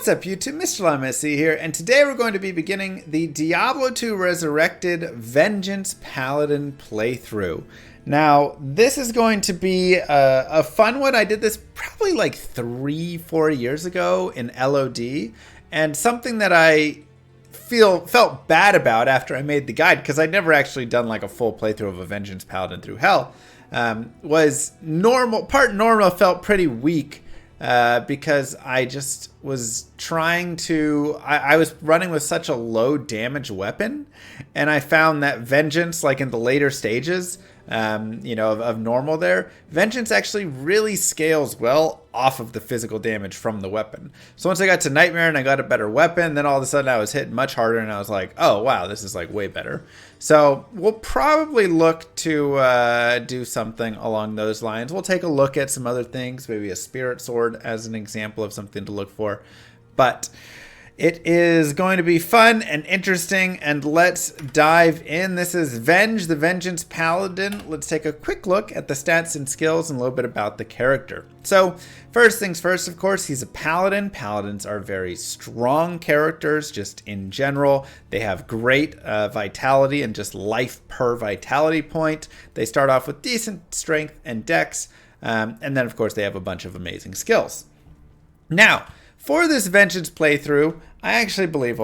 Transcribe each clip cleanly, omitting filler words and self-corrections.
What's up YouTube, Mr. LMSC here, and today we're going to be beginning the Diablo 2 Resurrected Vengeance Paladin playthrough. Now, this is going to be a fun one. I did this probably like 3-4 years ago in LOD, and something that I felt bad about after I made the guide, because I'd never actually done like a full playthrough of a Vengeance Paladin through Hell, was part normal felt pretty weak. Because I just was trying to, I was running with such a low damage weapon, and I found that Vengeance, like in the later stages, of normal there, Vengeance actually really scales well off of the physical damage from the weapon. So once I got to Nightmare and I got a better weapon, then all of a sudden I was hitting much harder and I was like, oh wow, this is like way better. So we'll probably look to do something along those lines. We'll take a look at some other things, maybe a Spirit Sword as an example of something to look for. But it is going to be fun and interesting, and let's dive in. This is Venge, the Vengeance Paladin. Let's take a quick look at the stats and skills and a little bit about the character. So, first things first, of course, he's a paladin. Paladins are very strong characters, just in general. They have great vitality and just life per vitality point. They start off with decent strength and dex, and then, of course, they have a bunch of amazing skills. Now, for this Vengeance playthrough, I actually believe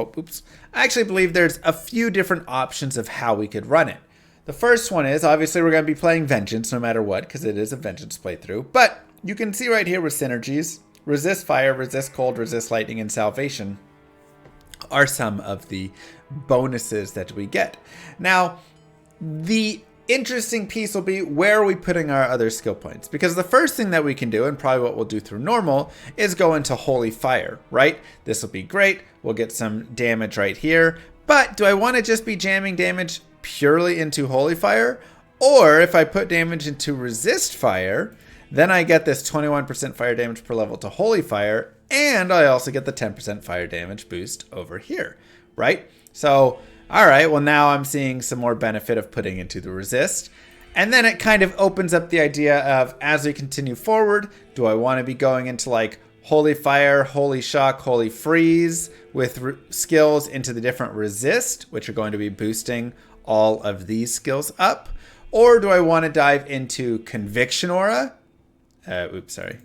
there's a few different options of how we could run it. The first one is, obviously we're going to be playing Vengeance no matter what, because it is a Vengeance playthrough, but you can see right here with synergies, resist fire, resist cold, resist lightning, and salvation are some of the bonuses that we get. Now, the interesting piece will be, where are we putting our other skill points? Because the first thing that we can do, and probably what we'll do through normal, is go into Holy Fire, right? This will be great. We'll get some damage right here. But do I want to just be jamming damage purely into Holy Fire? Or if I put damage into Resist Fire, then I get this 21% fire damage per level to Holy Fire, and I also get the 10% fire damage boost over here, right? So, all right, well now I'm seeing some more benefit of putting into the resist. And then it kind of opens up the idea of, as we continue forward, do I want to be going into like Holy Fire, Holy Shock, Holy Freeze with skills into the different resist, which are going to be boosting all of these skills up? Or do I want to dive into Conviction Aura? Sorry.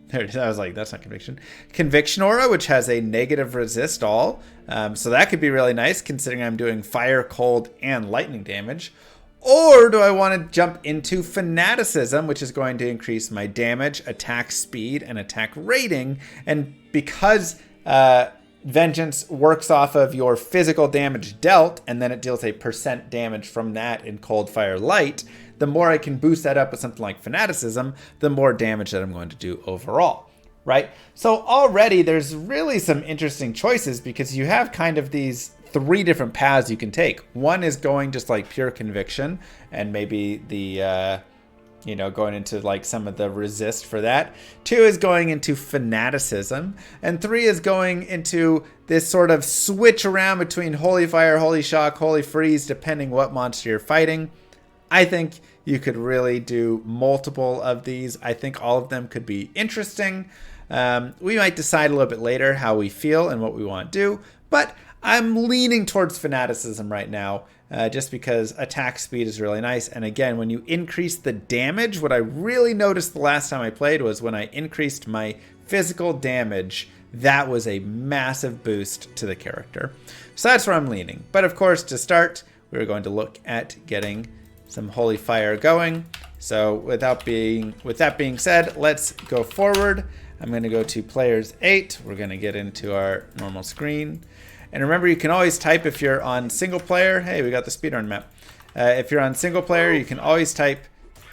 There it is. I was like, that's not Conviction. Conviction Aura, which has a negative resist all. So that could be really nice considering I'm doing fire, cold, and lightning damage. Or do I want to jump into Fanaticism, which is going to increase my damage, attack speed, and attack rating. And because Vengeance works off of your physical damage dealt, and then it deals a % damage from that in cold, fire, light, the more I can boost that up with something like Fanaticism, the more damage that I'm going to do overall, right? So already there's really some interesting choices, because you have kind of these 3 different paths you can take. One is going just like pure conviction, and maybe the going into like some of the resist for that. 2 is going into Fanaticism, and 3 is going into this sort of switch around between Holy Fire, Holy Shock, Holy Freeze, depending what monster you're fighting. I think you could really do multiple of these. I think all of them could be interesting. We might decide a little bit later how we feel and what we want to do, but I'm leaning towards Fanaticism right now, just because attack speed is really nice. And again, when you increase the damage, what I really noticed the last time I played was when I increased my physical damage, that was a massive boost to the character. So that's where I'm leaning. But of course, to start, we're going to look at getting some Holy Fire going. So with that being said, let's go forward. I'm going to go to Players 8. We're going to get into our normal screen. And remember, you can always type if you're on single player. Hey, we got the speedrun map. If you're on single player, you can always type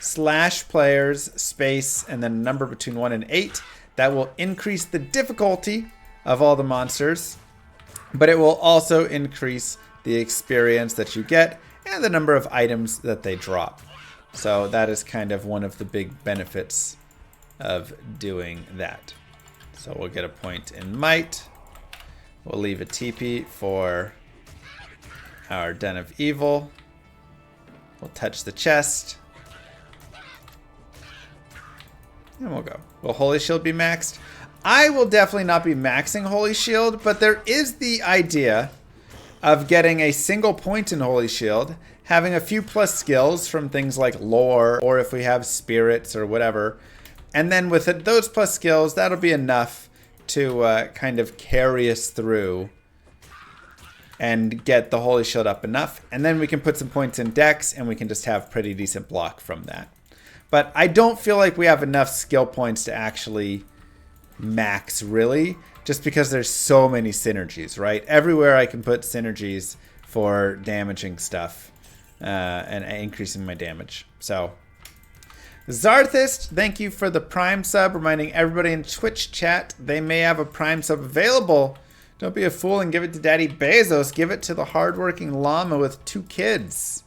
/players space and then a number between 1 and 8. That will increase the difficulty of all the monsters, but it will also increase the experience that you get and the number of items that they drop. So that is kind of one of the big benefits of doing that. So we'll get a point in might. We'll leave a TP for our Den of Evil. We'll touch the chest. And we'll go. Will Holy Shield be maxed? I will definitely not be maxing Holy Shield, but there is the idea of getting a single point in Holy Shield, having a few plus skills from things like lore, or if we have spirits or whatever. And then with those plus skills, that'll be enough to kind of carry us through and get the Holy Shield up enough. And then we can put some points in Dex, and we can just have pretty decent block from that. But I don't feel like we have enough skill points to actually max, really, just because there's so many synergies, right? Everywhere I can put synergies for damaging stuff and increasing my damage. So Zarthist, thank you for the Prime sub, reminding everybody in Twitch chat they may have a Prime sub available. Don't be a fool and give it to Daddy Bezos. Give it to the hardworking llama with 2 kids.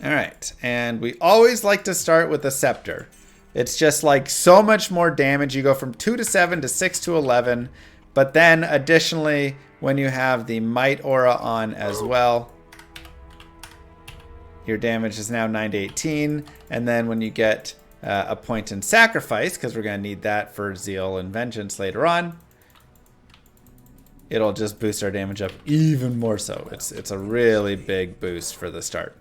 All right, and we always like to start with a scepter. It's just like so much more damage. You go from 2 to 7 to 6 to 11, but then additionally, when you have the might aura on as well, your damage is now 9 to 18, and then when you get a point in sacrifice, because we're going to need that for zeal and vengeance later on, it'll just boost our damage up even more so. It's a really big boost for the start.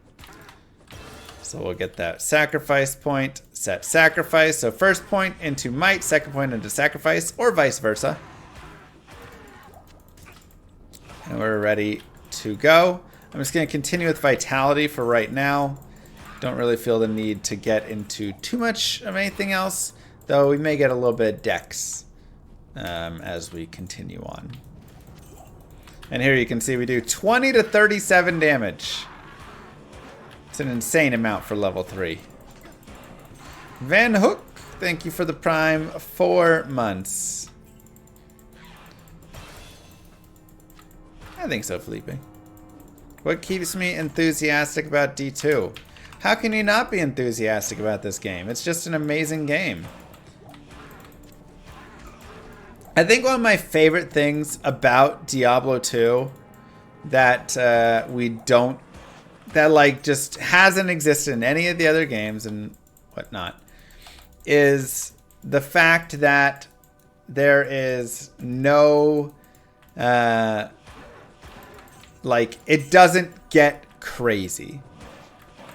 So we'll get that sacrifice point, set sacrifice. So first point into might, second point into sacrifice, or vice versa. And we're ready to go. I'm just going to continue with vitality for right now. Don't really feel the need to get into too much of anything else, though we may get a little bit of dex as we continue on. And here you can see we do 20 to 37 damage. It's an insane amount for level 3. Van Hook, thank you for the Prime 4 months. I think so, Felipe. What keeps me enthusiastic about D2? How can you not be enthusiastic about this game? It's just an amazing game. I think one of my favorite things about Diablo 2 that that like just hasn't existed in any of the other games and whatnot is the fact that there is no like it doesn't get crazy.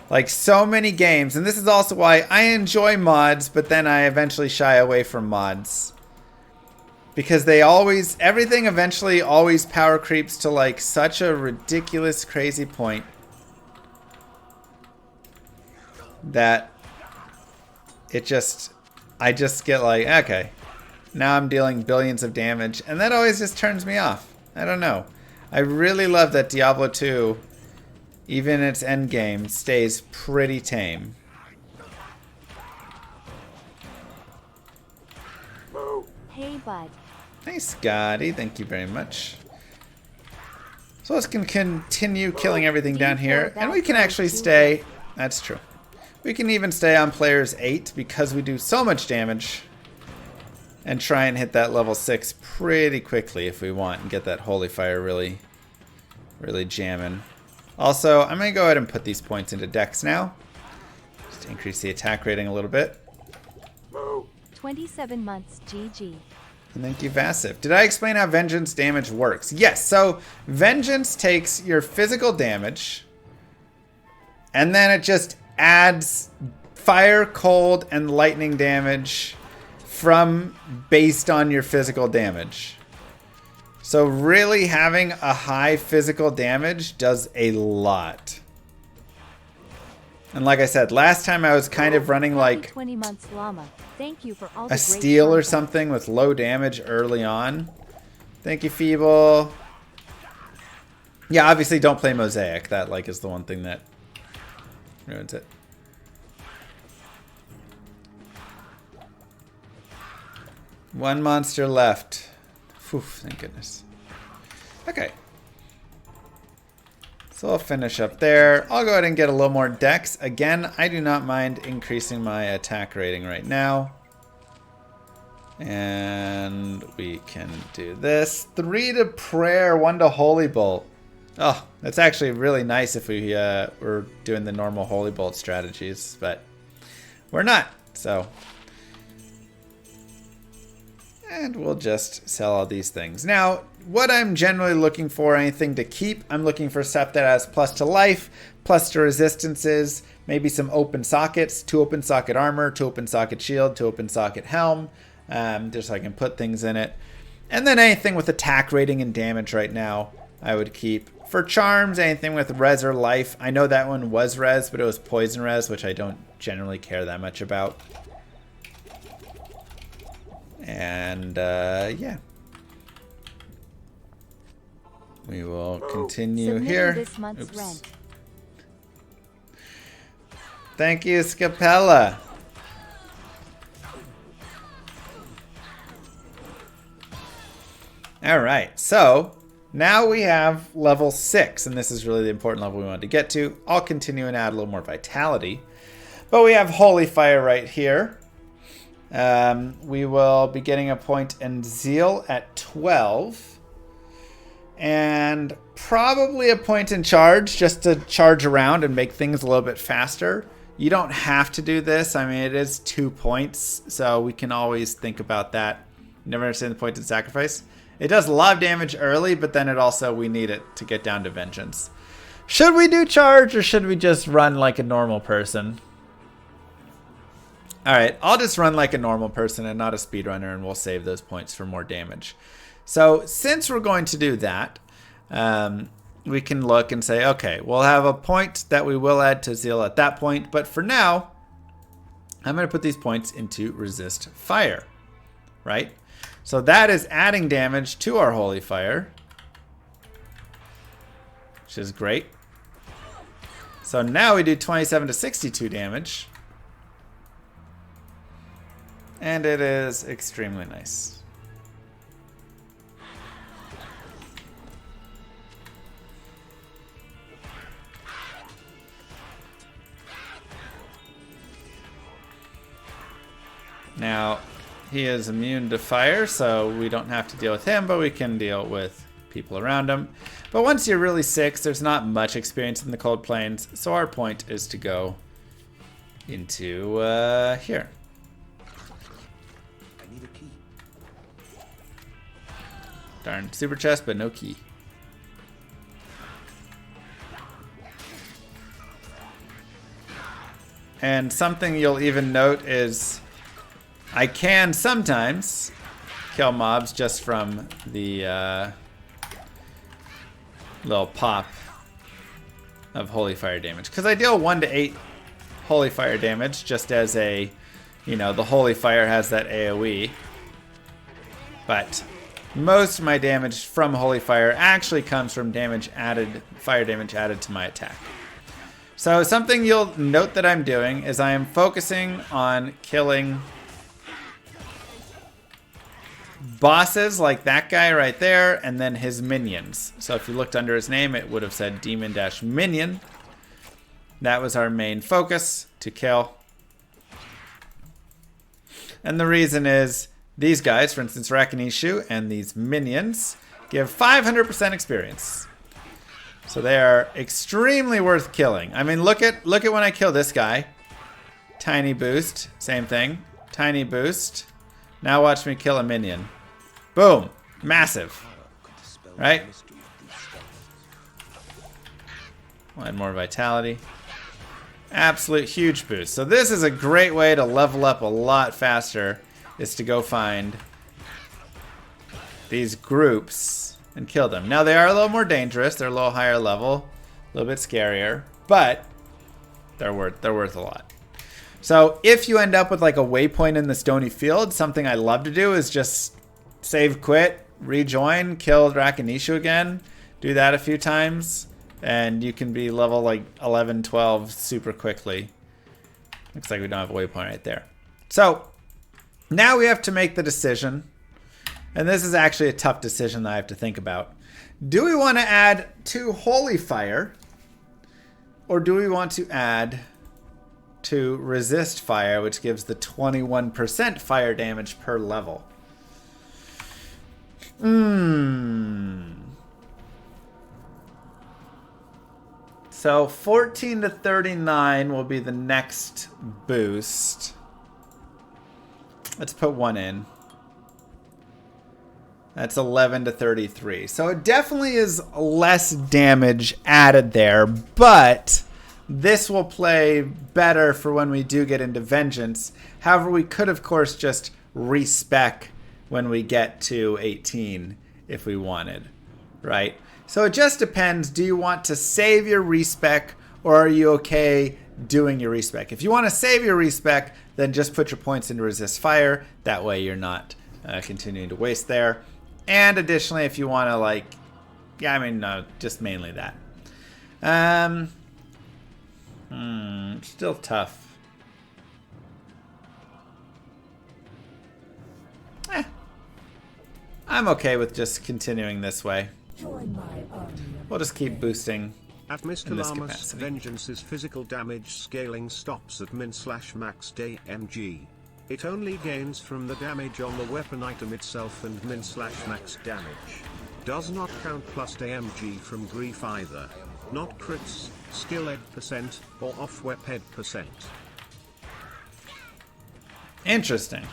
Like so many games, and this is also why I enjoy mods, but then I eventually shy away from mods. Because everything eventually always power creeps to like such a ridiculous, crazy point that I just get like, okay, now I'm dealing billions of damage, and that always just turns me off. I don't know. I really love that Diablo 2, even its end game, stays pretty tame. Hey, bud. Hey, Scotty. Thank you very much. So let's continue killing everything down here. And we can actually stay. That's true. We can even stay on players 8 because we do so much damage. And try and hit that level 6 pretty quickly if we want. And get that Holy Fire really, really jamming. Also, I'm going to go ahead and put these points into Dex now. Just to increase the attack rating a little bit. 27 months, GG. And thank you, Vassive. Did I explain how Vengeance damage works? Yes, so Vengeance takes your physical damage, and then it just adds fire, cold, and lightning damage based on your physical damage. So really having a high physical damage does a lot. And like I said, last time I was kind of running like 20 months llama. Thank you for all the a steal or something with low damage early on. Thank you, Feeble. Yeah, obviously don't play Mosaic. That like is the one thing that ruins it. One monster left. Phew, thank goodness. Okay. So I'll finish up there. I'll go ahead and get a little more dex. Again, I do not mind increasing my attack rating right now. And we can do this. 3 to prayer, 1 to holy bolt. Oh, that's actually really nice if we were doing the normal holy bolt strategies, but we're not. So, and we'll just sell all these things. Now, what I'm generally looking for, anything to keep, I'm looking for stuff that has plus to life, plus to resistances, maybe some open sockets, 2 open socket armor, 2 open socket shield, 2 open socket helm, just so I can put things in it. And then anything with attack rating and damage right now, I would keep. For charms, anything with res or life. I know that one was res, but it was poison res, which I don't generally care that much about. And yeah. We will continue here. This month's rent. Thank you, Scapella. All right, so now we have level 6, and this is really the important level we wanted to get to. I'll continue and add a little more vitality. But we have Holy Fire right here. We will be getting a point in Zeal at 12. And probably a point in Charge, just to charge around and make things a little bit faster. You don't have to do this. I mean, it is 2 points, so we can always think about that. Never understand the point in Sacrifice. It does a lot of damage early, but then it also, we need it to get down to Vengeance. Should we do Charge, or should we just run like a normal person? Alright, I'll just run like a normal person and not a speedrunner, and we'll save those points for more damage. So, since we're going to do that, we can look and say, okay, we'll have a point that we will add to Zeal at that point, but for now, I'm going to put these points into Resist Fire, right? So that is adding damage to our Holy Fire, which is great. So now we do 27 to 62 damage, and it is extremely nice. Now, he is immune to fire, so we don't have to deal with him, but we can deal with people around him. But once you're really 6, there's not much experience in the Cold Plains, so our point is to go into here. I need a key. Darn, super chest, but no key. And something you'll even note is I can sometimes kill mobs just from the little pop of Holy Fire damage. Because I deal 1 to 8 Holy Fire damage just as a, you know, the Holy Fire has that AoE. But most of my damage from Holy Fire actually comes from damage added, fire damage added to my attack. So something you'll note that I'm doing is I am focusing on killing bosses like that guy right there, and then his minions. So if you looked under his name, it would have said Demon-Minion. That was our main focus, to kill. And the reason is, these guys, for instance Rakinishu, and these minions, give 500% experience. So they are extremely worth killing. I mean, look at when I kill this guy. Tiny boost, same thing. Tiny boost. Now watch me kill a minion. Boom. Massive. Right? We'll add more vitality. Absolute huge boost. So this is a great way to level up a lot faster, is to go find these groups and kill them. Now they are a little more dangerous. They're a little higher level. A little bit scarier. But they're worth a lot. So if you end up with like a waypoint in the stony field, something I love to do is just save, quit, rejoin, kill Rakinishu again. Do that a few times, and you can be level like 11, 12 super quickly. Looks like we don't have a waypoint right there. So now we have to make the decision, and this is actually a tough decision that I have to think about. Do we want to add 2 Holy Fire, or do we want to add to Resist Fire, which gives the 21% fire damage per level? So 14 to 39 will be the next boost. Let's put 1 in. That's 11 to 33. So it definitely is less damage added there, but this will play better for when we do get into Vengeance. However, we could, of course, just respec when we get to 18 if we wanted, right? So it just depends. Do you want to save your respec, or are you okay doing your respec? If you want to save your respec, then just put your points into resist fire. That way you're not continuing to waste there. And additionally, if you want to, like, yeah, I mean, no, just mainly that. Still tough. I'm okay with just continuing this way. We'll just keep boosting. At Mr. Llama's Vengeance's physical damage scaling stops at min/max DMG. It only gains from the damage on the weapon item itself and min/max damage. Does not count plus DMG from grief either. Not crits, skill ed %, or off wep ed %. Interesting.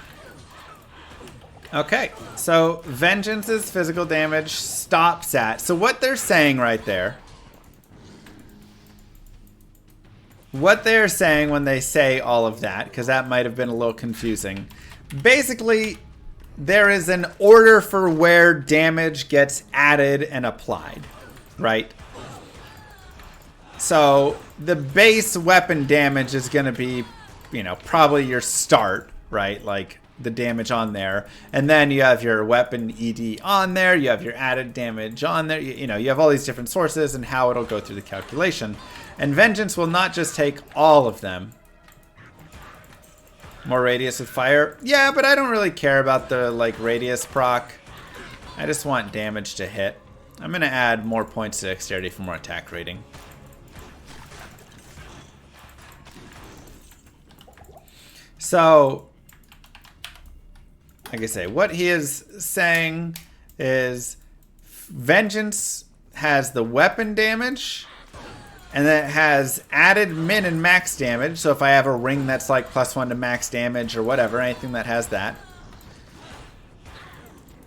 Okay, so Vengeance's physical damage stops at... So what they're saying right there... What they're saying when they say all of that, because that might have been a little confusing. Basically, there is an order for where damage gets added and applied, right? So the base weapon damage is going to be, you know, probably your start, right? Like the damage on there. And then you have your weapon ED on there. You have your added damage on there. You know, you have all these different sources and how it'll go through the calculation. And Vengeance will not just take all of them. More radius with fire? Yeah, but I don't really care about the, like, radius proc. I just want damage to hit. I'm going to add more points to dexterity for more attack rating. So, like I say, what he is saying is Vengeance has the weapon damage... And then it has added min and max damage. So if I have a ring that's like +1 to max damage or whatever, anything that has that.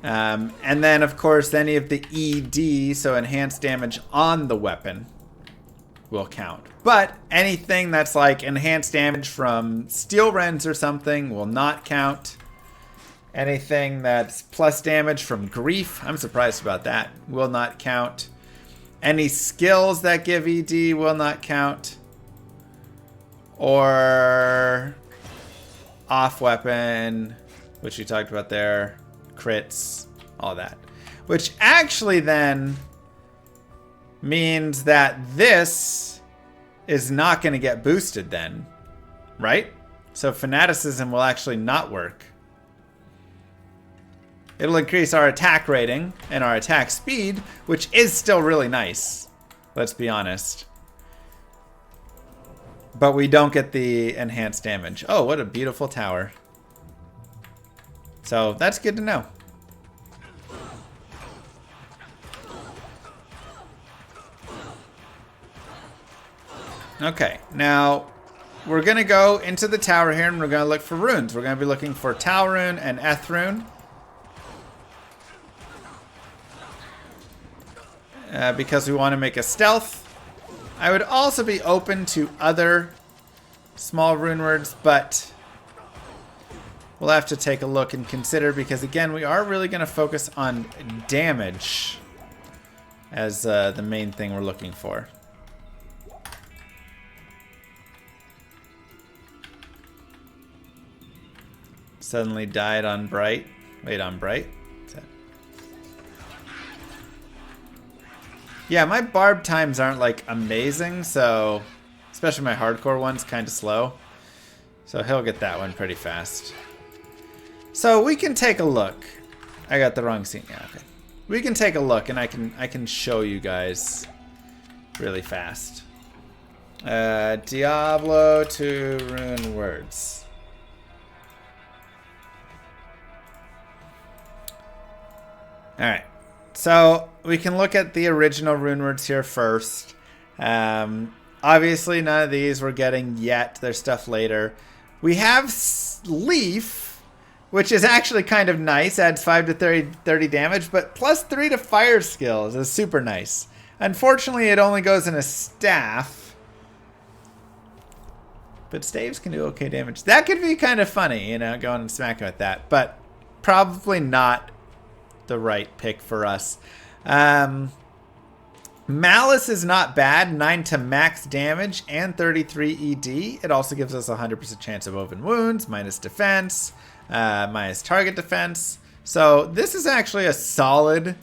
And then, of course, any of the ED, so enhanced damage on the weapon, will count. But anything that's like enhanced damage from steel rends or something will not count. Anything that's plus damage from grief, I'm surprised about that, will not count. Any skills that give ED will not count. Or off weapon, which we talked about there. Crits, all that. Which actually then means that this is not going to get boosted then. Right? So fanaticism will actually not work. It'll increase our attack rating and our attack speed, which is still really nice. Let's be honest. But we don't get the enhanced damage. Oh, what a beautiful tower. So that's good to know. Okay, now we're going to go into the tower here and we're going to look for runes. We're going to be looking for Tal Rune and Eth Rune. Because we want to make a stealth. I would also be open to other small rune words, but we'll have to take a look and consider because, again, we are really going to focus on damage as the main thing we're looking for. Suddenly died on bright. Wait, on bright? Yeah, my barb times aren't like amazing, so especially my hardcore one's kind of slow. So he'll get that one pretty fast. So we can take a look. I got the wrong scene. Yeah, okay. We can take a look and I can show you guys really fast. Diablo to rune words. All right. So we can look at the original rune words here first. Obviously, none of these we're getting yet. There's stuff later. We have Leaf, which is actually kind of nice. Adds 5 to 30 damage, but plus 3 to fire skills is super nice. Unfortunately, it only goes in a staff. But staves can do okay damage. That could be kind of funny, you know, going and smacking with that. But probably not the right pick for us. Malice is not bad. 9 to max damage and 33 ED. It also gives us a 100% chance of open wounds, minus defense, minus target defense. So this is actually a solid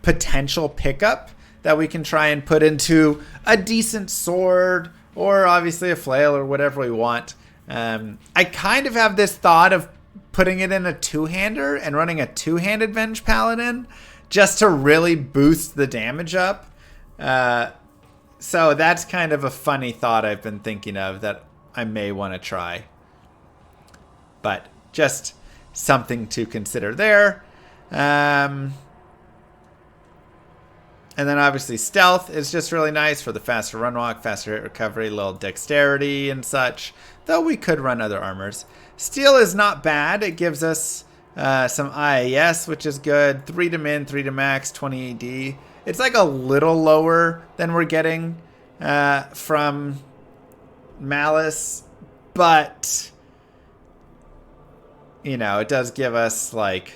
potential pickup that we can try and put into a decent sword, or obviously a flail, or whatever we want. I kind of have this thought of putting it in a two-hander and running a two-handed Venge Paladin just to really boost the damage up. So that's kind of a funny thought I've been thinking of that I may want to try. But just something to consider there. And then obviously stealth is just really nice for the faster run walk, faster hit recovery, little dexterity and such. Though we could run other armors. Steel is not bad. It gives us some IAS, which is good. 3 to min, 3 to max, 20 AD. It's like a little lower than we're getting from Malice. But, you know, it does give us like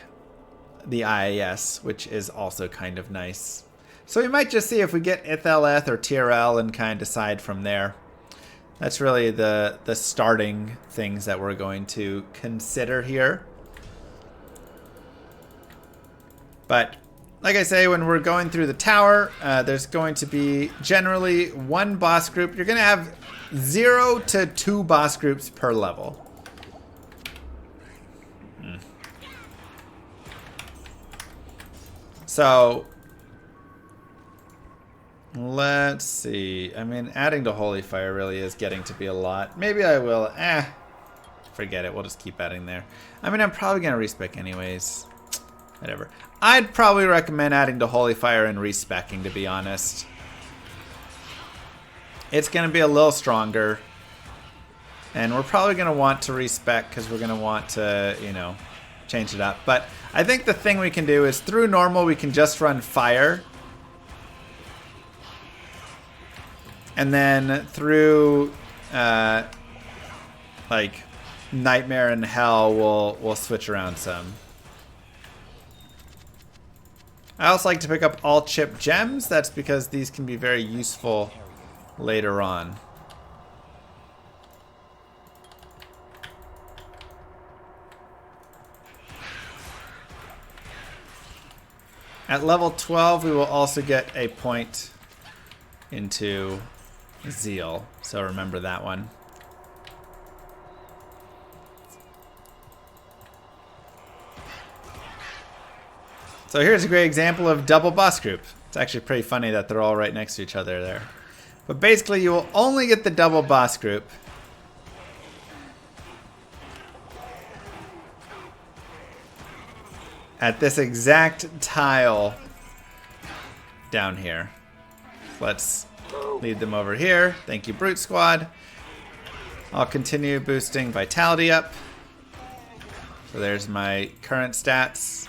the IAS, which is also kind of nice. So we might just see if we get Itheleth or TRL and kind of decide from there. That's really the starting things that we're going to consider here. But like I say, when we're going through the tower, there's going to be generally one boss group. You're going to have 0 to 2 boss groups per level. So let's see. I mean, adding to Holy Fire really is getting to be a lot. Maybe I will. Forget it. We'll just keep adding there. I mean, I'm probably going to respec anyways. Whatever. I'd probably recommend adding to Holy Fire and respecking, to be honest. It's going to be a little stronger. And we're probably going to want to respec because we're going to want to, you know, change it up. But I think the thing we can do is through normal, we can just run fire. And then through, like, Nightmare and Hell, we'll switch around some. I also like to pick up all chip gems. That's because these can be very useful later on. At level 12, we will also get a point into Zeal. So remember that one. So here's a great example of double boss group. It's actually pretty funny that they're all right next to each other there. But basically you will only get the double boss group at this exact tile down here. Let's lead them over here. Thank you, Brute Squad. I'll continue boosting Vitality up. So there's my current stats.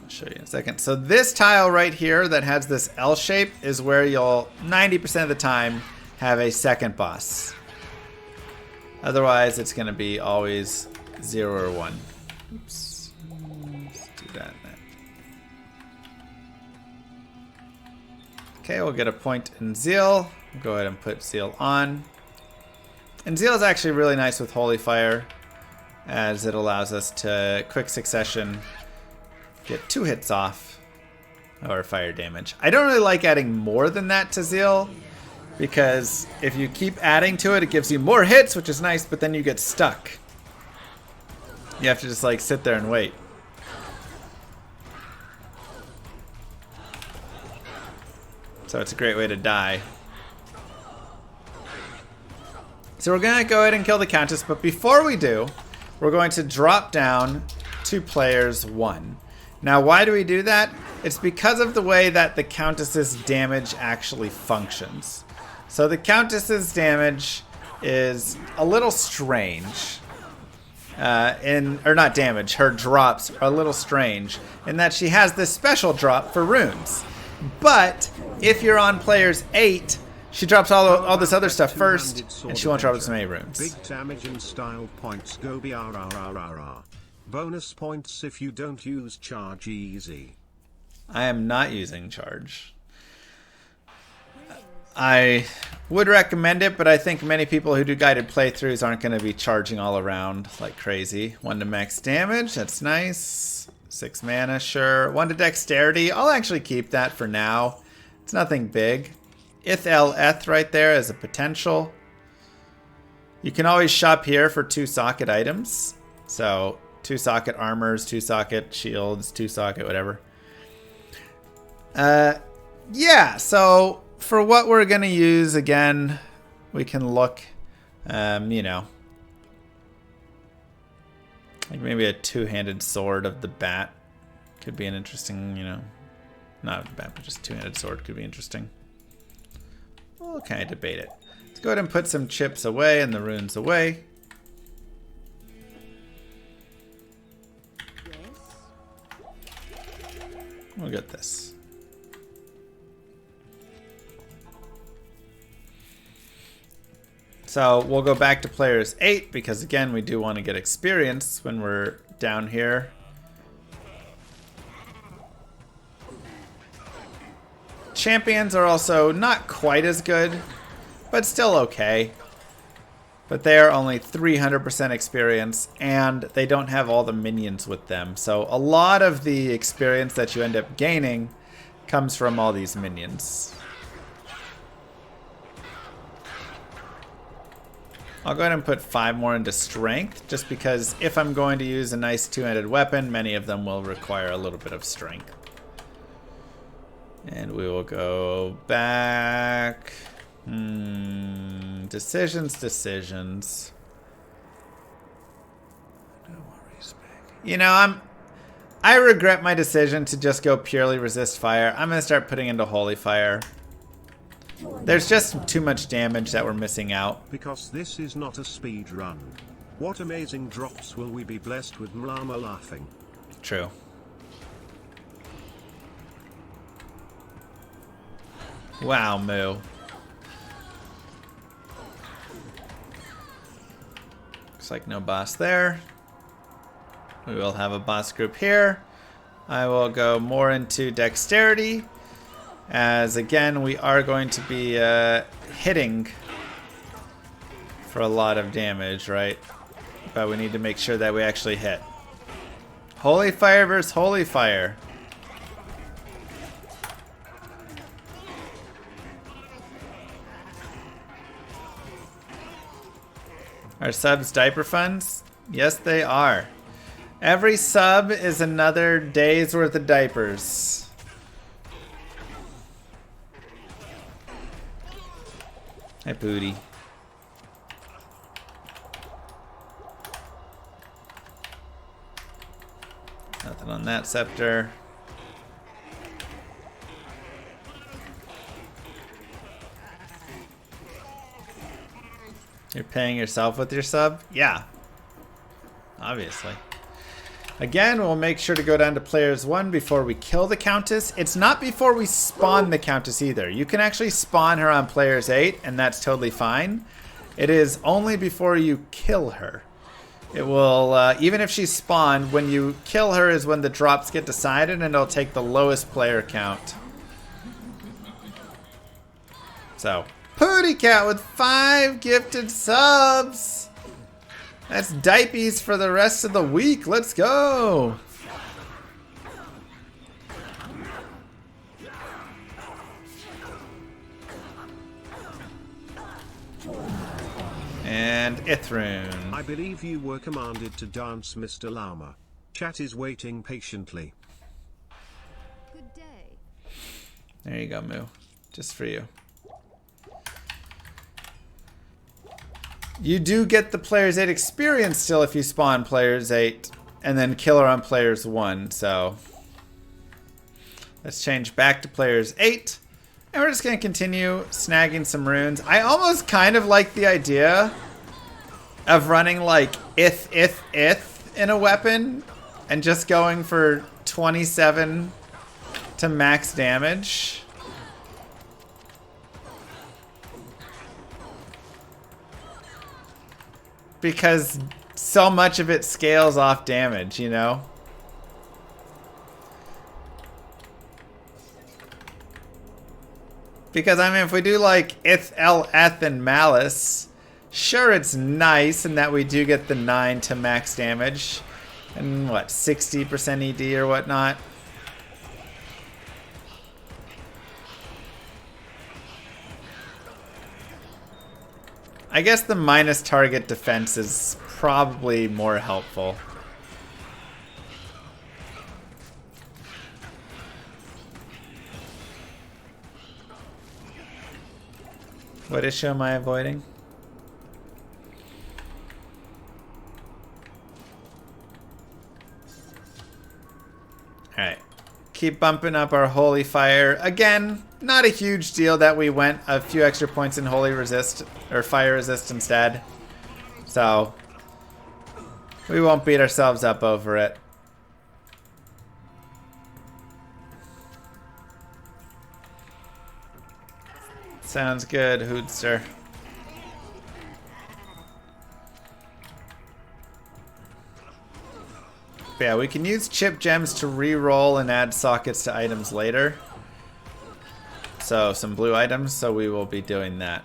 Show you in a second. So this tile right here that has this L shape is where you'll 90% of the time have a second boss. Otherwise, it's going to be always 0 or 1. Oops. Let's do that. Okay, we'll get a point in Zeal. We'll go ahead and put Zeal on. And Zeal is actually really nice with Holy Fire, as it allows us to quick succession get 2 hits off or fire damage. I don't really like adding more than that to Zeal, because if you keep adding to it, it gives you more hits, which is nice, but then you get stuck. You have to just like sit there and wait. So it's a great way to die. So we're gonna go ahead and kill the Countess, but before we do, we're going to drop down to players 1. Now, why do we do that? It's because of the way that the Countess's damage actually functions. So the Countess's damage is a little strange. Or not damage, her drops are a little strange in that she has this special drop for runes. But if you're on players 8, she drops all this other stuff first, and she won't drop as many runes. Big damage and style points go BRRRRR. Bonus points if you don't use charge easy. I am not using charge. I would recommend it, but I think many people who do guided playthroughs aren't going to be charging all around like crazy. 1 to max damage, that's nice. 6 mana, sure. 1 to dexterity, I'll actually keep that for now. It's nothing big. Eth right there as a potential. You can always shop here for 2 socket items. So 2 socket armors, 2 socket shields, 2 socket whatever. Yeah, so for what we're going to use, again, we can look, you know, like maybe a 2-handed sword of the bat could be an interesting, you know, not of the bat, but just 2-handed sword could be interesting. We'll kind of debate it. Let's go ahead and put some chips away and the runes away. We'll get this. So we'll go back to players 8 because again we do want to get experience when we're down here. Champions are also not quite as good, but still okay. But they are only 300% experience and they don't have all the minions with them. So a lot of the experience that you end up gaining comes from all these minions. I'll go ahead and put 5 more into strength, just because if I'm going to use a nice 2-handed weapon, many of them will require a little bit of strength. And we will go back. Decisions. You know, I regret my decision to just go purely resist fire. I'm going to start putting into holy fire. There's just too much damage that we're missing out. Because this is not a speed run. What amazing drops will we be blessed with, Mlama laughing. True. Wow, Moo. Looks like no boss there. We will have a boss group here. I will go more into dexterity. As again, we are going to be hitting for a lot of damage, right? But we need to make sure that we actually hit. Holy fire versus holy fire. Are subs diaper funds? Yes, they are. Every sub is another day's worth of diapers. Hi, Booty. Nothing on that scepter. You're paying yourself with your sub? Yeah. Obviously. Again, we'll make sure to go down to players 1 before we kill the Countess. It's not before we spawn the Countess either. You can actually spawn her on players 8, and that's totally fine. It is only before you kill her. It will, even if she's spawned, when you kill her is when the drops get decided, and it'll take the lowest player count. So, Pooty Cat with 5 gifted subs! That's diapies for the rest of the week. Let's go. And Ithrune. I believe you were commanded to dance, Mr. Llama. Chat is waiting patiently. Good day. There you go, Moo. Just for you. You do get the players 8 experience still if you spawn players 8 and then kill her on players 1. So let's change back to players 8 And we're just going to continue snagging some runes. I almost kind of like the idea of running like ith in a weapon and just going for 27 to max damage. Because so much of it scales off damage, you know? Because, I mean, if we do, like, Ith, El, Eth, and Malice, sure, it's nice in that we do get the 9 to max damage. And, what, 60% ED or whatnot? I guess the minus target defense is probably more helpful. What issue am I avoiding? Alright. Keep bumping up our holy fire. Again, not a huge deal that we went a few extra points in holy resist, or fire resist instead. So, we won't beat ourselves up over it. Sounds good, Hoodster. But yeah, we can use chip gems to re-roll and add sockets to items later. So, some blue items, so we will be doing that.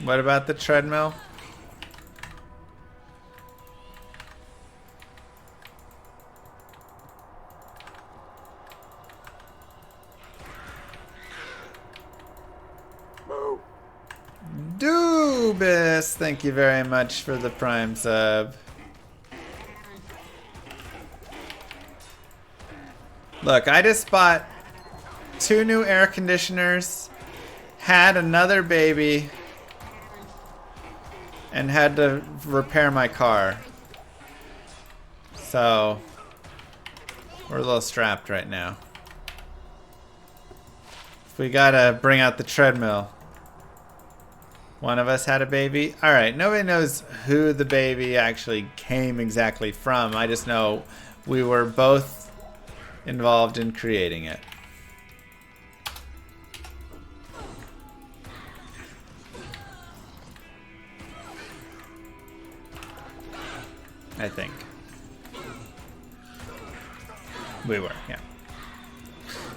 What about the treadmill? Doobus, thank you very much for the Prime sub. Look, I just bought 2 new air conditioners, had another baby, and had to repair my car. So, we're a little strapped right now. We gotta bring out the treadmill. One of us had a baby. Alright, nobody knows who the baby actually came exactly from. I just know we were both involved in creating it. I think. We were, yeah.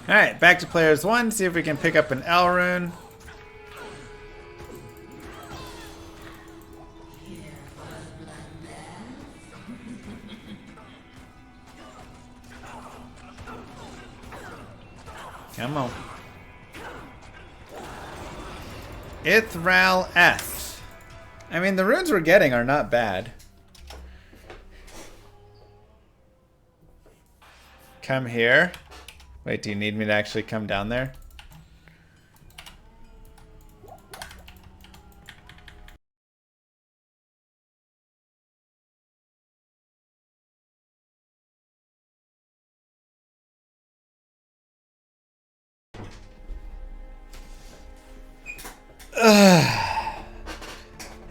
Alright, back to players 1. See if we can pick up an L rune. Come on. Ithral Eth. I mean, the runes we're getting are not bad. Come here. Wait, do you need me to actually come down there?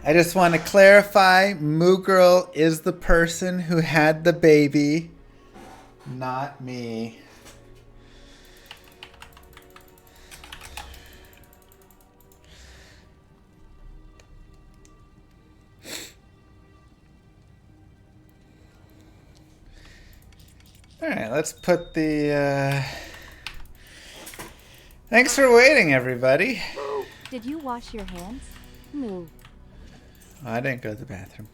I just want to clarify, Moo Girl is the person who had the baby, not me. Alright, let's put the... Thanks for waiting, everybody. Did you wash your hands? Moo. I didn't go to the bathroom.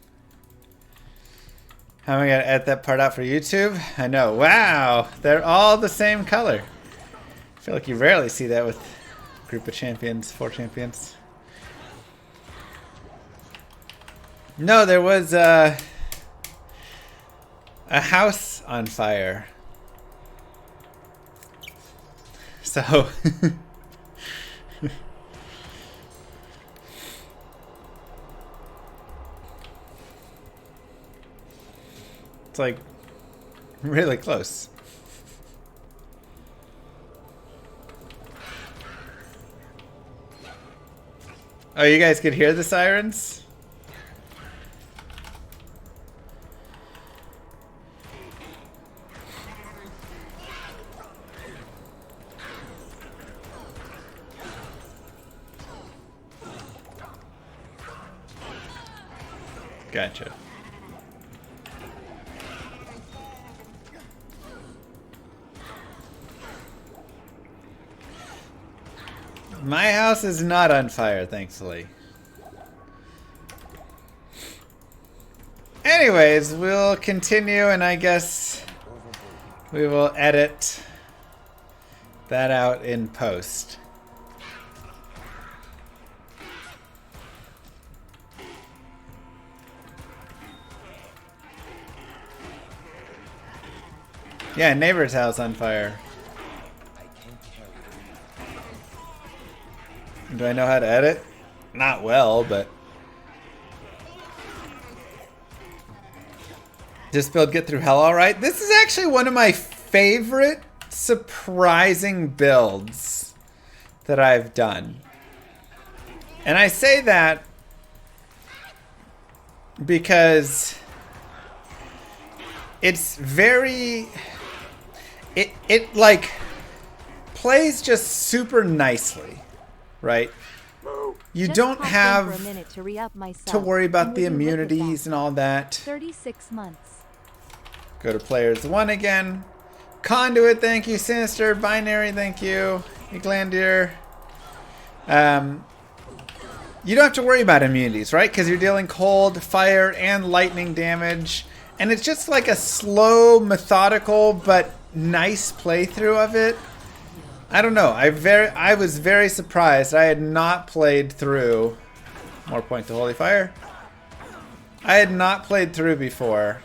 How am I going to edit that part out for YouTube? I know. Wow! They're all the same color. I feel like you rarely see that with a group of champions, 4 champions. No, there was a house on fire. So... It's like really close. Oh, you guys could hear the sirens? Gotcha. My house is not on fire, thankfully. Anyways, we'll continue, and I guess we will edit that out in post. Yeah, neighbor's house on fire. Do I know how to edit? Not well, but... Just build get through hell alright. This is actually one of my favorite surprising builds that I've done. And I say that because it's very... It like plays just super nicely, right? You Just don't popped in have for a minute to re-up my to sub. worry about And the will you look at immunities that? and all that. 36 months. Go to players 1 again. Conduit, thank you. Sinister, Binary, thank you. Eglandier. You don't have to worry about immunities, right? Because you're dealing cold, fire, and lightning damage. And it's just like a slow, methodical, but nice playthrough of it. I don't know. I was very surprised. I had not played through... More point to Holy Fire. I had not played through before.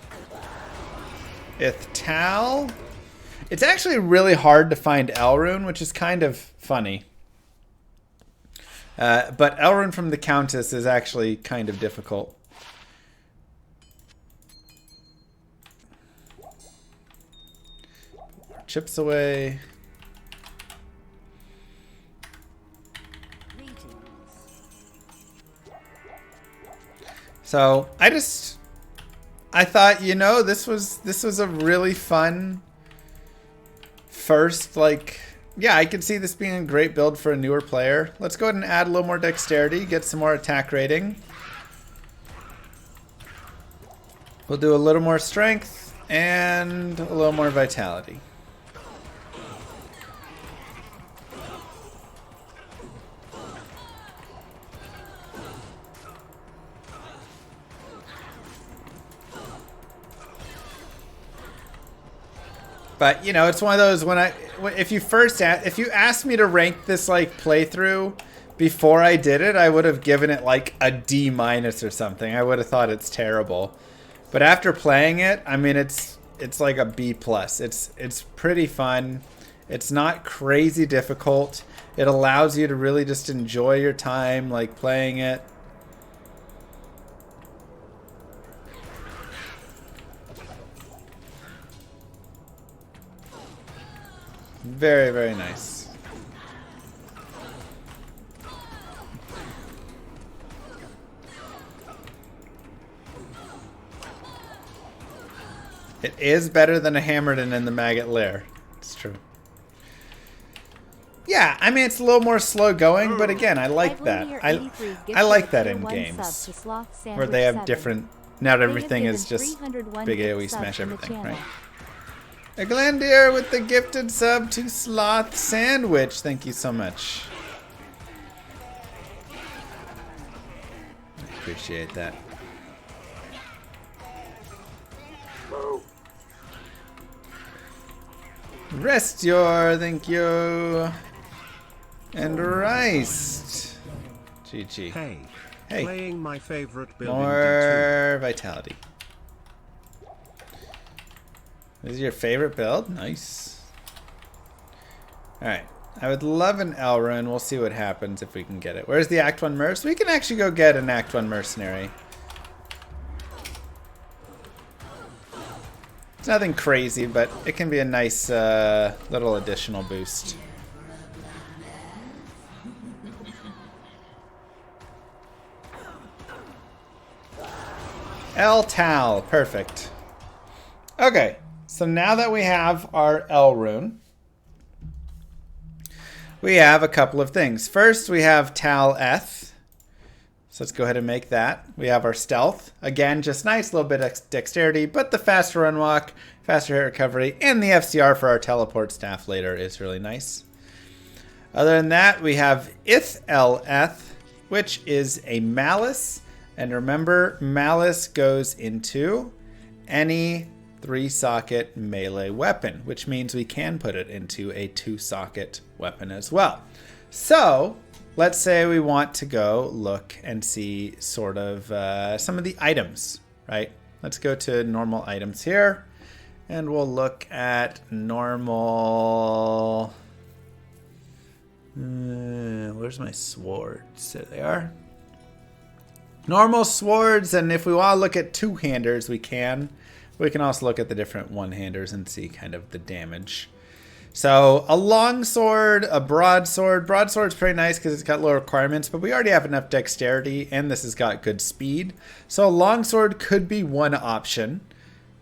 Ithtal. It's actually really hard to find Rune, which is kind of funny. But Rune from the Countess is actually kind of difficult. Chips away. So I thought, you know, this was a really fun first, like, yeah, I could see this being a great build for a newer player. Let's go ahead and add a little more dexterity, get some more attack rating. We'll do a little more strength and a little more vitality. But you know, it's one of those if you asked me to rank this like playthrough before I did it, I would have given it like a D- or something. I would have thought it's terrible. But after playing it, I mean, it's like a B+. It's pretty fun. It's not crazy difficult. It allows you to really just enjoy your time like playing it. Very, very nice. It is better than a Hammerden in the Maggot Lair. It's true. Yeah, I mean, it's a little more slow going, but again, I like that. I like that in games where they have different... Not everything is just big AoE smash everything, right? Eglandier with the gifted sub to Sloth Sandwich. Thank you so much. I appreciate that. Rest your, thank you. And Rice. GG. Hey. Playing my favorite build More vitality. This is your favorite build? Nice. Alright. I would love an Rune. We'll see what happens if we can get it. Where's the Act 1 Merc? We can actually go get an Act 1 Mercenary. It's nothing crazy, but it can be a nice little additional boost. L-Tal, perfect. Okay, so now that we have our L rune, we have a couple of things. First, we have Tal-Eth. So let's go ahead and make that. We have our stealth. Again, just nice little bit of dexterity, but the faster run walk, faster hit recovery, and the FCR for our teleport staff later is really nice. Other than that, we have Ith-El-Eth, which is a malice. And remember, malice goes into any 3-socket melee weapon, which means we can put it into a 2-socket weapon as well. So let's say we want to go look and see sort of some of the items, right? Let's go to normal items here, and we'll look at normal. Where's my swords? There they are. Normal swords, and if we want to look at 2-handers, we can. We can also look at the different 1-handers and see kind of the damage. So a long sword, a broadsword. Broadsword's pretty nice because it's got low requirements, but we already have enough dexterity, and this has got good speed. So a longsword could be one option,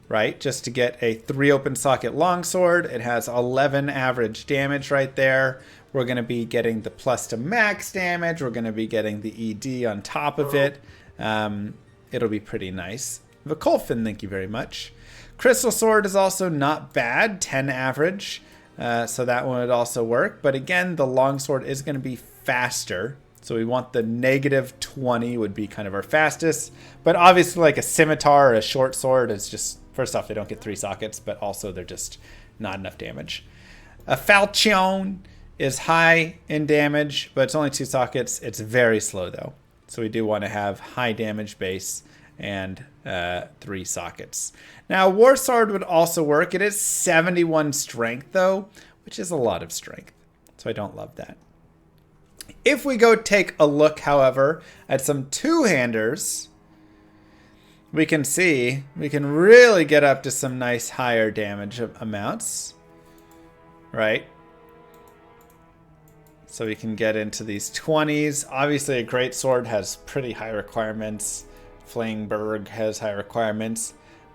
right? Just to get a 3-open socket longsword. It has 11 average damage right there. We're going to be getting the plus to max damage. We're going to be getting the ED on top of it. It'll be pretty nice. Vicolfin, thank you very much. Crystal Sword is also not bad, 10 average. So that one would also work. But again, the longsword is going to be faster. So we want the -20 would be kind of our fastest. But obviously like a scimitar or a short sword is just, first off, they don't get 3 sockets, but also they're just not enough damage. A falchion is high in damage, but it's only 2 sockets. It's very slow though. So we do want to have high damage base and 3 sockets. Now War Sword would also work. It is 71 strength though, which is a lot of strength. So I don't love that. If we go take a look, however, at some 2-handers, we can see we can really get up to some nice higher damage amounts, right? So we can get into these 20s. Obviously, a great sword has pretty high requirements. Flingberg has high requirements.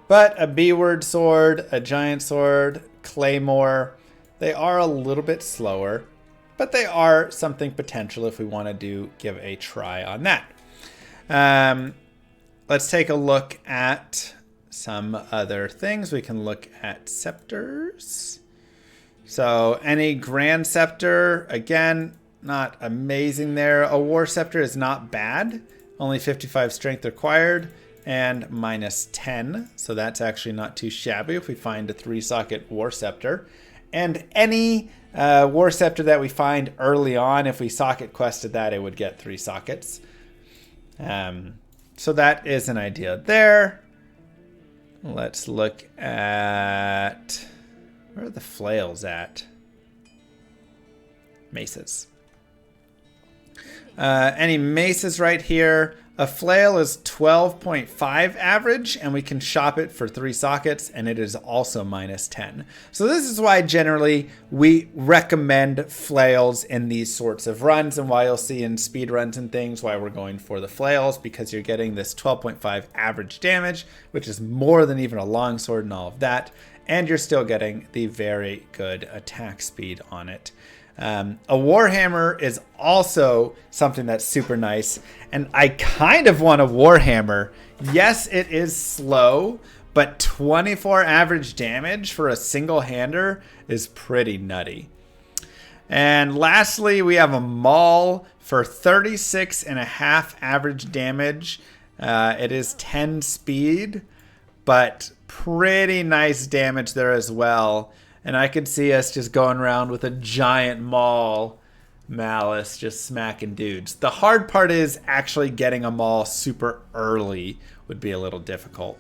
But a B-word sword, a giant sword, claymore, they are a little bit slower. But they are something potential if we want to give a try on that. Let's take a look at some other things. We can look at scepters. So any Grand Scepter, again, not amazing there. A War Scepter is not bad. Only 55 strength required and -10. So that's actually not too shabby if we find a 3-socket War Scepter. And any War Scepter that we find early on, if we socket quested that, it would get 3 sockets. So that is an idea there. Let's look at... where are the flails at? Maces. Any maces right here. A flail is 12.5 average, and we can shop it for 3 sockets, and it is also -10. So this is why generally we recommend flails in these sorts of runs, and why you'll see in speed runs and things why we're going for the flails, because you're getting this 12.5 average damage, which is more than even a longsword and all of that, and you're still getting the very good attack speed on it. A Warhammer is also something that's super nice, and I kind of want a Warhammer. Yes, it is slow, but 24 average damage for a single-hander is pretty nutty. And lastly, we have a Maul for 36.5 average damage. It is 10 speed, but pretty nice damage there as well. And I could see us just going around with a giant Maul Malice just smacking dudes. The hard part is actually getting a Maul super early would be a little difficult.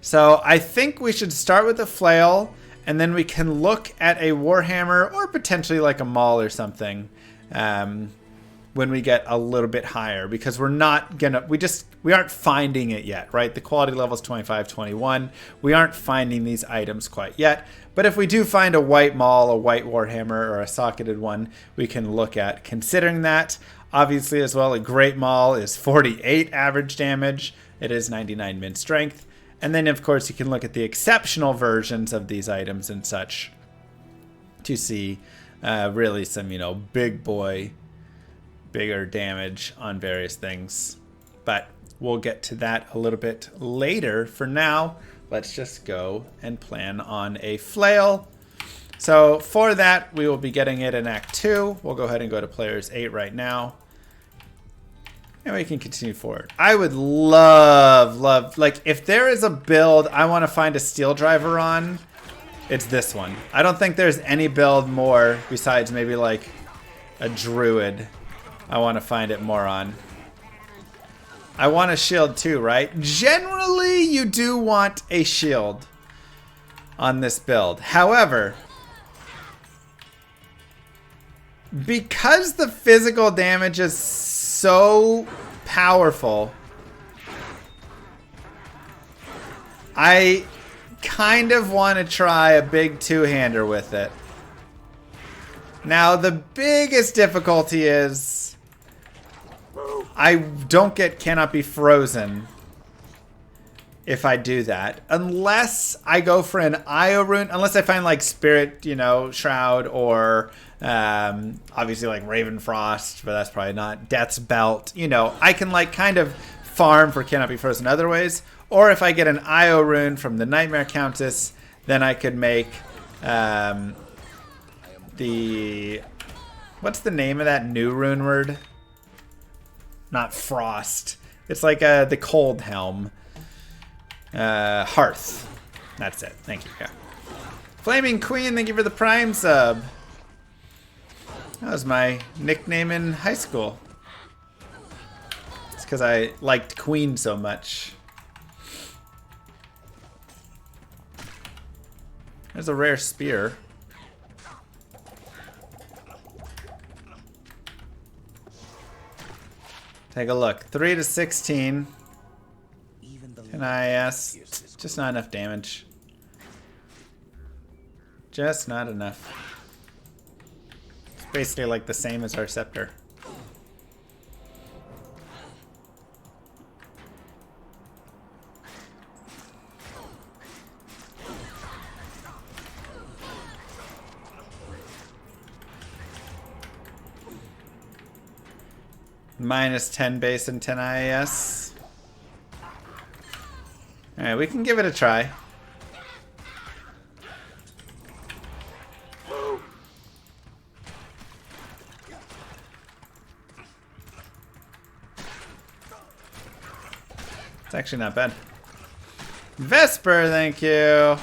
So I think we should start with a Flail, and then we can look at a Warhammer or potentially like a Maul or something when we get a little bit higher, because we're not gonna, we aren't finding it yet, right? The quality level is 25, 21. We aren't finding these items quite yet. But if we do find a white Maul, a white Warhammer, or a socketed one, we can look at considering that. Obviously, as well, a Great Maul is 48 average damage. It is 99 min strength. And then, of course, you can look at the exceptional versions of these items and such to see really some, big boy, bigger damage on various things. But we'll get to that a little bit later. For now, let's just go and plan on a flail. So for that, we will be getting it in Act 2. We'll go ahead and go to Players 8 right now. And we can continue forward. I would love, like, if there is a build I want to find a steel driver on, it's this one. I don't think there's any build more besides maybe like a druid I want to find it more on. I want a shield too, right? Generally, you do want a shield on this build. However, because the physical damage is so powerful, I kind of want to try a big two-hander with it. Now, the biggest difficulty is I don't get cannot be frozen if I do that. Unless I go for an IO rune, unless I find like Spirit, Shroud, or obviously like Raven Frost, but that's probably not. Death's Belt. I can like kind of farm for cannot be frozen other ways. Or if I get an IO rune from the Nightmare Countess, then I could make what's the name of that new rune word? Not Frost. It's like the Cold Helm. Hearth. That's it. Thank you. Yeah. Flaming Queen, thank you for the Prime sub. That was my nickname in high school. It's because I liked Queen so much. There's a rare spear. Take a look. 3 to 16. NIS. Just not enough damage. Just not enough. It's basically like the same as our scepter. Minus 10 base and 10 IAS. Alright, we can give it a try. It's actually not bad. Vesper, thank you.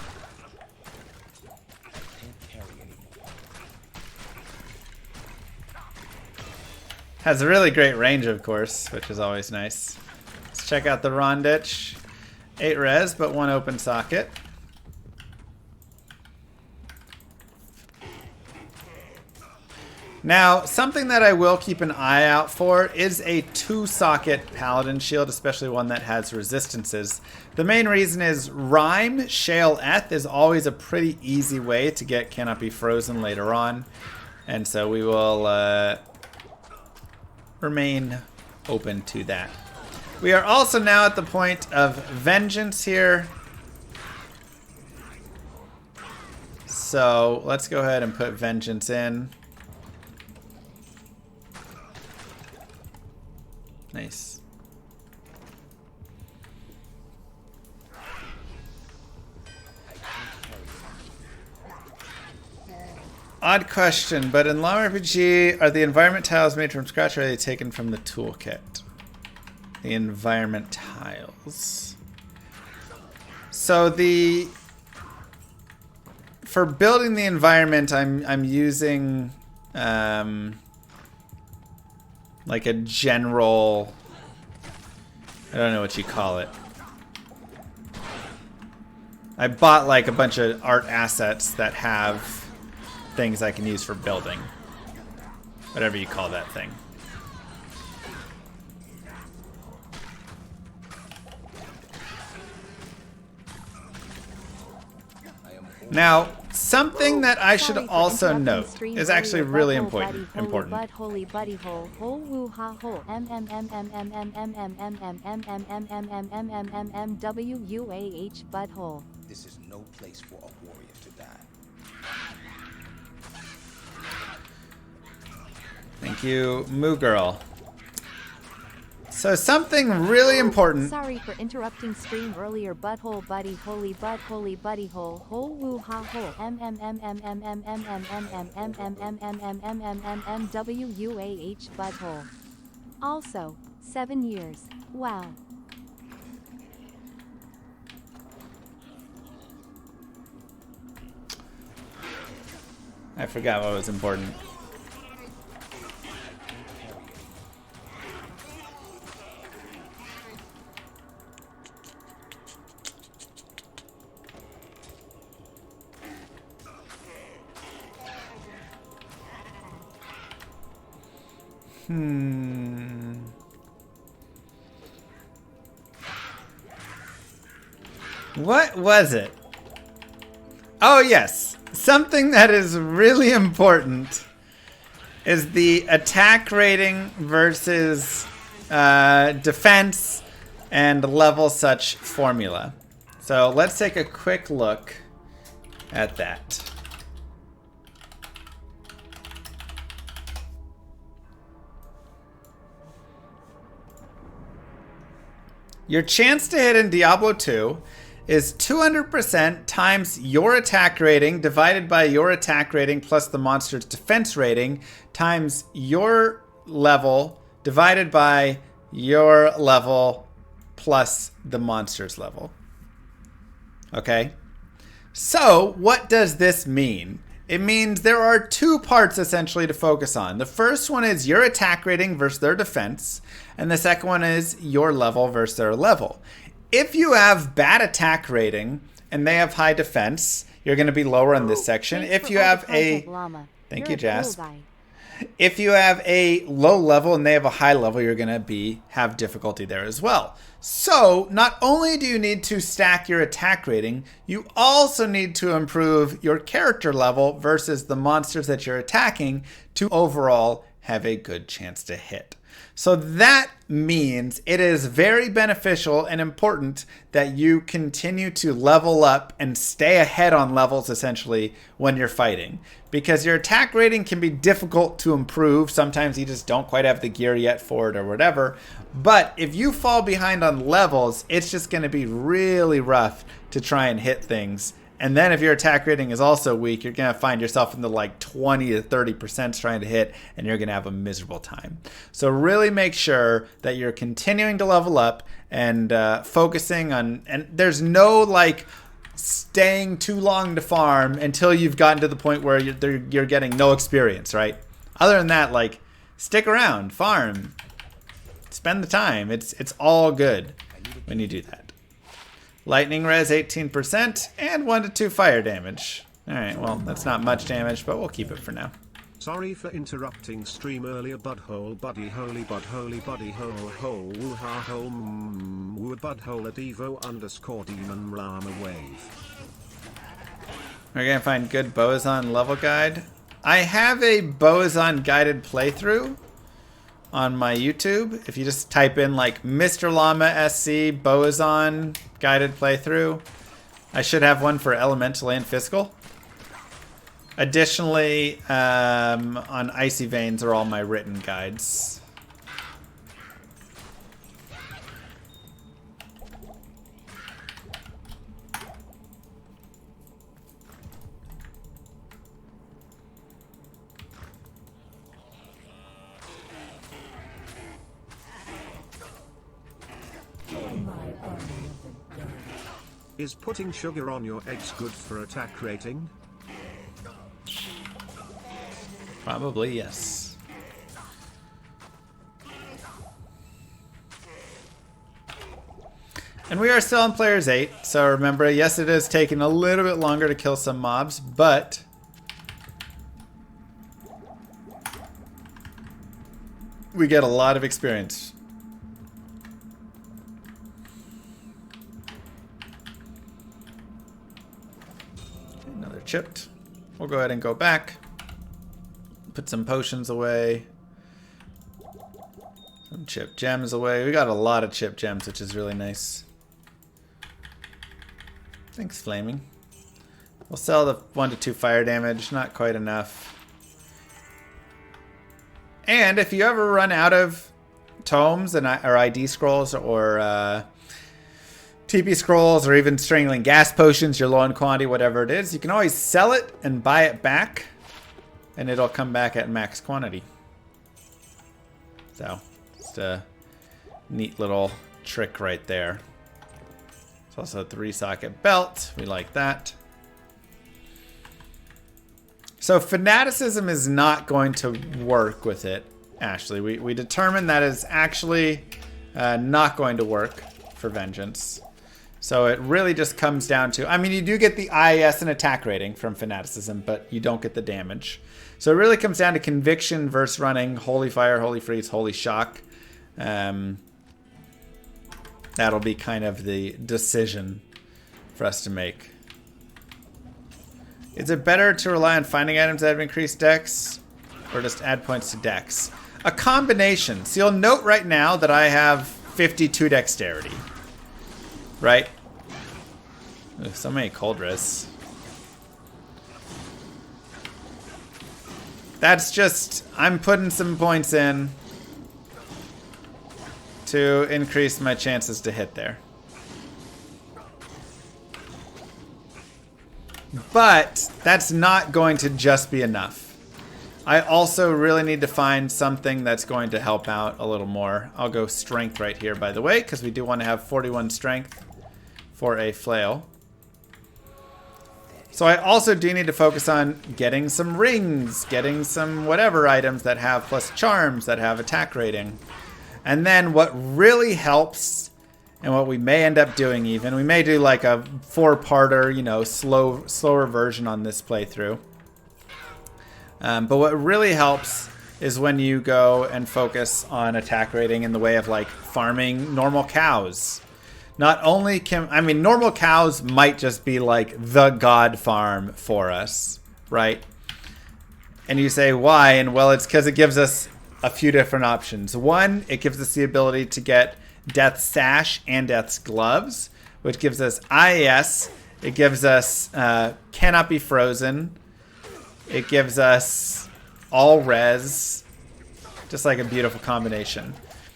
Has a really great range, of course, which is always nice. Let's check out the Ronditch. 8 res, but 1 open socket. Now, something that I will keep an eye out for is a 2-socket Paladin shield, especially one that has resistances. The main reason is Rhyme, Shale Eth is always a pretty easy way to get Cannot Be Frozen later on. And so we will remain open to that. We are also now at the point of Vengeance here. So let's go ahead and put Vengeance in. Nice. Odd question, but in LAW RPG, are the environment tiles made from scratch or are they taken from the toolkit? The environment tiles. So for building the environment, I'm using like a general, I don't know what you call it. I bought like a bunch of art assets that have things I can use for building. Whatever you call that thing. Now, Something that I should Sorry for also interrupting note stream is actually earlier, really butthole buddy, important. holy bud, holy buddy hole, hole woo ha hole, WUAH butthole. This is no place for a warrior to die. Thank you, Moo Girl. So something really important. Sorry for interrupting stream earlier, butthole buddy, holy bud, holy buddy hole, hole woo ha hole, WUAH butthole. Also, 7 years. Wow. I forgot what was important. What was it? Oh, yes. Something that is really important is the attack rating versus defense and level such formula. So let's take a quick look at that. Your chance to hit in Diablo 2 is 200% times your attack rating divided by your attack rating plus the monster's defense rating times your level divided by your level plus the monster's level. Okay? So, what does this mean? It means there are two parts essentially to focus on. The first one is your attack rating versus their defense, and the second one is your level versus their level. If you have bad attack rating and they have high defense, you're going to be lower in this section. If you have a... Thank you, Jas. If you have a low level and they have a high level, you're going to have difficulty there as well. So not only do you need to stack your attack rating, you also need to improve your character level versus the monsters that you're attacking to overall have a good chance to hit. So that means it is very beneficial and important that you continue to level up and stay ahead on levels essentially when you're fighting. Because your attack rating can be difficult to improve. Sometimes you just don't quite have the gear yet for it or whatever. But if you fall behind on levels, it's just going to be really rough to try and hit things. And then if your attack rating is also weak, you're going to find yourself in the like 20 to 30% trying to hit, and you're going to have a miserable time. So really make sure that you're continuing to level up and focusing on, and there's no like staying too long to farm until you've gotten to the point where you're getting no experience, right? Other than that, like stick around, farm, spend the time. It's all good when you do that. Lightning res 18% and 1 to 2 fire damage. Alright, well, that's not much damage, but we'll keep it for now. Sorry for interrupting stream earlier, butthole buddy, holy bud, holy buddy, hole, hole, woo ha, hole, woo, butthole at evo _ demon rama wave. We're gonna find good Boazon level guide. I have a Boazon guided playthrough on my YouTube. If you just type in like Mr. Llama SC Boazon guided playthrough, I should have one for Elemental and Physical. Additionally, on Icy Veins are all my written guides. Is putting sugar on your eggs good for attack rating? Probably, yes. And we are still on Players 8, so remember, yes, it is taking a little bit longer to kill some mobs, but we get a lot of experience. Another chipped. We'll go ahead and go back. Put some potions away. Some chip gems away. We got a lot of chip gems, which is really nice. Thanks, Flaming. We'll sell the 1 to 2 fire damage. Not quite enough. And if you ever run out of tomes and or ID scrolls or TP scrolls or even strangling gas potions, you're low on quantity, whatever it is, you can always sell it and buy it back, and it'll come back at max quantity. So, just a neat little trick right there. It's also a 3-socket belt. We like that. So fanaticism is not going to work with it, Ashley. We determined that is actually not going to work for Vengeance. So it really just comes down to, I mean, you do get the IAS and attack rating from fanaticism, but you don't get the damage. So it really comes down to conviction versus running Holy Fire, Holy Freeze, Holy Shock. That'll be kind of the decision for us to make. Is it better to rely on finding items that have increased dex or just add points to dex? A combination. So you'll note right now that I have 52 dexterity. Right? Ooh, so many cold risks. That's just, I'm putting some points in to increase my chances to hit there. But that's not going to just be enough. I also really need to find something that's going to help out a little more. I'll go strength right here, by the way, because we do want to have 41 strength for a flail. So I also do need to focus on getting some rings, getting some whatever items that have plus charms, that have attack rating. And then what really helps, and what we may end up doing even, we may do like a 4-parter, you know, slower version on this playthrough. But what really helps is when you go and focus on attack rating in the way of like farming normal cows. Not only can, I mean, normal cows might just be like the god farm for us, right? And you say, why? And well, it's because it gives us a few different options. One, it gives us the ability to get Death's Sash and Death's Gloves, which gives us IAS. It gives us Cannot Be Frozen. It gives us all res. Just like a beautiful combination.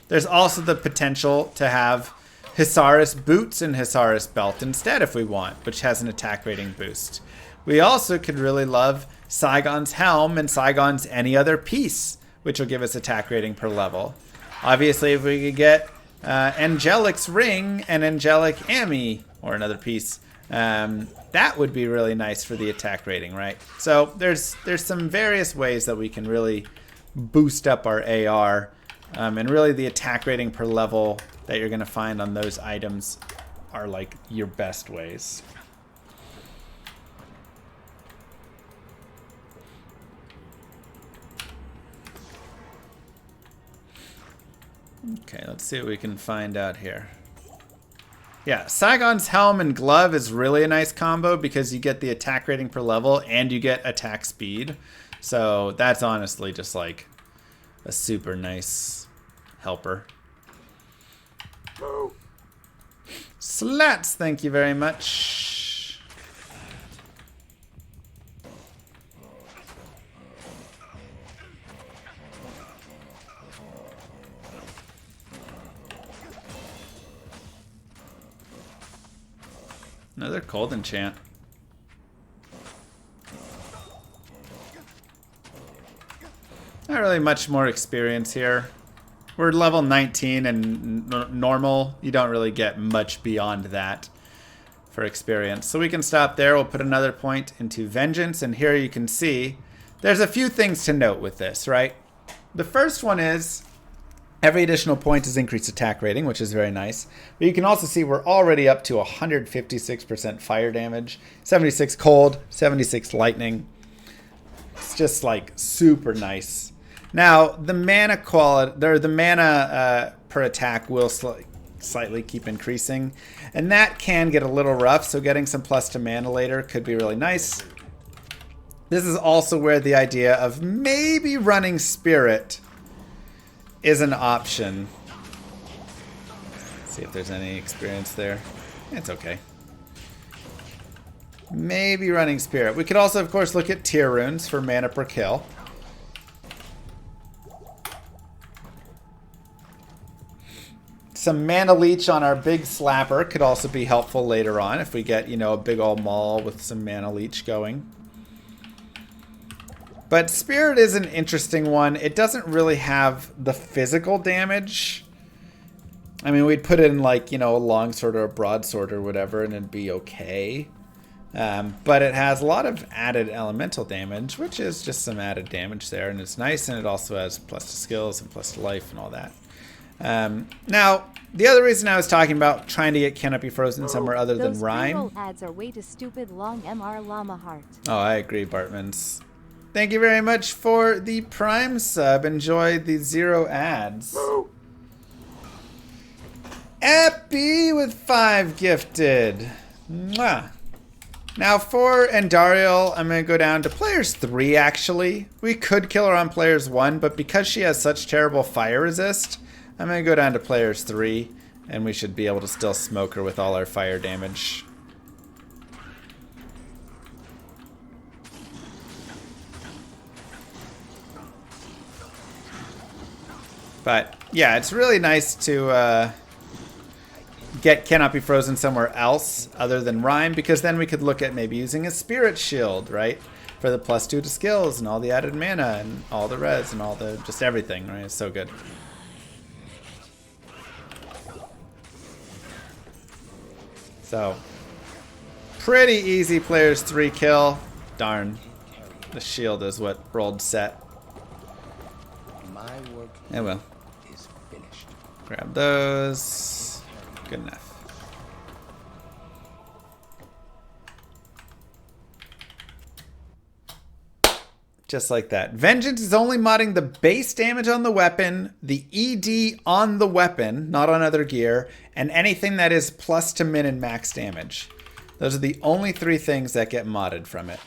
There's also the potential to have Hisaris Boots and Hisaris Belt instead if we want, which has an attack rating boost. We also could really love Saigon's Helm and Saigon's Any Other Piece, which will give us attack rating per level. Obviously, if we could get Angelic's Ring and Angelic Ami, or another piece, that would be really nice for the attack rating, right? So there's some various ways that we can really boost up our AR, and really the attack rating per level that you're going to find on those items are like your best ways. Okay, let's see what we can find out here. Yeah, Saigon's Helm and Glove is really a nice combo because you get the attack rating per level and you get attack speed. So that's honestly just like a super nice helper. Slats, thank you very much. Another cold enchant. Not really much more experience here. We're level 19 and normal. You don't really get much beyond that for experience. So we can stop there. We'll put another point into Vengeance. And here you can see there's a few things to note with this, right? The first one is every additional point is increased attack rating, which is very nice. But you can also see we're already up to 156% fire damage, 76 cold, 76 lightning. It's just like super nice. Now, the mana quality, or the mana per attack will slightly keep increasing. And that can get a little rough, so getting some plus to mana later could be really nice. This is also where the idea of maybe running Spirit is an option. Let's see if there's any experience there. It's okay. Maybe running Spirit. We could also, of course, look at tier runes for mana per kill. Some mana leech on our big slapper could also be helpful later on if we get, you know, a big old maul with some mana leech going. But Spirit is an interesting one. It doesn't really have the physical damage. I mean, we'd put in like, you know, a longsword or a broadsword or whatever and it'd be okay. But it has a lot of added elemental damage, which is just some added damage there. And it's nice, and it also has plus to skills and plus to life and all that. Now, the other reason I was talking about trying to get Canopy Frozen somewhere other than Rhyme. Those ads are way too stupid. Long MR Llama Heart. Oh, I agree, Bartmans. Thank you very much for the Prime sub. Enjoy the 0 ads. Epi with 5 gifted. Mwah. Now for Andariel, I'm going to go down to players 3 actually. We could kill her on players 1, but because she has such terrible fire resist, I'm going to go down to players 3, and we should be able to still smoke her with all our fire damage. But yeah, it's really nice to get Cannot Be Frozen somewhere else other than Rhyme, because then we could look at maybe using a Spirit Shield, right? For the +2 to skills and all the added mana and all the res and all the just everything, right? It's so good. So, pretty easy players 3 kill. Darn. The shield is what rolled set. My work Well. is finished. Grab those. Good enough. Just like that. Vengeance is only modding the base damage on the weapon, the ED on the weapon, not on other gear, and anything that is plus to min and max damage. Those are the only 3 things that get modded from it.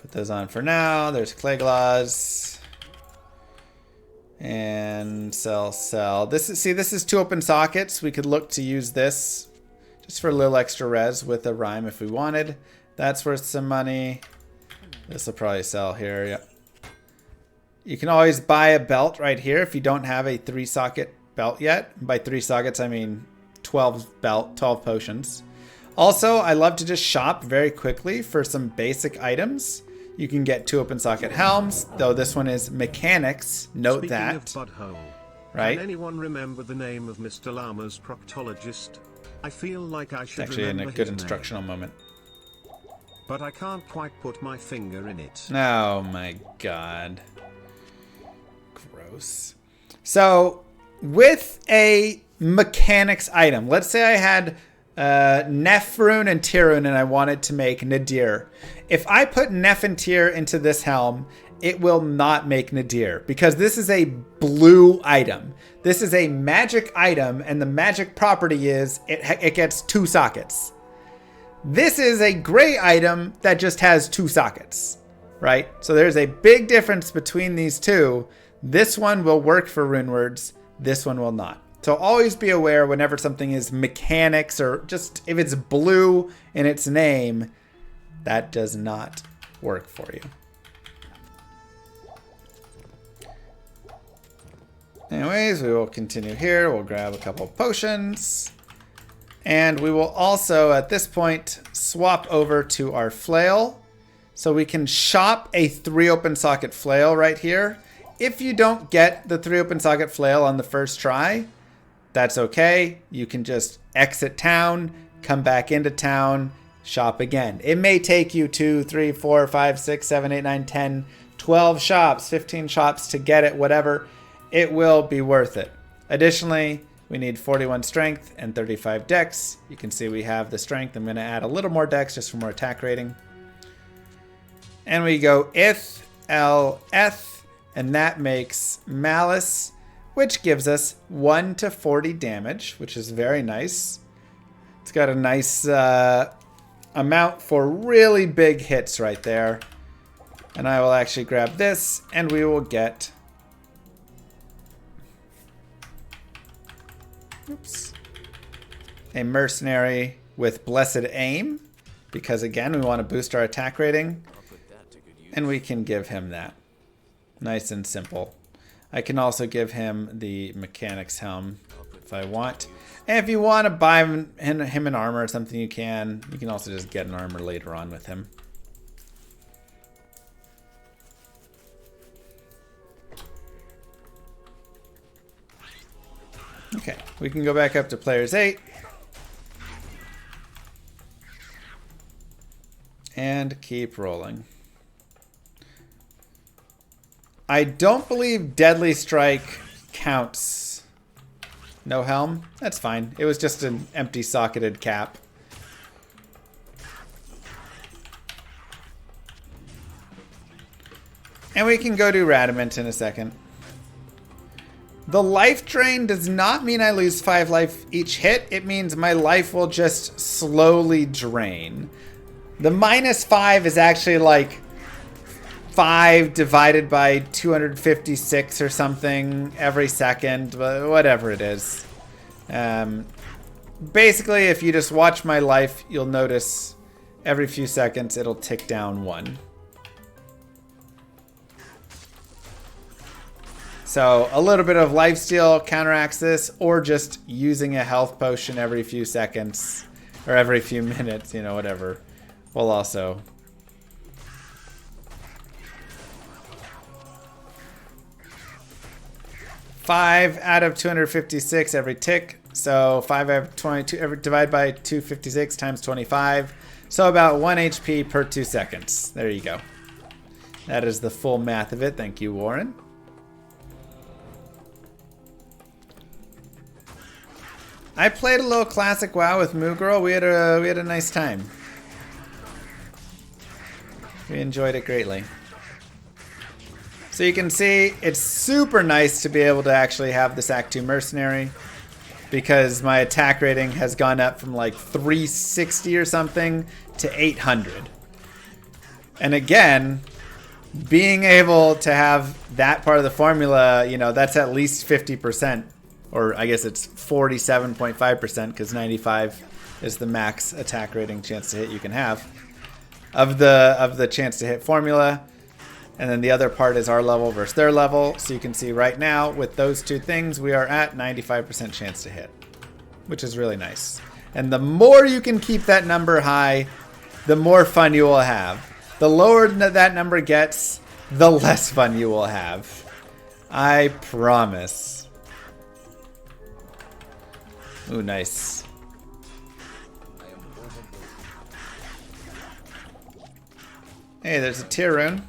Put those on for now. There's Clay Glaws. And sell. This is 2 open sockets. We could look to use this just for a little extra res with a Rhyme if we wanted. That's worth some money. This will probably sell here. Yep. You can always buy a belt right here if you don't have a 3-socket belt yet. By 3 sockets, I mean 12 potions. Also, I love to just shop very quickly for some basic items. You can get 2 open socket helms, though this one is mechanics. Note Speaking that. of butthole, right? Can anyone remember the name of Mr. Llama's proctologist? I feel like I It's should actually in remember a good his instructional name, moment. but I can't quite put my finger in it. Oh my god. Gross. So, with a mechanics item, let's say I had Neff Rune and Tirun and I wanted to make Nadir. If I put Neff and Tyr into this helm, it will not make Nadir because this is a blue item. This is a magic item, and the magic property is it gets 2 sockets. This is a gray item that just has 2 sockets, right? So there's a big difference between these two. This one will work for runewords. This one will not. So always be aware whenever something is mechanics or just if it's blue in its name, that does not work for you. Anyways, we will continue here. We'll grab a couple potions. And we will also, at this point, swap over to our flail. So we can shop a 3 open socket flail right here. If you don't get the 3 open socket flail on the first try, that's okay. You can just exit town, come back into town, shop again. It may take you 2, 3, 4, 5, 6, 7, 8, 9, 10, 12 shops, 15 shops to get it, whatever. It will be worth it. Additionally, we need 41 strength and 35 dex. You can see we have the strength. I'm going to add a little more dex just for more attack rating. And we go ith, el, eth, and that makes malice, which gives us 1 to 40 damage, which is very nice. It's got a nice amount for really big hits right there. And I will actually grab this, and we will get... Oops. A mercenary with blessed aim, because again, we want to boost our attack rating. And we can give him that. Nice and simple. I can also give him the mechanic's helm if I want. And if you want to buy him an armor or something, you can. You can also just get an armor later on with him. Okay, we can go back up to players 8. And keep rolling. I don't believe Deadly Strike counts. No helm? That's fine. It was just an empty socketed cap. And we can go do Radamant in a second. The life drain does not mean I lose 5 life each hit. It means my life will just slowly drain. The -5 is actually like 5 divided by 256 or something every second, whatever it is. Basically, if you just watch my life, you'll notice every few seconds it'll tick down 1. So a little bit of lifesteal counteracts this, or just using a health potion every few seconds, or every few minutes, you know, whatever. Will also... Five out of 256 every tick. So 5 out of 22 divided by 256 times 25. So about 1 HP per 2 seconds. There you go. That is the full math of it. Thank you, Warren. I played a little classic WoW with Moo Girl. We had a nice time. We enjoyed it greatly. So you can see it's super nice to be able to actually have this Act 2 Mercenary, because my attack rating has gone up from like 360 or something to 800. And again, being able to have that part of the formula, you know, that's at least 50%. Or I guess it's 47.5%, because 95 is the max attack rating chance to hit you can have of the chance to hit formula. And then the other part is our level versus their level. So you can see right now with those two things, we are at 95% chance to hit, which is really nice. And the more you can keep that number high, the more fun you will have. The lower that number gets, the less fun you will have. I promise. Ooh, nice. Hey, there's a tier rune.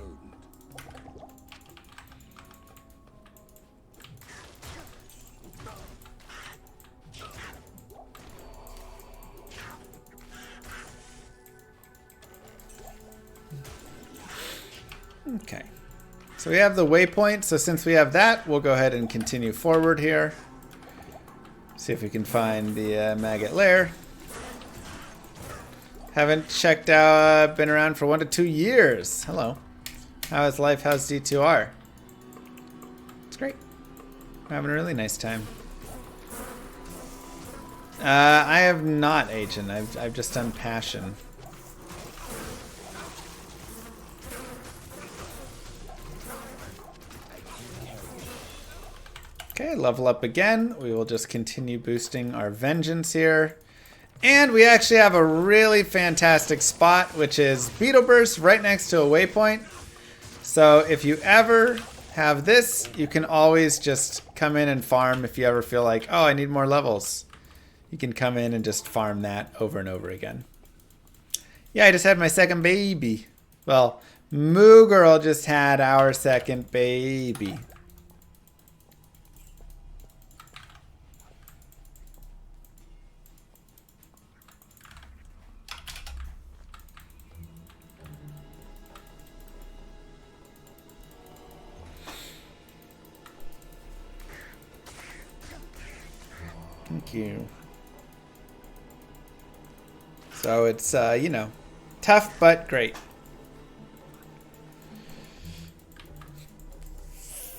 Okay. So we have the waypoint. So since we have that, we'll go ahead and continue forward here. See if we can find the maggot lair. Haven't checked out, been around for 1 to 2 years. Hello. How is life? How's D2R? It's great. I'm having a really nice time. I have not Agent. I've just done Passion. Okay, level up again. We will just continue boosting our vengeance here. And we actually have a really fantastic spot, which is Beetle Burst right next to a waypoint. So if you ever have this, you can always just come in and farm if you ever feel like, oh, I need more levels. You can come in and just farm that over and over again. Yeah, I just had my second baby. Well, Moo Girl just had our second baby. Thank you. So it's, you know, tough but great.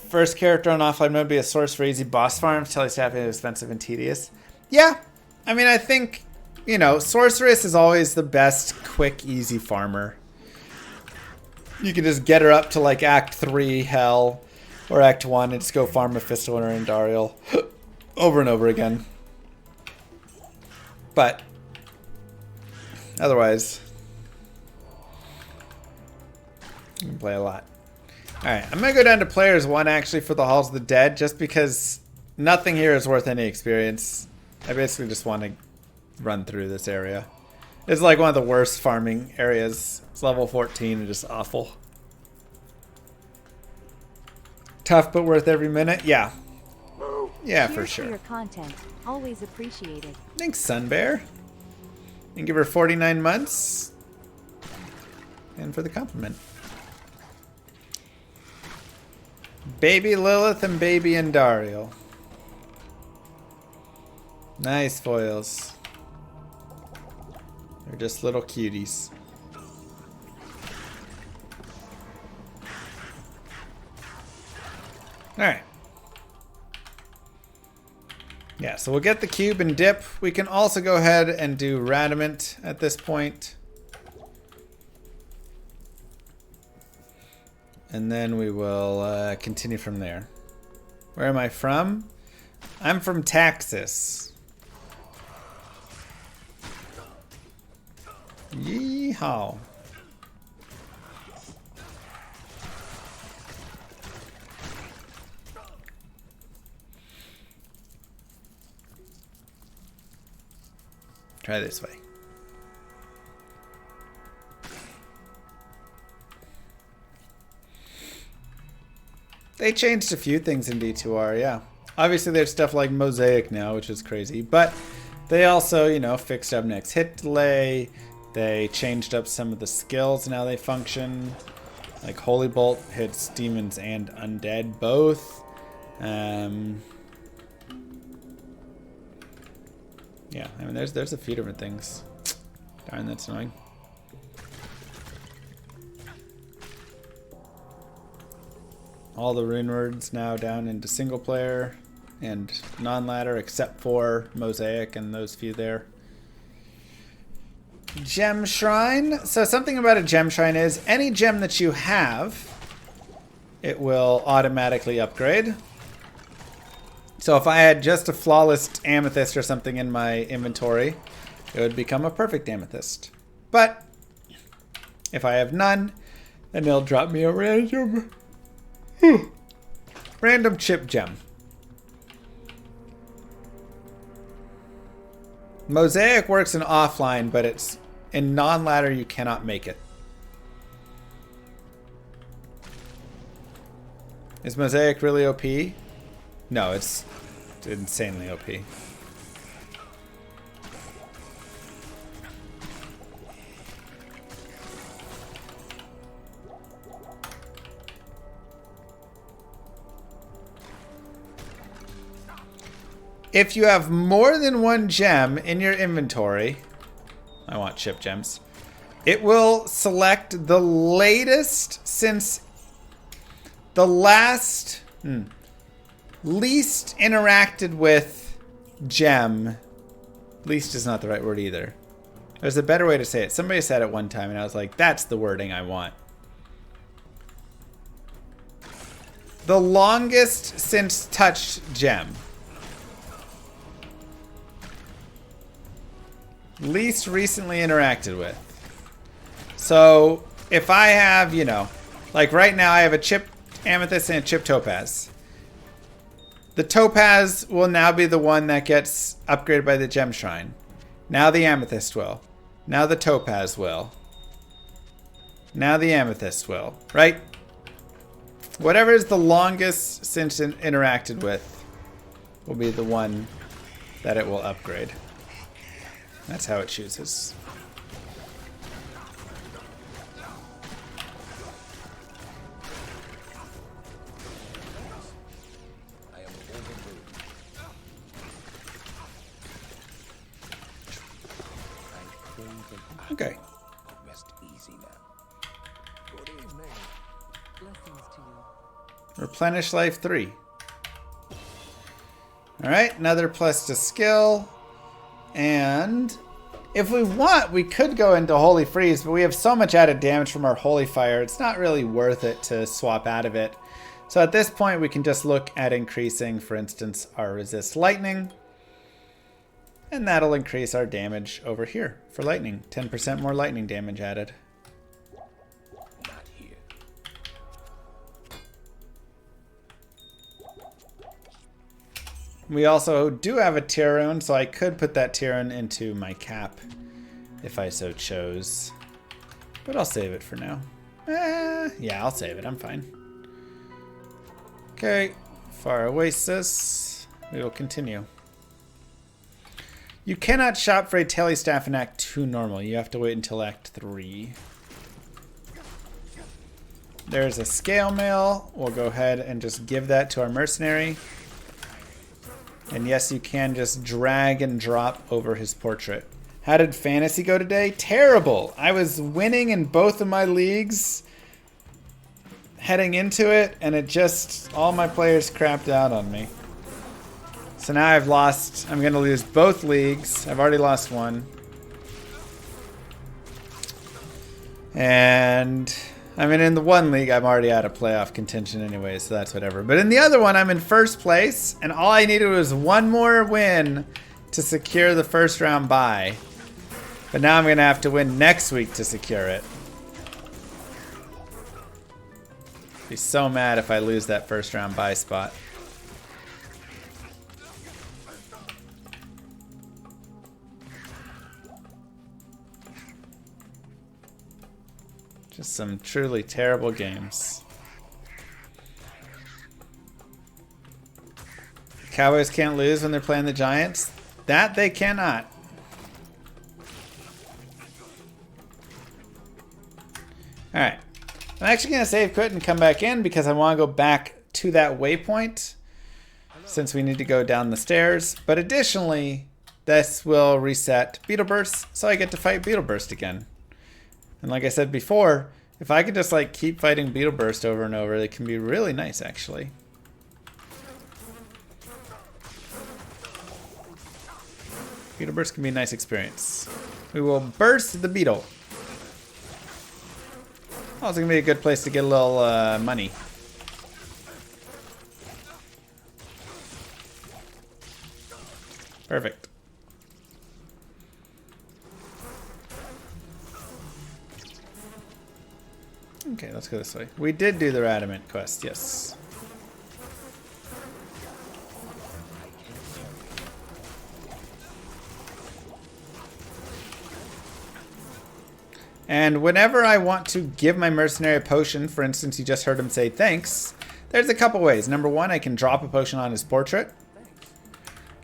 First character on offline mode be a source for easy boss farms. Tell he's happy, expensive, and tedious. Yeah, I mean, I think, you know, sorceress is always the best, quick, easy farmer. You can just get her up to like Act 3 Hell or Act 1 and just go farm Mephisto and Dariel over and over again. But otherwise, you can play a lot. Alright, I'm going to go down to Players 1 actually for the Halls of the Dead, just because nothing here is worth any experience. I basically just want to run through this area. It's like one of the worst farming areas. It's level 14 and just awful. Tough but worth every minute? Yeah. Yeah, Cheers for sure. For your content. Always appreciated. Thanks, Sunbear. And give her 49 months. And for the compliment. Baby Lilith and Baby Andariel. Nice foils. They're just little cuties. Alright. Yeah, so we'll get the cube and dip. We can also go ahead and do Radamant at this point. And then we will continue from there. Where am I from? I'm from Texas. Yeehaw. Try this way. They changed a few things in D2R, yeah. Obviously there's stuff like Mosaic now, which is crazy, but they also, you know, fixed up next hit delay. They changed up some of the skills and how they function. Like Holy Bolt hits demons and undead both. Yeah, I mean there's a few different things. Darn, that's annoying. All the rune words now down into single player and non-ladder except for Mosaic and those few there. Gem Shrine. So something about a Gem Shrine is any gem that you have, it will automatically upgrade. So if I had just a flawless amethyst or something in my inventory, it would become a perfect amethyst. But if I have none, then it'll drop me a random chip gem. Mosaic works in offline, but it's in non-ladder you cannot make it. Is Mosaic really OP? No, it's insanely OP. If you have more than one gem in your inventory, I want chip gems, it will select the latest since the last least interacted with gem. Least is not the right word either. There's a better way to say it. Somebody said it one time and I was like, that's the wording I want. The longest since touched gem. Least recently interacted with. So if I have, you know, like right now I have a chip amethyst and a chip topaz. The topaz will now be the one that gets upgraded by the gem shrine. Now the amethyst will. Now the topaz will. Now the amethyst will. Right? Whatever is the longest since interacted with will be the one that it will upgrade. That's how it chooses. Okay. Rest easy now. Good evening. Blessings to you. Replenish life 3. Alright, another plus to skill. And if we want, we could go into Holy Freeze, but we have so much added damage from our Holy Fire, it's not really worth it to swap out of it. So at this point, we can just look at increasing, for instance, our Resist Lightning. And that'll increase our damage over here for lightning. 10% more lightning damage added. Not here. We also do have a Tyrone, so I could put that Tyrone into my cap if I so chose. But I'll save it for now. Yeah, I'll save it. I'm fine. Okay, Far Oasis. We will continue. You cannot shop for a Tele Staff in Act 2 normal. You have to wait until Act 3. There's a Scale Mail. We'll go ahead and just give that to our mercenary. And yes, you can just drag and drop over his portrait. How did Fantasy go today? Terrible! I was winning in both of my leagues heading into it, and it just, all my players crapped out on me. So now I've lost, I'm going to lose both leagues. I've already lost one. And, I mean, in the one league, I'm already out of playoff contention anyway, so that's whatever. But in the other one, I'm in first place, and all I needed was one more win to secure the first round bye. But now I'm going to have to win next week to secure it. Be so mad if I lose that first round bye spot. Just some truly terrible games. Cowboys can't lose when they're playing the Giants. That they cannot. Alright. I'm actually going to save quit and come back in because I want to go back to that waypoint since we need to go down the stairs. But additionally, this will reset Beetle Burst, so I get to fight Beetle Burst again. And like I said before, if I could just like keep fighting Beetle Burst over and over, it can be really nice actually. Beetle Burst can be a nice experience. We will burst the beetle. Oh, it's gonna be a good place to get a little money. Perfect. Okay, let's go this way. We did do the Radamant quest, yes. And whenever I want to give my mercenary a potion, for instance, you just heard him say thanks, there's a couple ways. Number one, I can drop a potion on his portrait.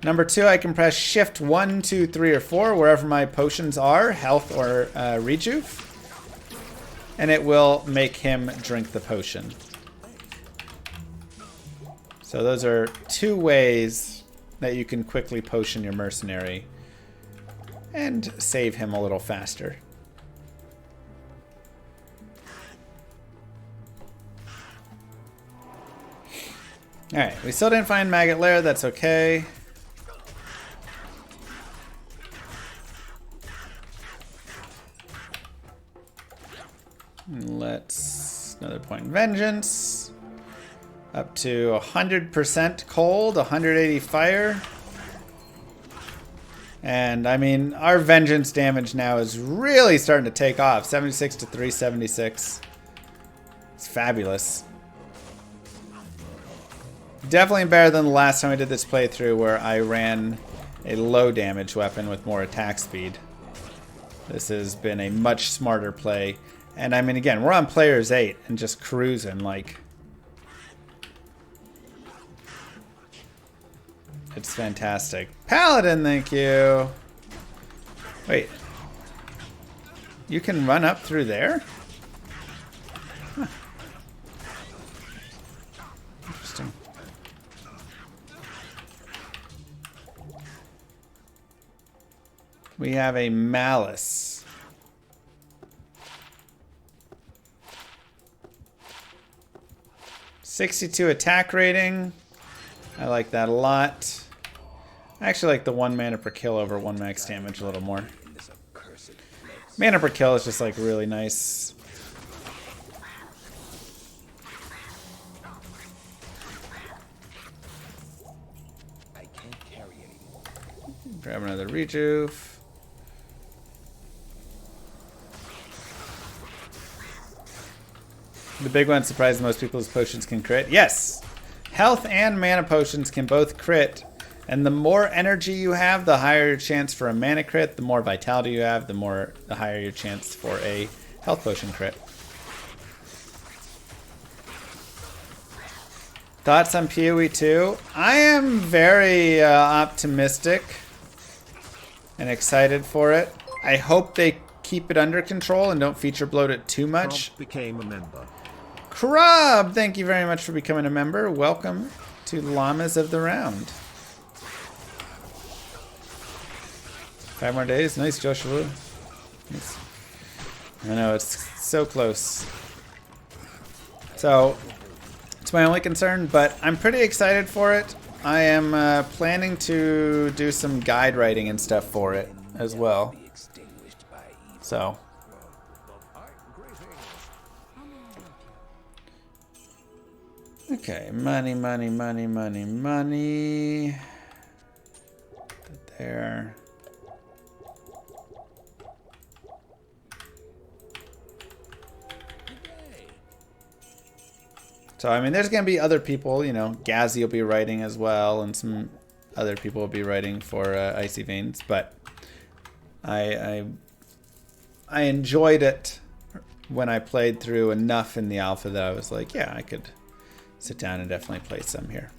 Number two, I can press shift 1, 2, 3, or 4, wherever my potions are, health or rejuve. And it will make him drink the potion. So those are two ways that you can quickly potion your mercenary and save him a little faster. Alright, we still didn't find Maggot Lair, that's okay. Let's another point in vengeance. Up to 100% cold, 180 fire. And I mean, our vengeance damage now is really starting to take off. 76 to 376. It's fabulous. Definitely better than the last time I did this playthrough where I ran a low damage weapon with more attack speed. This has been a much smarter play. And I mean, again, we're on players 8 and just cruising like... It's fantastic. Paladin, thank you. Wait. You can run up through there? Huh. Interesting. We have a Malice. 62 attack rating. I like that a lot. I actually like the 1 mana per kill over 1 max damage a little more. Mana per kill is just like really nice. I can't carry anymore. Grab another rejuve. The big one surprised most people is potions can crit. Yes! Health and mana potions can both crit. And the more energy you have, the higher your chance for a mana crit. The more vitality you have, the higher your chance for a health potion crit. Thoughts on PoE 2? I am very optimistic and excited for it. I hope they keep it under control and don't feature bloat it too much. Rob became a member. Krub, thank you very much for becoming a member. Welcome to Llamas of the Round. 5 more days. Nice, Joshua. Nice. I know, it's so close. So, it's my only concern, but I'm pretty excited for it. I am planning to do some guide writing and stuff for it as well. So. Okay, money, money, money, money, money. There. So, I mean, there's going to be other people, you know, Gazzy will be writing as well, and some other people will be writing for Icy Veins, but I enjoyed it when I played through enough in the alpha that I was like, yeah, I could sit down and definitely play some here.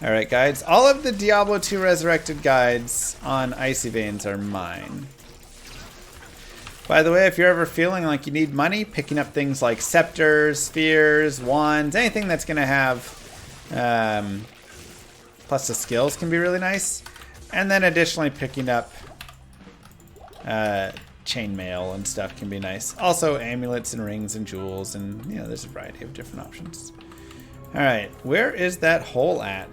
Alright, guides. All of the Diablo 2 Resurrected guides on Icy Veins are mine. By the way, if you're ever feeling like you need money, picking up things like scepters, spheres, wands, anything that's going to have plus the skills can be really nice. And then additionally picking up chainmail and stuff can be nice. Also amulets and rings and jewels, and you know, there's a variety of different options. Alright, where is that hole at?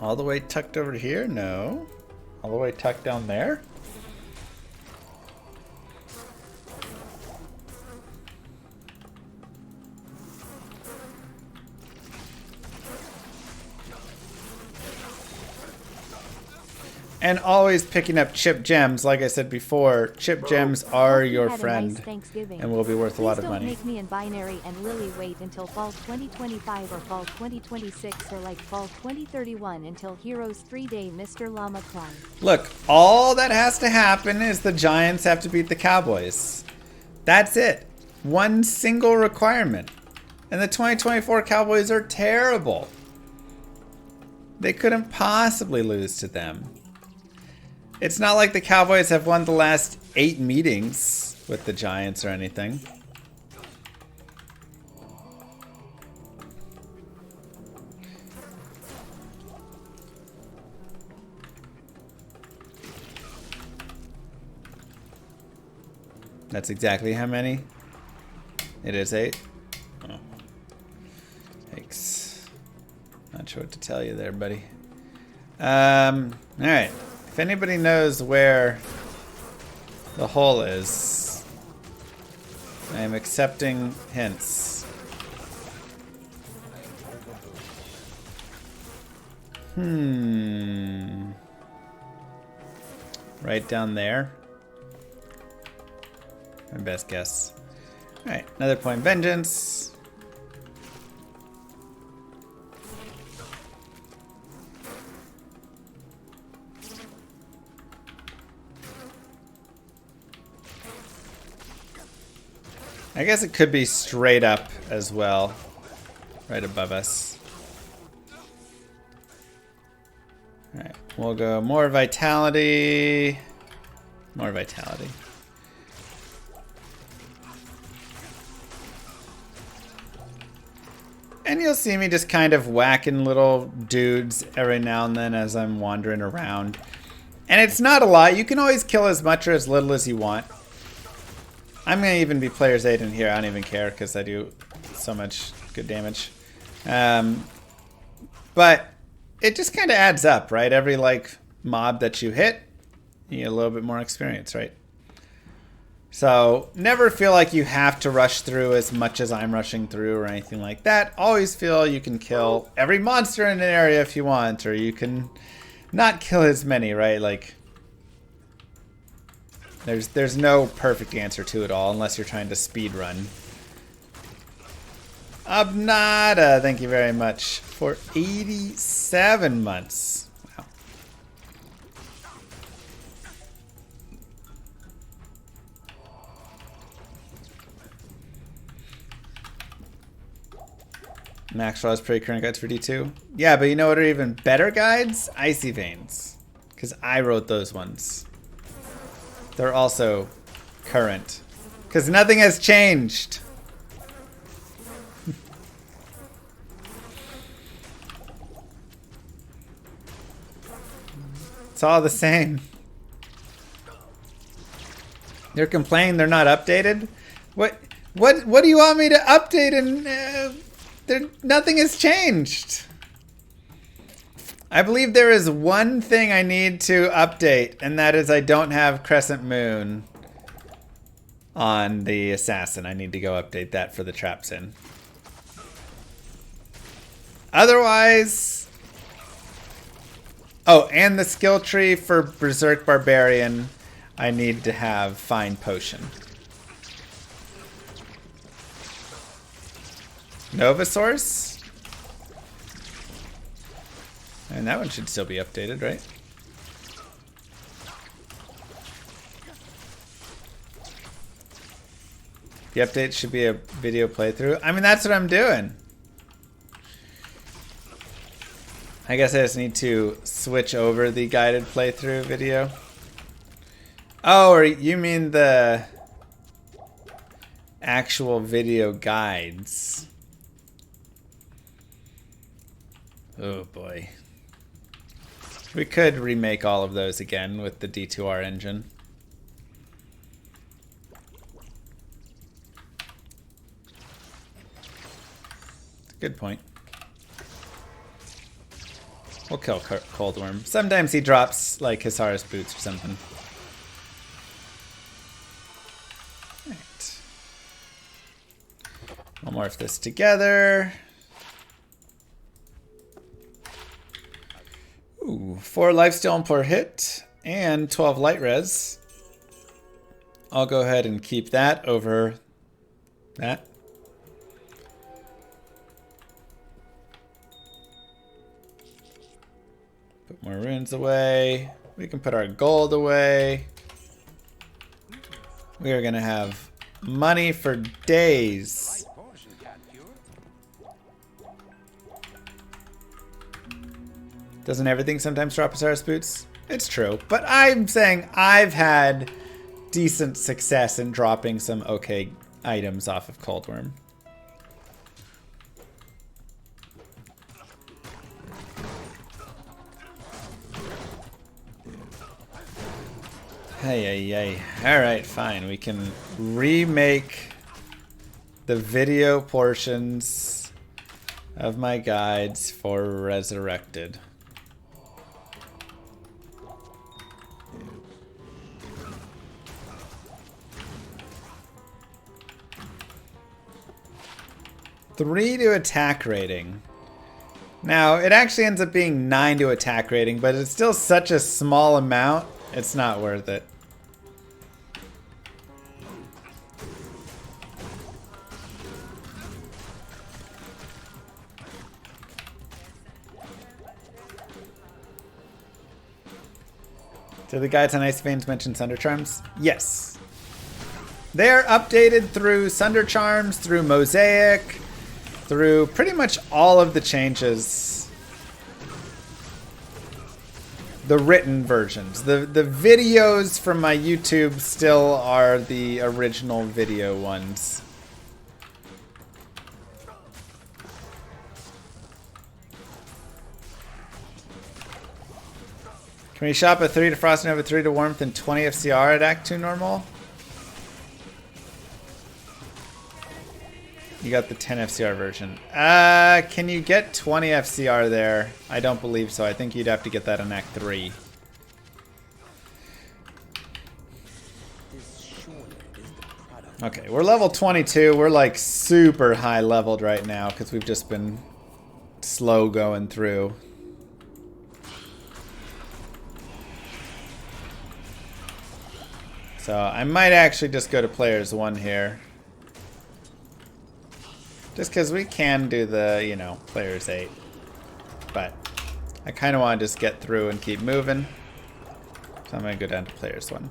All the way tucked over here? No. All the way tucked down there? And always picking up chip gems. Like I said before, chip gems are your friend and will be worth a lot of money. Don't make me in binary and Lily wait until fall 2025 or fall 2026 or like fall 2031 until Heroes 3-day Mr. Llama Climb. Look, all that has to happen is the Giants have to beat the Cowboys. That's it. One single requirement. And the 2024 Cowboys are terrible. They couldn't possibly lose to them. It's not like the Cowboys have won the last 8 meetings with the Giants or anything. That's exactly how many? It is 8? Oh. Yikes. Not sure what to tell you there, buddy. Alright. If anybody knows where the hole is, I am accepting hints. Right down there. My best guess. Alright, another point vengeance. I guess it could be straight up as well, right above us. Alright, we'll go more vitality. More vitality. And you'll see me just kind of whacking little dudes every now and then as I'm wandering around. And it's not a lot. You can always kill as much or as little as you want. I'm going to even be player's aid in here. I don't even care because I do so much good damage. But it just kind of adds up, right? Every like mob that you hit, you get a little bit more experience, right? So never feel like you have to rush through as much as I'm rushing through or anything like that. Always feel you can kill every monster in an area if you want, or you can not kill as many, right? Like there's no perfect answer to it all unless you're trying to speed run. Abnada, thank you very much for 87 months. Wow. Max Frost pretty current guides for D2. Yeah, but you know what are even better guides? Icy Veins. Because I wrote those ones. They're also current. Because nothing has changed. It's all the same. They're complaining they're not updated? What do you want me to update and nothing has changed? I believe there is one thing I need to update, and that is I don't have Crescent Moon on the Assassin. I need to go update that for the Traps in. Otherwise... Oh, and the skill tree for Berserk Barbarian, I need to have Fine Potion. Nova Source? And that one should still be updated, right? The update should be a video playthrough. I mean, that's what I'm doing. I guess I just need to switch over the guided playthrough video. Oh, or you mean the actual video guides. Oh boy. We could remake all of those again with the D2R engine. Good point. We'll kill Cold Worm. Sometimes he drops like Hisara's boots or something. Right. We'll morph this together. Ooh, 4 lifesteal per hit and 12 light res. I'll go ahead and keep that over that. Put more runes away. We can put our gold away. We are gonna have money for days. Doesn't everything sometimes drop Hisara's boots? It's true, but I'm saying I've had decent success in dropping some okay items off of Cold Worm. Hey. Alright, fine. We can remake the video portions of my guides for Resurrected. Three to attack rating. Now, it actually ends up being 9 to attack rating, but it's still such a small amount, it's not worth it. Do the guides on Ice Veins mention Sunder Charms? Yes. They're updated through Sunder Charms, through Mosaic, through pretty much all of the changes. The written versions. The videos from my YouTube still are the original video ones. Can we shop a 3 to Frost and have a 3 to Warmth and 20 FCR at Act 2 normal? You got the 10 FCR version. Can you get 20 FCR there? I don't believe so. I think you'd have to get that in Act 3. Okay, we're level 22. We're like super high leveled right now because we've just been slow going through. So I might actually just go to players 1 here. Just because we can do the, you know, players 8. But I kind of want to just get through and keep moving. So I'm going to go down to players 1.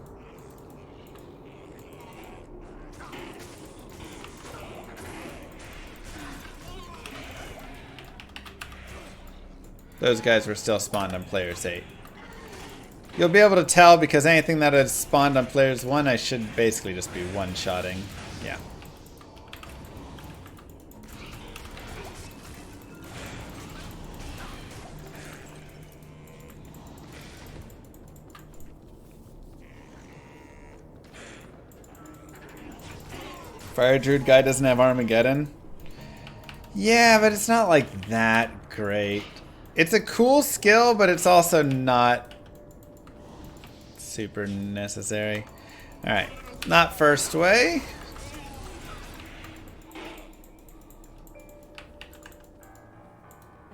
Those guys were still spawned on players 8. You'll be able to tell because anything that is spawned on players 1, I should basically just be one-shotting. Yeah. Fire Druid guy doesn't have Armageddon. Yeah, but it's not like that great. It's a cool skill, but it's also not super necessary. Alright, not first way.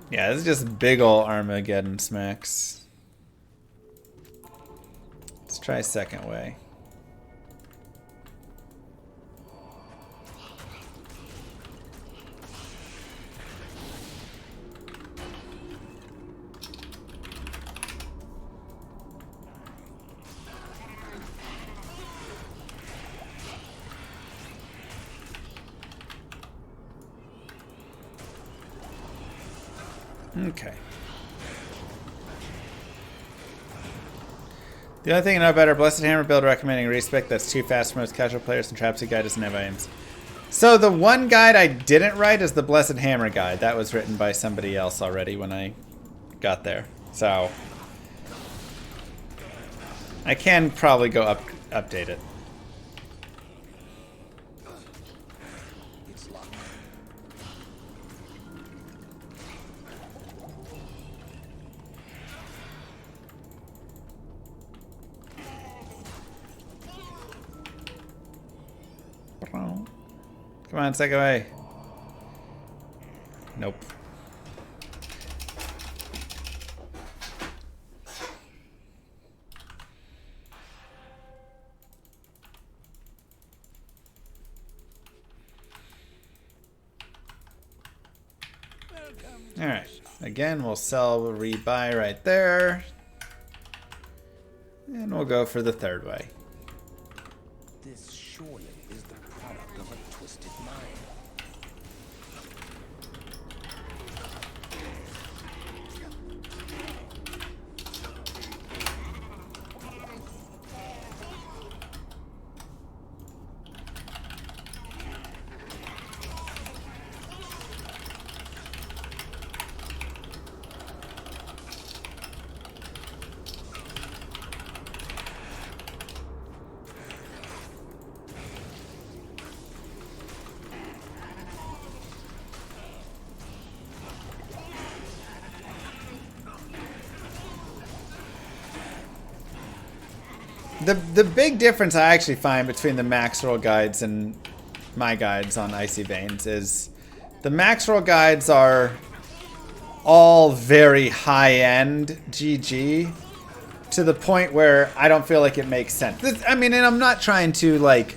Yeah, this is just big ol' Armageddon smacks. Let's try second way. Okay. The only thing I know about our Blessed Hammer build recommending respec that's too fast for most casual players and Trapsy guide doesn't have items. So the one guide I didn't write is the Blessed Hammer guide. That was written by somebody else already when I got there. So I can probably go update it. Come on, second way. Nope. Alright. Again, we'll sell, we'll rebuy right there. And we'll go for the third way. This surely is the product of a twisted mind. The big difference I actually find between the max roll guides and my guides on Icy Veins is the max roll guides are all very high-end GG to the point where I don't feel like it makes sense. I mean, and I'm not trying to like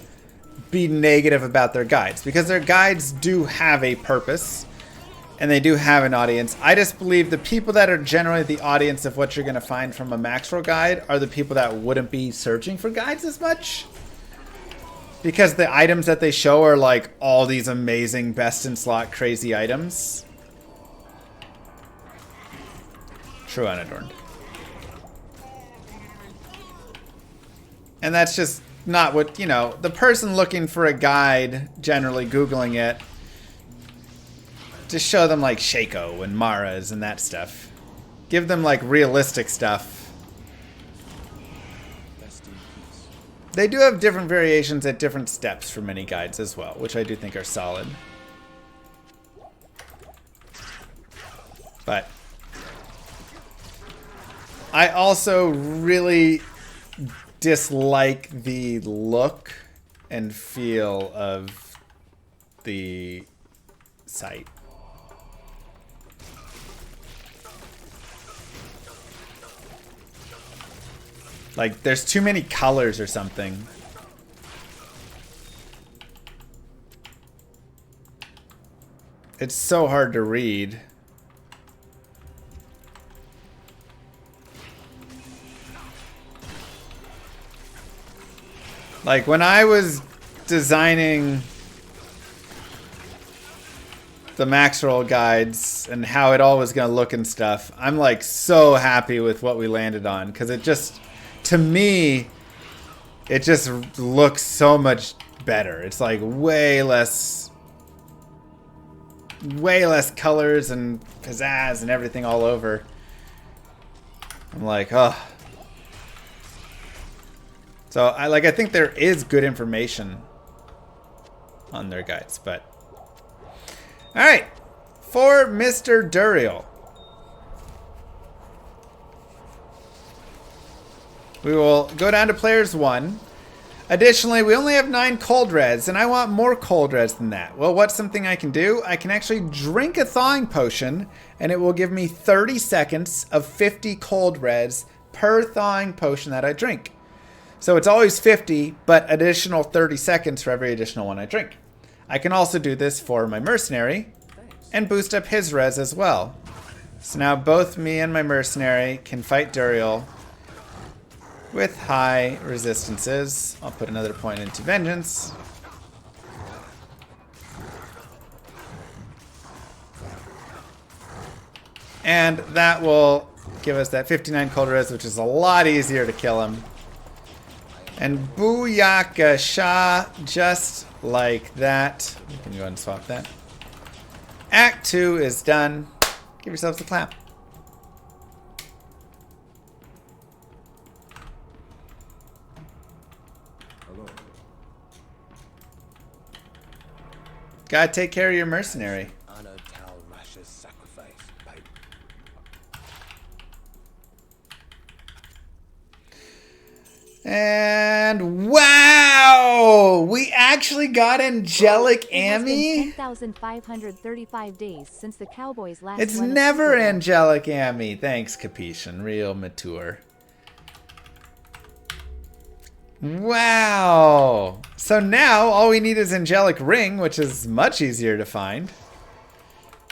be negative about their guides because their guides do have a purpose and they do have an audience. I just believe the people that are generally the audience of what you're going to find from a max roll guide are the people that wouldn't be searching for guides as much. Because the items that they show are like all these amazing best in slot crazy items. True unadorned. And that's just not what, you know, the person looking for a guide, generally Googling it, just show them like Shaco and Maras and that stuff. Give them like realistic stuff They do have different variations at different steps for mini guides as well, which I do think are solid. But I also really dislike the look and feel of the site. Like, there's too many colors or something. It's so hard to read. Like, when I was designing the max roll guides and how it all was going to look and stuff, I'm like so happy with what we landed on, because it just, to me, it just looks so much better. It's like way less colors and pizzazz and everything all over. I'm like, oh. So I think there is good information on their guides, but all right, for Mr. Duriel, we will go down to players 1. Additionally, we only have 9 cold reds, and I want more cold reds than that. Well, what's something I can do? I can actually drink a thawing potion, and it will give me 30 seconds of 50 cold reds per thawing potion that I drink. So it's always 50, but additional 30 seconds for every additional one I drink. I can also do this for my mercenary and boost up his res as well. So now both me and my mercenary can fight Duriel with high resistances. I'll put another point into vengeance. And that will give us that 59 cold res, which is a lot easier to kill him. And booyaka sha, just like that. You can go ahead and swap that. Act 2 is done. Give yourselves a clap. Gotta take care of your mercenary. And wow! We actually got Angelic Amy? 10,535 days since the Cowboys last It's won a never Super Bowl. Angelic Amy. Thanks, Capuchin. Real mature. Wow! So now all we need is Angelic Ring, which is much easier to find.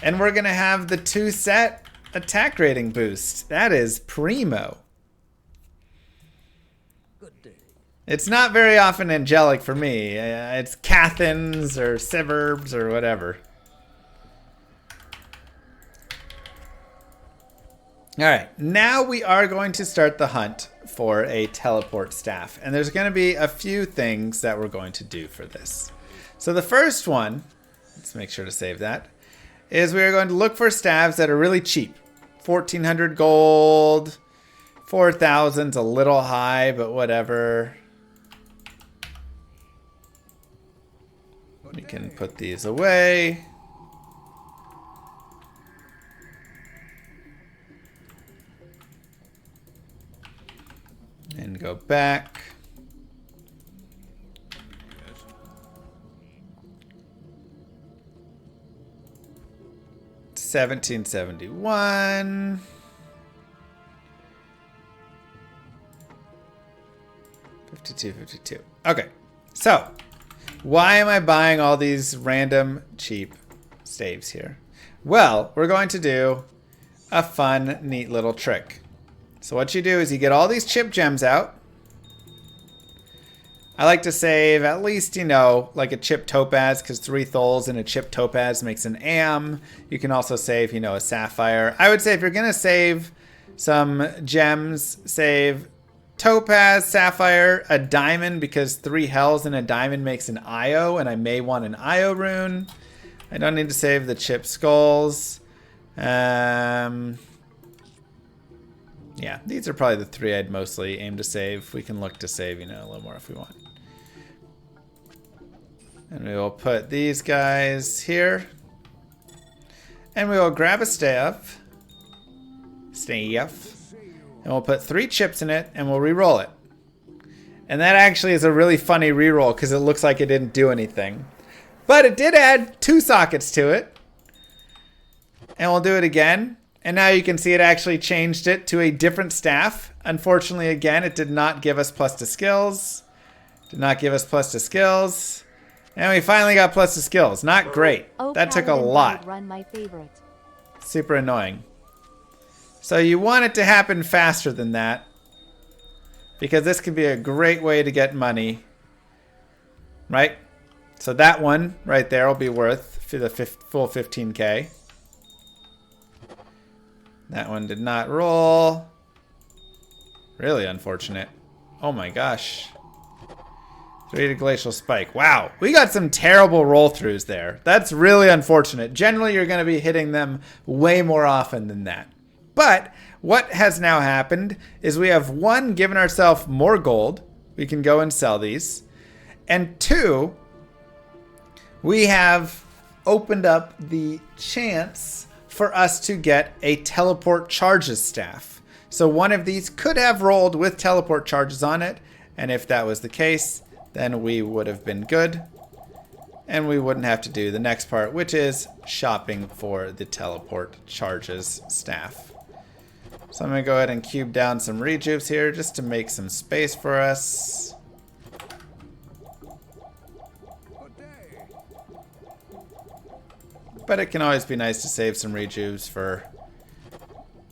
And we're going to have the 2-set attack rating boost. That is primo. It's not very often angelic for me. It's Cathins or Suburbs or whatever. Alright, now we are going to start the hunt for a teleport staff. And there's going to be a few things that we're going to do for this. So the first one, let's make sure to save that, is we are going to look for staffs that are really cheap. 1,400 gold, 4,000's a little high, but whatever. We can put these away. And go back. $17.71. 52.52. Okay, so why am I buying all these random cheap staves here? Well, we're going to do a fun, neat little trick. So what you do is you get all these chip gems out. I like to save at least, you know, like a chip topaz, because 3 thols in a chip topaz makes an am. You can also save, you know, a sapphire. I would say if you're going to save some gems, save topaz, sapphire, a diamond, because 3 hells in a diamond makes an IO, and I may want an IO rune. I don't need to save the chip skulls. Yeah, Yeah, these are probably the 3 I'd mostly aim to save. We can look to save, you know, a little more if we want. And we will put these guys here. And we will grab a staff. And we'll put 3 chips in it and we'll re-roll it. And that actually is a really funny re-roll because it looks like it didn't do anything. But it did add 2 sockets to it. And we'll do it again. And now you can see it actually changed it to a different staff. Unfortunately, again, it did not give us plus to skills. Did not give us plus to skills. And we finally got plus to skills. Not great. Oh, that took a Paladin lot. Run my favorite. Super annoying. So you want it to happen faster than that. Because this could be a great way to get money. Right? So that one right there will be worth the full 15k. That one did not roll. Really unfortunate. Oh my gosh. 3 to Glacial Spike. Wow. We got some terrible roll-throughs there. That's really unfortunate. Generally, you're going to be hitting them way more often than that. But what has now happened is we have 1, given ourselves more gold. We can go and sell these. And 2, we have opened up the chance for us to get a teleport charges staff. So one of these could have rolled with teleport charges on it. And if that was the case, then we would have been good. And we wouldn't have to do the next part, which is shopping for the teleport charges staff. So I'm going to go ahead and cube down some rejuves here just to make some space for us. But it can always be nice to save some rejuves for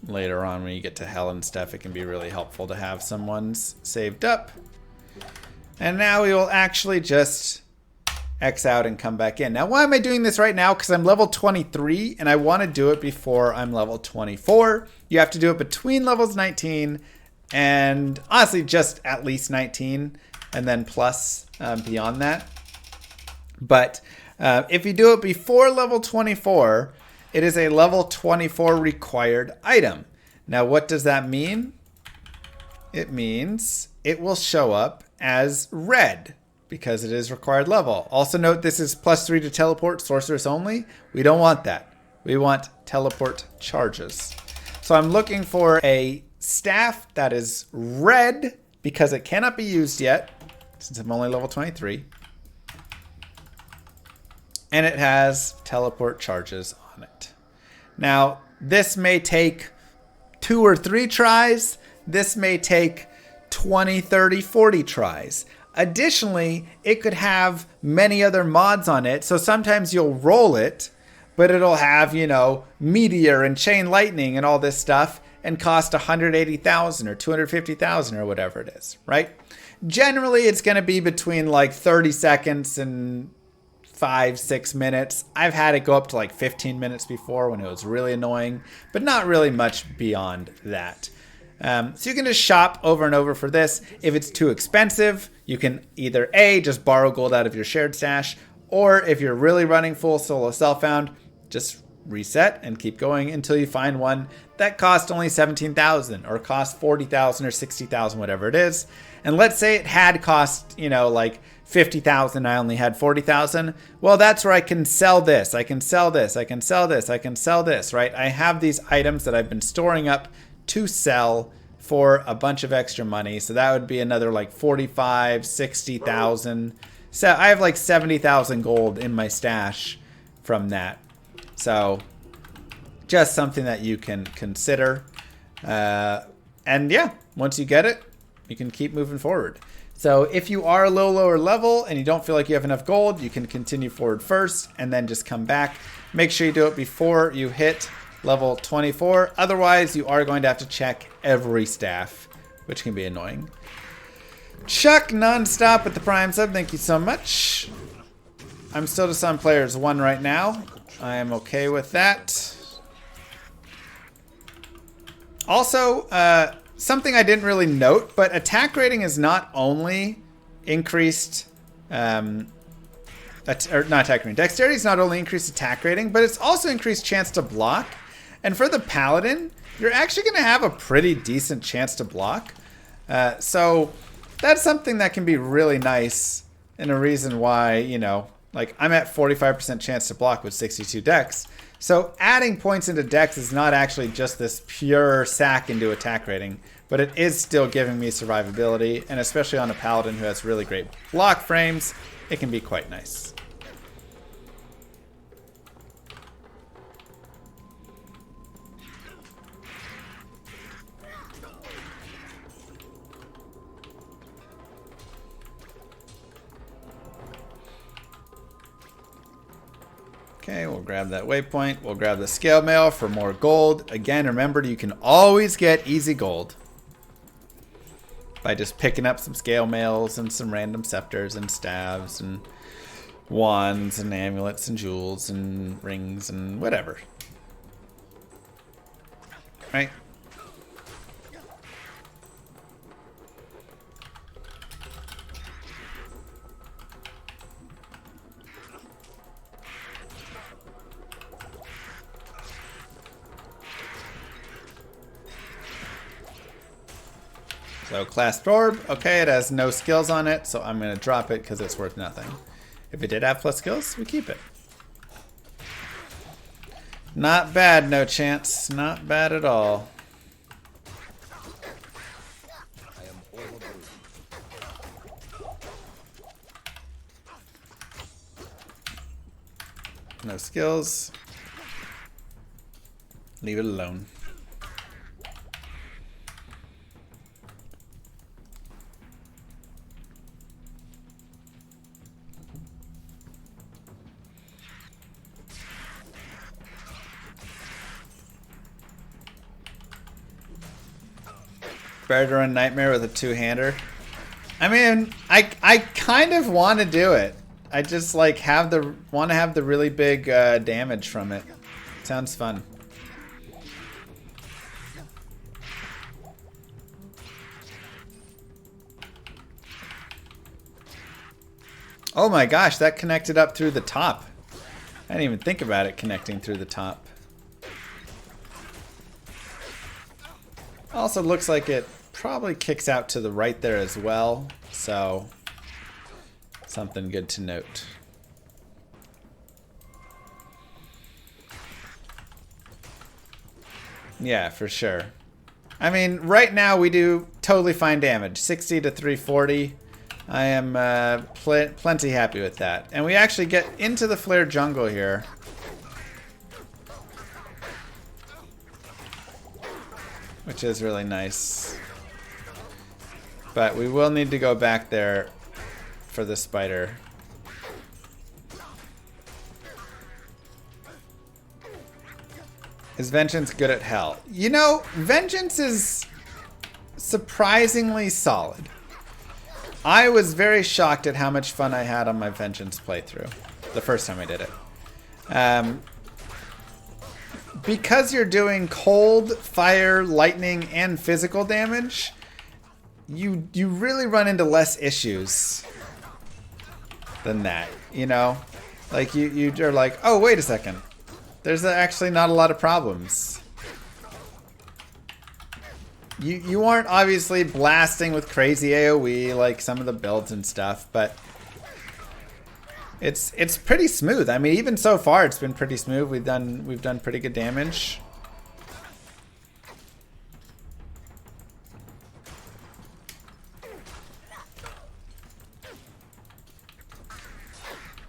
later on when you get to hell and stuff. It can be really helpful to have some ones saved up. And now we will actually just X out and come back in. Now, why am I doing this right now? Because I'm level 23 and I want to do it before I'm level 24. You have to do it between levels 19 and honestly just at least 19 and then plus beyond that. But if you do it before level 24, it is a level 24 required item. Now, what does that mean? It means it will show up as red because it is required level. Also note this is +3 to teleport, sorceress only. We don't want that. We want teleport charges. So I'm looking for a staff that is red because it cannot be used yet since I'm only level 23. And it has teleport charges on it. Now, this may take 2 or 3 tries. This may take 20, 30, 40 tries. Additionally, it could have many other mods on it. So sometimes you'll roll it, but it'll have, you know, meteor and chain lightning and all this stuff and cost 180,000 or 250,000 or whatever it is, right? Generally, it's going to be between like 30 seconds and 5-6 minutes. I've had it go up to like 15 minutes before when it was really annoying, but not really much beyond that. So you can just shop over and over for this. If it's too expensive, you can either A, just borrow gold out of your shared stash, or if you're really running full solo self-found, just reset and keep going until you find one that costs only 17,000 or costs 40,000 or 60,000, whatever it is. And let's say it had cost, you know, like 50,000, I only had 40,000. Well, that's where I can sell this. I can sell this. I can sell this. I can sell this, right? I have these items that I've been storing up to sell for a bunch of extra money. So that would be another like 45, 60,000. So I have like 70,000 gold in my stash from that. So just something that you can consider. And yeah, once you get it, you can keep moving forward. So if you are a little lower level and you don't feel like you have enough gold, you can continue forward first and then just come back. Make sure you do it before you hit level 24. Otherwise, you are going to have to check every staff, which can be annoying. Chuck nonstop with the Prime sub. Thank you so much. I'm still just on players 1 right now. I am okay with that. Also, something I didn't really note, but attack rating is not only increased, or not attack rating. Dexterity is not only increased attack rating, but it's also increased chance to block. And for the Paladin, you're actually going to have a pretty decent chance to block. So that's something that can be really nice, and a reason why, you know, like I'm at 45% chance to block with 62 dex. So adding points into dex is not actually just this pure sack into attack rating, but it is still giving me survivability, and especially on a paladin who has really great block frames, it can be quite nice. Okay, we'll grab that waypoint. We'll grab the scale mail for more gold. Again, remember, you can always get easy gold by just picking up some scale mails and some random scepters and staves and wands and amulets and jewels and rings and whatever. Right? So clasped orb, okay, it has no skills on it, so I'm going to drop it because it's worth nothing. If it did have plus skills, we keep it. Not bad, no chance. Not bad at all. No skills. Leave it alone. Better to run Nightmare with a two-hander. I mean, I kind of want to do it. I just like want to have the really big damage from it. Sounds fun. Oh my gosh, that connected up through the top. I didn't even think about it connecting through the top. Also looks like it probably kicks out to the right there as well, so something good to note. Yeah, for sure. I mean, right now we do totally fine damage, 60 to 340. I am plenty happy with that. And we actually get into the flare jungle here. Which is really nice. But we will need to go back there for the spider. Is Vengeance good at hell? You know, Vengeance is surprisingly solid. I was very shocked at how much fun I had on my Vengeance playthrough the first time I did it. Because you're doing cold, fire, lightning, and physical damage, you really run into less issues than that, you know? Like, you're like, oh, wait a second. There's actually not a lot of problems. You aren't obviously blasting with crazy AoE like some of the builds and stuff, but it's pretty smooth. I mean, even so far, it's been pretty smooth. We've done pretty good damage.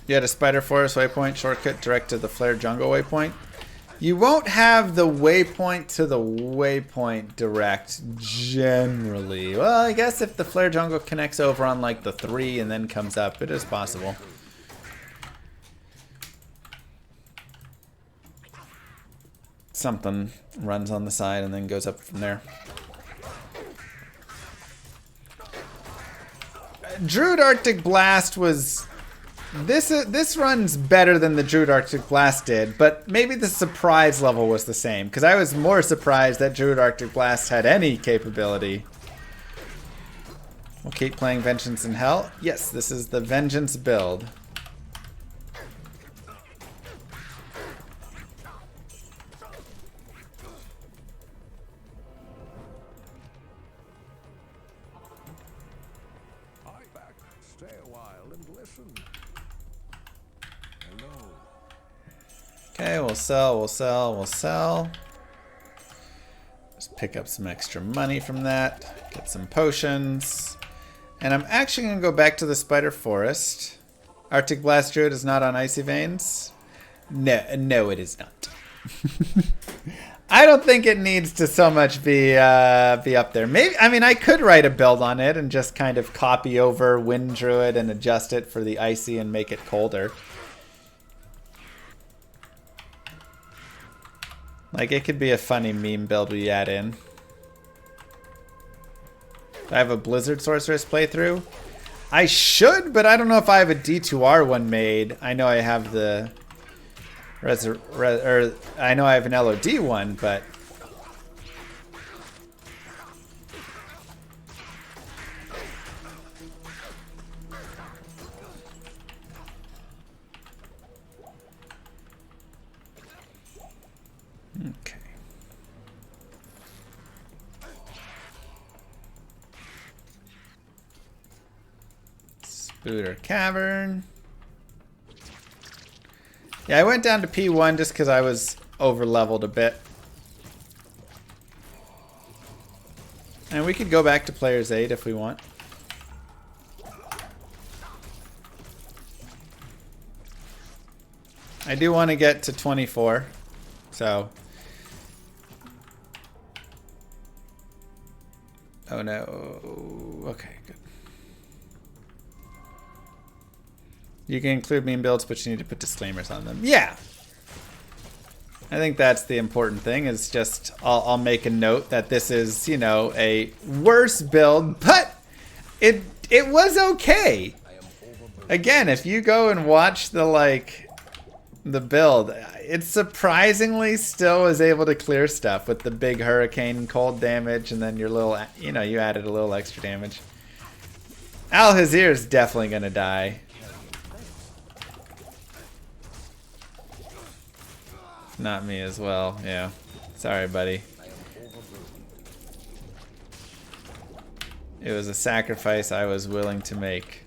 You had a Spider Forest waypoint shortcut direct to the Flare Jungle waypoint. You won't have the waypoint to the waypoint direct generally. Well, I guess if the Flare Jungle connects over on like the 3 and then comes up, it is possible. Something runs on the side and then goes up from there. Druid Arctic Blast was... This runs better than the Druid Arctic Blast did, but maybe the surprise level was the same, because I was more surprised that Druid Arctic Blast had any capability. We'll keep playing Vengeance in Hell. Yes, this is the Vengeance build. smile and listen. Hello. Okay, we'll sell, we'll sell, we'll sell. Just pick up some extra money from that. Get some potions. And I'm actually going to go back to the Spider Forest. Arctic Blast Druid is not on Icy Veins. No, it is not. I don't think it needs to so much be up there. Maybe, I mean, I could write a build on it and just kind of copy over Wind Druid and adjust it for the Icy and make it colder. Like, it could be a funny meme build we add in. Do I have a Blizzard Sorceress playthrough? I should, but I don't know if I have a D2R one made. I know I have the... I know I have an LOD one, but... Okay. Spooter Cavern. Yeah, I went down to P1 just because I was over-leveled a bit. And we could go back to Player's 8 if we want. I do want to get to 24, so... Oh no. Okay, good. You can include meme builds, but you need to put disclaimers on them. Yeah! I think that's the important thing, is just I'll make a note that this is, you know, a worse build, but it was okay. Again, if you go and watch the build, it surprisingly still was able to clear stuff with the big hurricane cold damage, and then your little, you know, you added a little extra damage. Al-Hazir is definitely gonna die. Not me as well, yeah. Sorry, buddy. It was a sacrifice I was willing to make.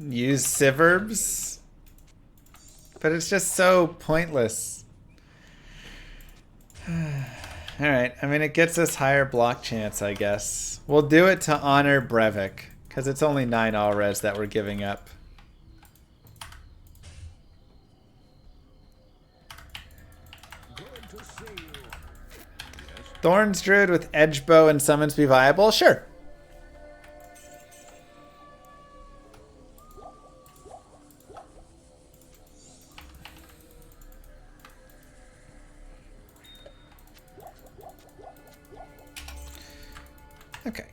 Use Siverbs? But it's just so pointless. Alright, I mean, it gets us higher block chance, I guess. We'll do it to honor Brevik, because it's only 9 all-res that we're giving up. Thorns Druid with Edgebow and Summons be viable? Sure. Okay.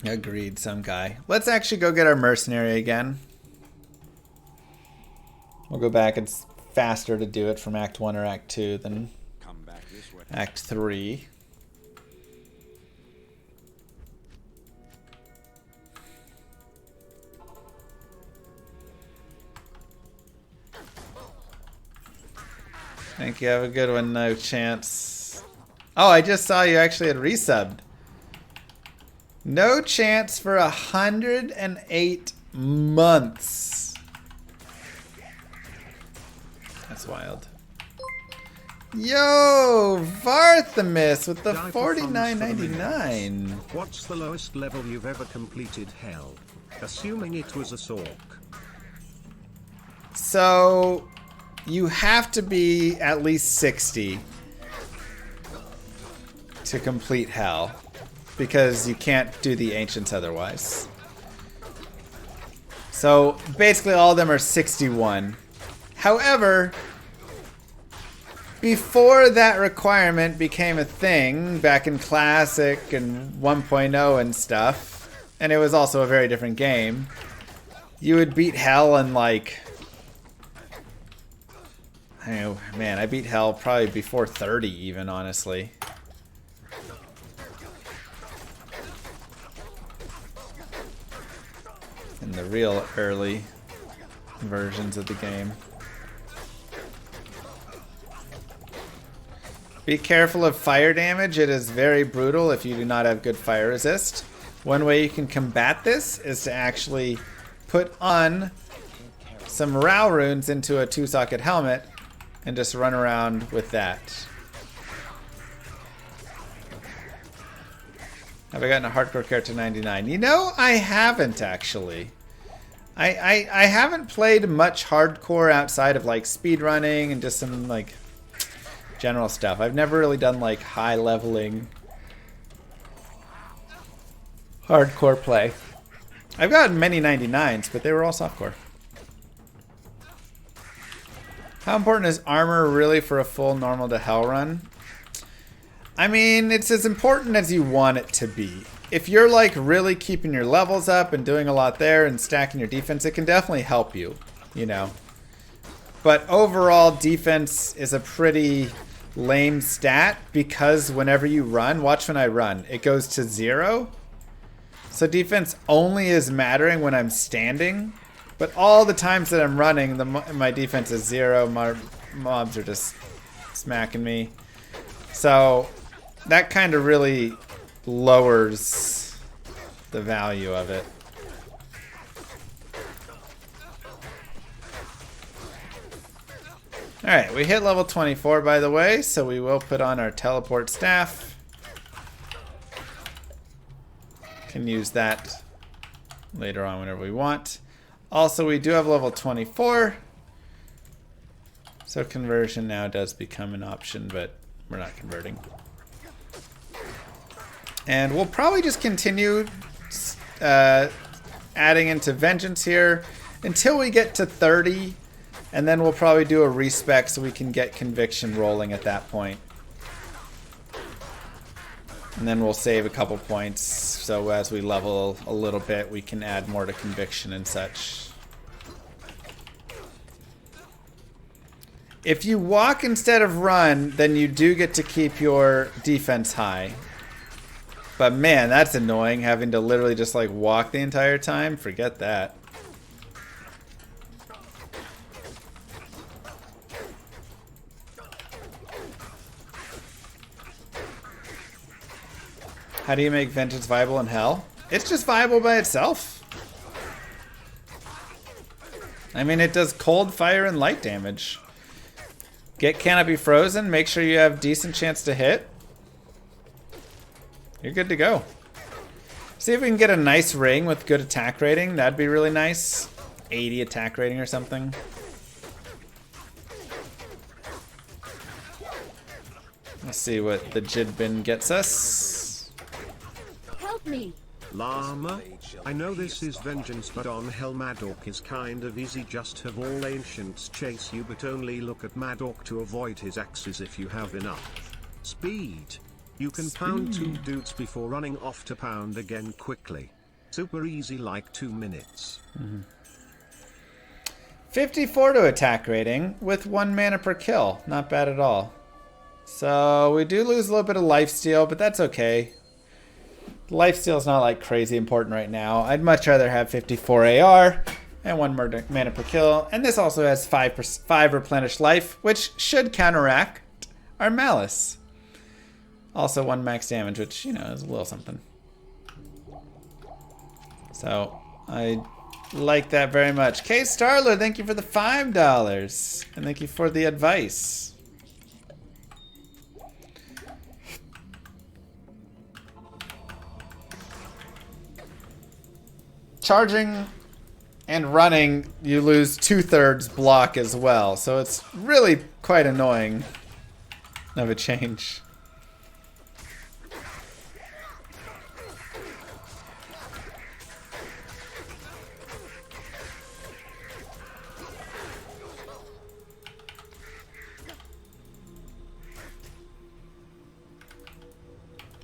Agreed, some guy. Let's actually go get our mercenary again. We'll go back. It's faster to do it from Act 1 or Act 2 than Act 3. Thank you. Have a good one. No chance. Oh, I just saw you actually had resubbed. No chance for 108 months. That's wild. Yo, Varthamis with the $49.99. What's the lowest level you've ever completed, Hell? Assuming it was a Sork. So, you have to be at least 60 to complete Hell, because you can't do the Ancients otherwise. So, basically all of them are 61. However, before that requirement became a thing, back in Classic and 1.0 and stuff, and it was also a very different game, you would beat Hell in like... Oh, man, I beat Hell probably before 30 even, honestly. in the real early versions of the game. Be careful of fire damage. It is very brutal if you do not have good fire resist. One way you can combat this is to actually put on some morale runes into a 2-socket helmet and just run around with that. Have I gotten a hardcore character 99? You know, I haven't actually. I haven't played much hardcore outside of like speedrunning and just some like general stuff. I've never really done like high leveling hardcore play. I've gotten many 99s, but they were all softcore. How important is armor really for a full normal to hell run? I mean, it's as important as you want it to be. If you're like really keeping your levels up and doing a lot there and stacking your defense, it can definitely help you, you know. But overall, defense is a pretty lame stat because whenever you run, watch when I run, it goes to 0. So defense only is mattering when I'm standing. But all the times that I'm running, my defense is 0. My mobs are just smacking me. So that kind of really lowers the value of it. Alright, we hit level 24 by the way, so we will put on our teleport staff. Can use that later on whenever we want. Also, we do have level 24. So conversion now does become an option, but we're not converting. And we'll probably just continue adding into Vengeance here until we get to 30. And then we'll probably do a respec so we can get Conviction rolling at that point. And then we'll save a couple points, so as we level a little bit, we can add more to Conviction and such. If you walk instead of run, then you do get to keep your defense high. But man, that's annoying, having to literally just like walk the entire time. Forget that. How do you make Vengeance viable in Hell? It's just viable by itself. I mean, it does cold, fire, and light damage. Get Canopy Frozen, make sure you have decent chance to hit. You're good to go. See if we can get a nice ring with good attack rating. That'd be really nice. 80 attack rating or something. Let's see what the Jidbin gets us. Help me! Llama, I know this is Vengeance, but on Hell Madoc is kind of easy. Just have all ancients chase you, but only look at Madoc to avoid his axes if you have enough speed. You can pound 2 dudes before running off to pound again quickly. Super easy, like 2 minutes. 54 to attack rating with 1 mana per kill. Not bad at all. So we do lose a little bit of lifesteal, but that's okay. Lifesteal is not like crazy important right now. I'd much rather have 54 AR and 1 mana per kill. And this also has 5 replenished life, which should counteract our Malice. Also 1 max damage, which, you know, is a little something. So I like that very much. K Starler, thank you for the $5. And thank you for the advice. Charging and running, you lose 2/3 block as well. So it's really quite annoying of a change.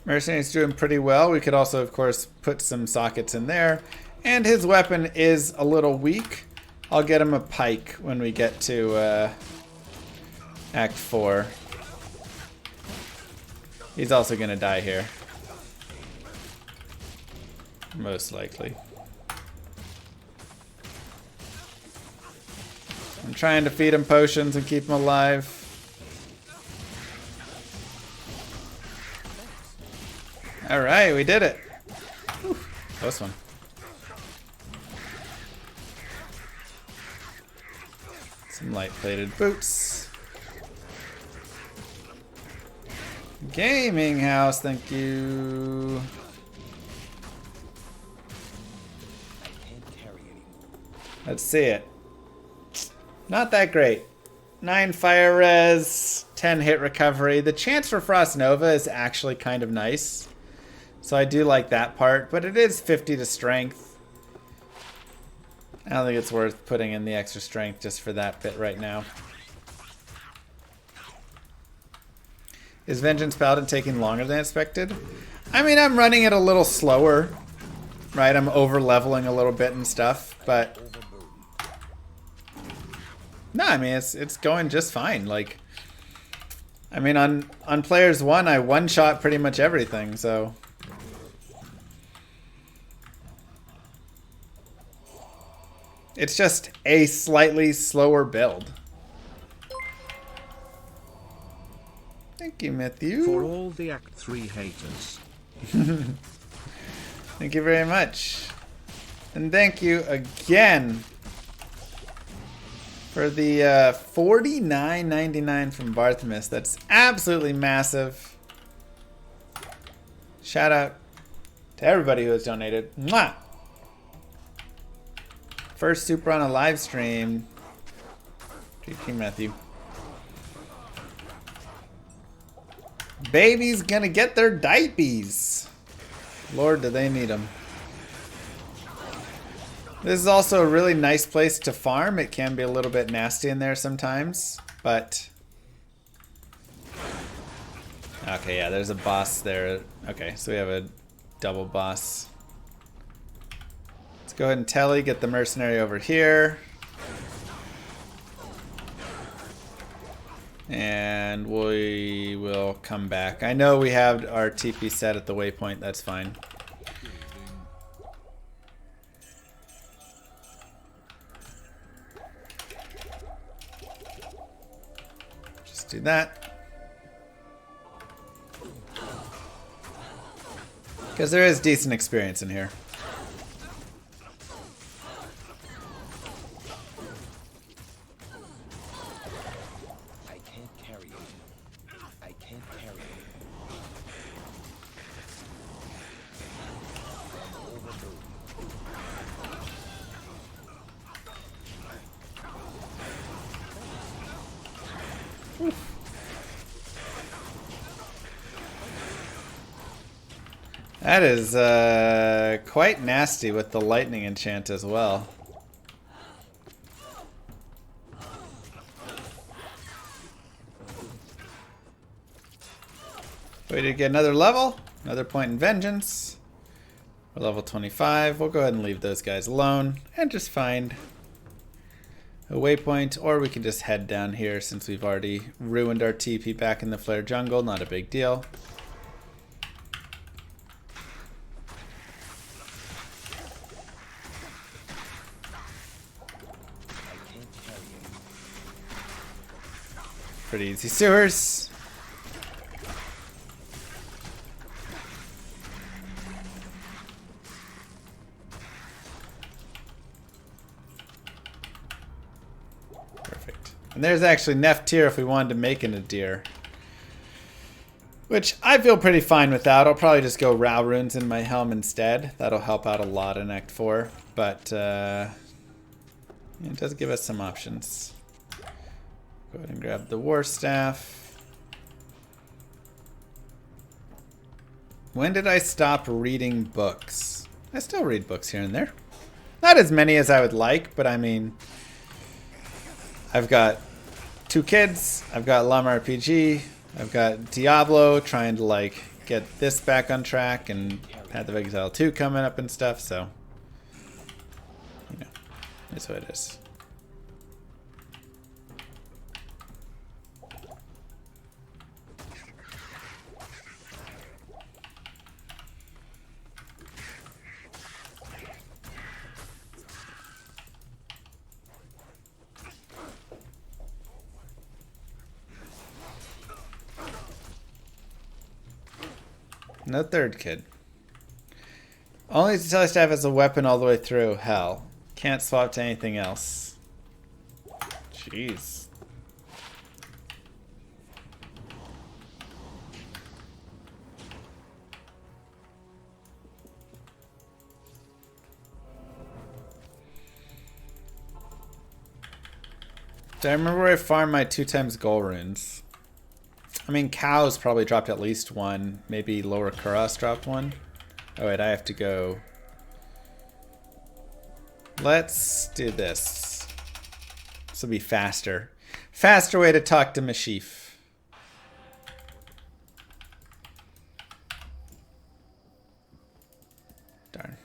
Mercenary's doing pretty well. We could also, of course, put some sockets in there. And his weapon is a little weak. I'll get him a pike when we get to Act 4. He's also going to die here. Most likely. trying to feed him potions and keep him alive. Alright, we did it. Whew, close one. Some light-plated boots. Gaming house, thank you. Let's see it. Not that great. 9 fire res, 10 hit recovery. The chance for Frost Nova is actually kind of nice. So I do like that part, but it is 50 to strength. I don't think it's worth putting in the extra strength just for that bit right now. Is Vengeance Paladin taking longer than expected? I mean, I'm running it a little slower, right? I'm over leveling a little bit and stuff, but no, I mean, it's going just fine. Like, I mean, on Players 1, I one-shot pretty much everything, so. It's just a slightly slower build. Thank you, Matthew. For all the Act 3 haters. Thank you very much. And thank you again for the $49.99 from Barthimus. That's absolutely massive. Shout out to everybody who has donated. Mwah! First super on a live stream. GT Matthew. Baby's gonna get their diapies. Lord, do they need them. This is also a really nice place to farm. It can be a little bit nasty in there sometimes, but... Okay, yeah, there's a boss there. Okay, so we have a double boss. Let's go ahead and telly, get the mercenary over here. And we will come back. I know we have our TP set at the waypoint, that's fine. Just do that. Because there is decent experience in here. That is quite nasty with the lightning enchant as well. We did get another level, another point in vengeance. We're level 25. We'll go ahead and leave those guys alone and just find a waypoint, or we can just head down here since we've already ruined our TP back in the Flare jungle. Not a big deal. Pretty easy sewers. Perfect. And there's actually Neft tier if we wanted to make it a deer. Which I feel pretty fine without. I'll probably just go Row Runes in my helm instead. That'll help out a lot in Act 4. But it does give us some options. Go ahead and grab the War Staff. When did I stop reading books? I still read books here and there. Not as many as I would like, but I mean, I've got 2 kids, I've got Llama RPG, I've got Diablo, trying to like get this back on track, and Path of Exile 2 coming up and stuff, so, you know, that's what it is. No third kid. Only telestaff has a weapon all the way through. Hell. Can't swap to anything else. Jeez. Do I remember where I farmed my 2x goal runes? I mean, cows probably dropped at least one. Maybe Lower Kuros dropped one. Oh wait, I have to go. Let's do this. This will be faster. Faster way to talk to Mashif. Darn.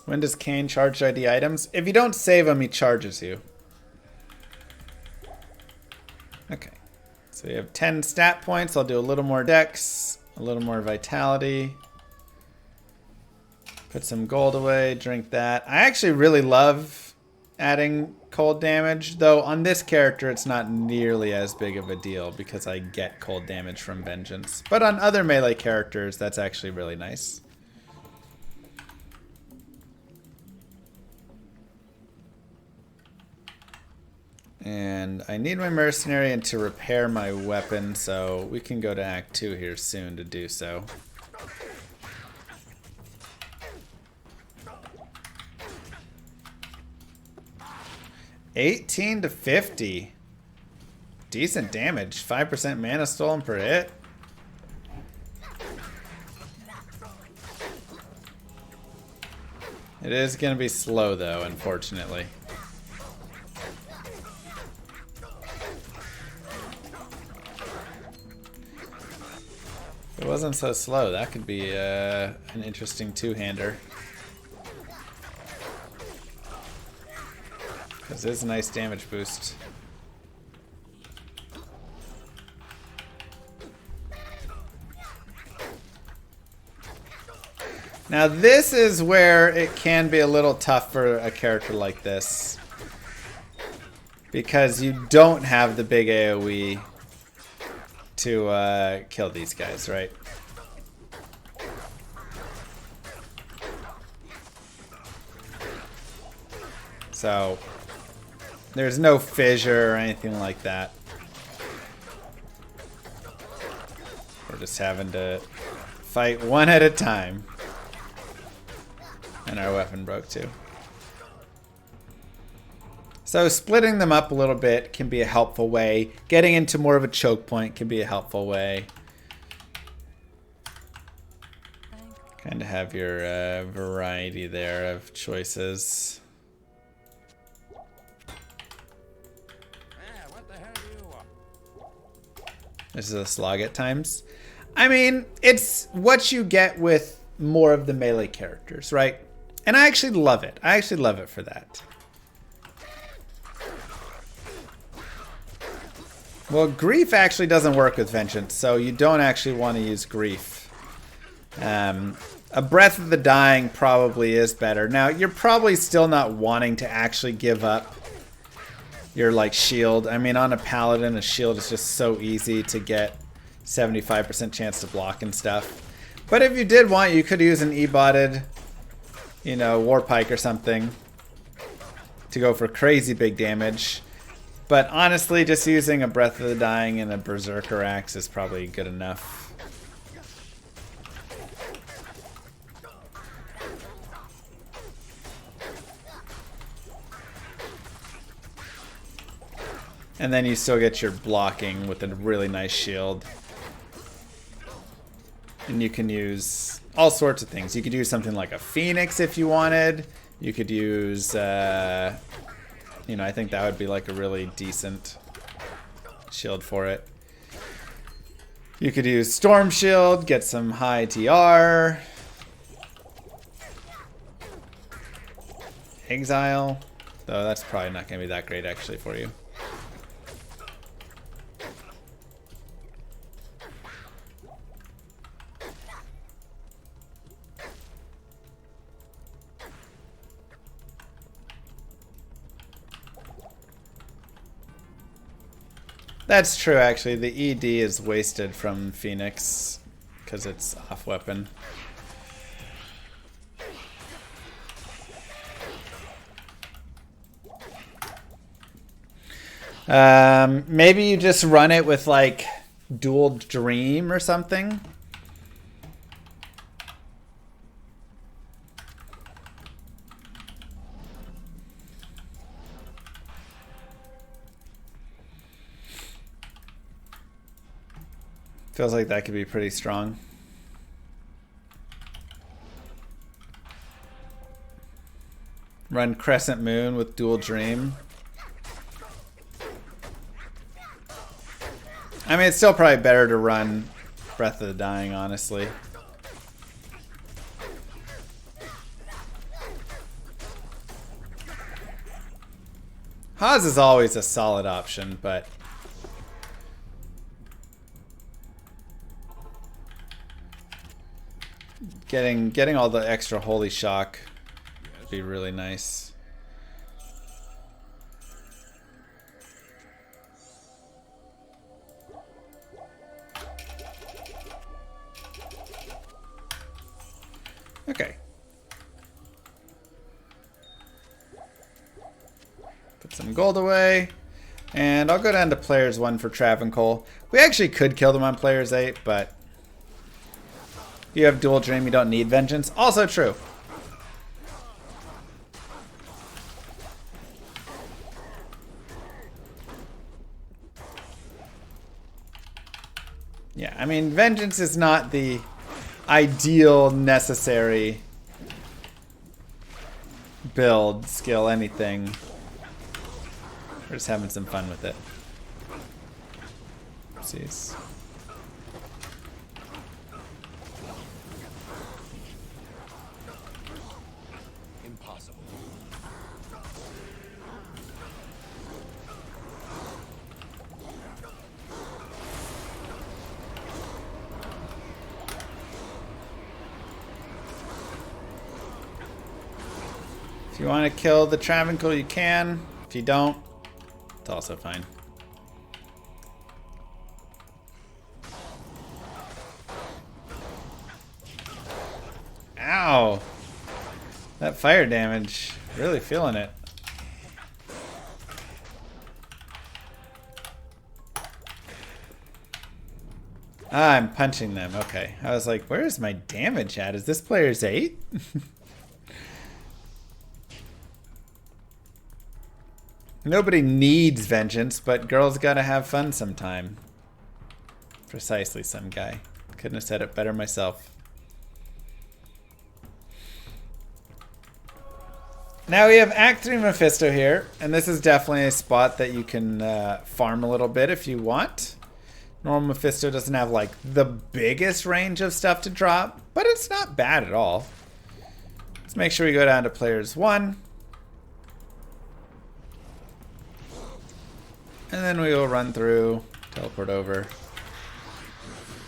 When does Kane charge ID items? If you don't save him, he charges you. Okay. So we have 10 stat points. I'll do a little more dex, a little more vitality. Put some gold away, drink that. I actually really love adding cold damage, though on this character it's not nearly as big of a deal because I get cold damage from Vengeance. But on other melee characters, that's actually really nice. And I need my mercenary and to repair my weapon, so we can go to Act 2 here soon to do so. $18 to $50. Decent damage. 5% mana stolen per hit. It is going to be slow though, unfortunately. If it wasn't so slow, that could be an interesting two-hander. This is a nice damage boost. Now this is where it can be a little tough for a character like this, because you don't have the big AoE to kill these guys, right? So there's no fissure or anything like that. We're just having to fight one at a time. And our weapon broke too. So splitting them up a little bit can be a helpful way. Getting into more of a choke point can be a helpful way. Kind of have your variety there of choices. This is a slog at times. I mean, it's what you get with more of the melee characters, right? And I actually love it. I actually love it for that. Well, Grief actually doesn't work with Vengeance, so you don't actually want to use Grief. A Breath of the Dying probably is better. Now, you're probably still not wanting to actually give up your like shield. I mean, on a Paladin, a shield is just so easy to get 75% chance to block and stuff. But if you did want, you could use an E-botted, you know, Warpike or something to go for crazy big damage. But honestly, just using a Breath of the Dying and a Berserker Axe is probably good enough. And then you still get your blocking with a really nice shield. And you can use all sorts of things. You could use something like a Phoenix if you wanted. You could use... you know, I think that would be like a really decent shield for it. You could use Storm Shield, get some high TR. Exile, though that's probably not going to be that great actually for you. That's true, actually. The ED is wasted from Phoenix because it's off weapon. Maybe you just run it with like dual dream or something. Feels like that could be pretty strong. Run Crescent Moon with dual dream. I mean, it's still probably better to run Breath of the Dying, honestly. Haas is always a solid option, but getting all the extra Holy Shock would be really nice. Okay. Put some gold away. And I'll go down to players 1 for Travancore. We actually could kill them on players 8, but you have dual dream, you don't need vengeance. Also true. Yeah, I mean, vengeance is not the ideal, necessary build, skill, anything. We're just having some fun with it. Oopsies. Impossible. If you want to kill the Travancore, you can. If you don't, it's also fine. Ow! That fire damage, really feeling it. Ah, I'm punching them. Okay. I was like, where is my damage at? Is this player's 8? Nobody needs vengeance, but girls gotta have fun sometime. Precisely, some guy. Couldn't have said it better myself. Now we have Act 3 Mephisto here, and this is definitely a spot that you can farm a little bit if you want. Normal Mephisto doesn't have like the biggest range of stuff to drop, but it's not bad at all. Let's make sure we go down to players 1. And then we will run through, teleport over,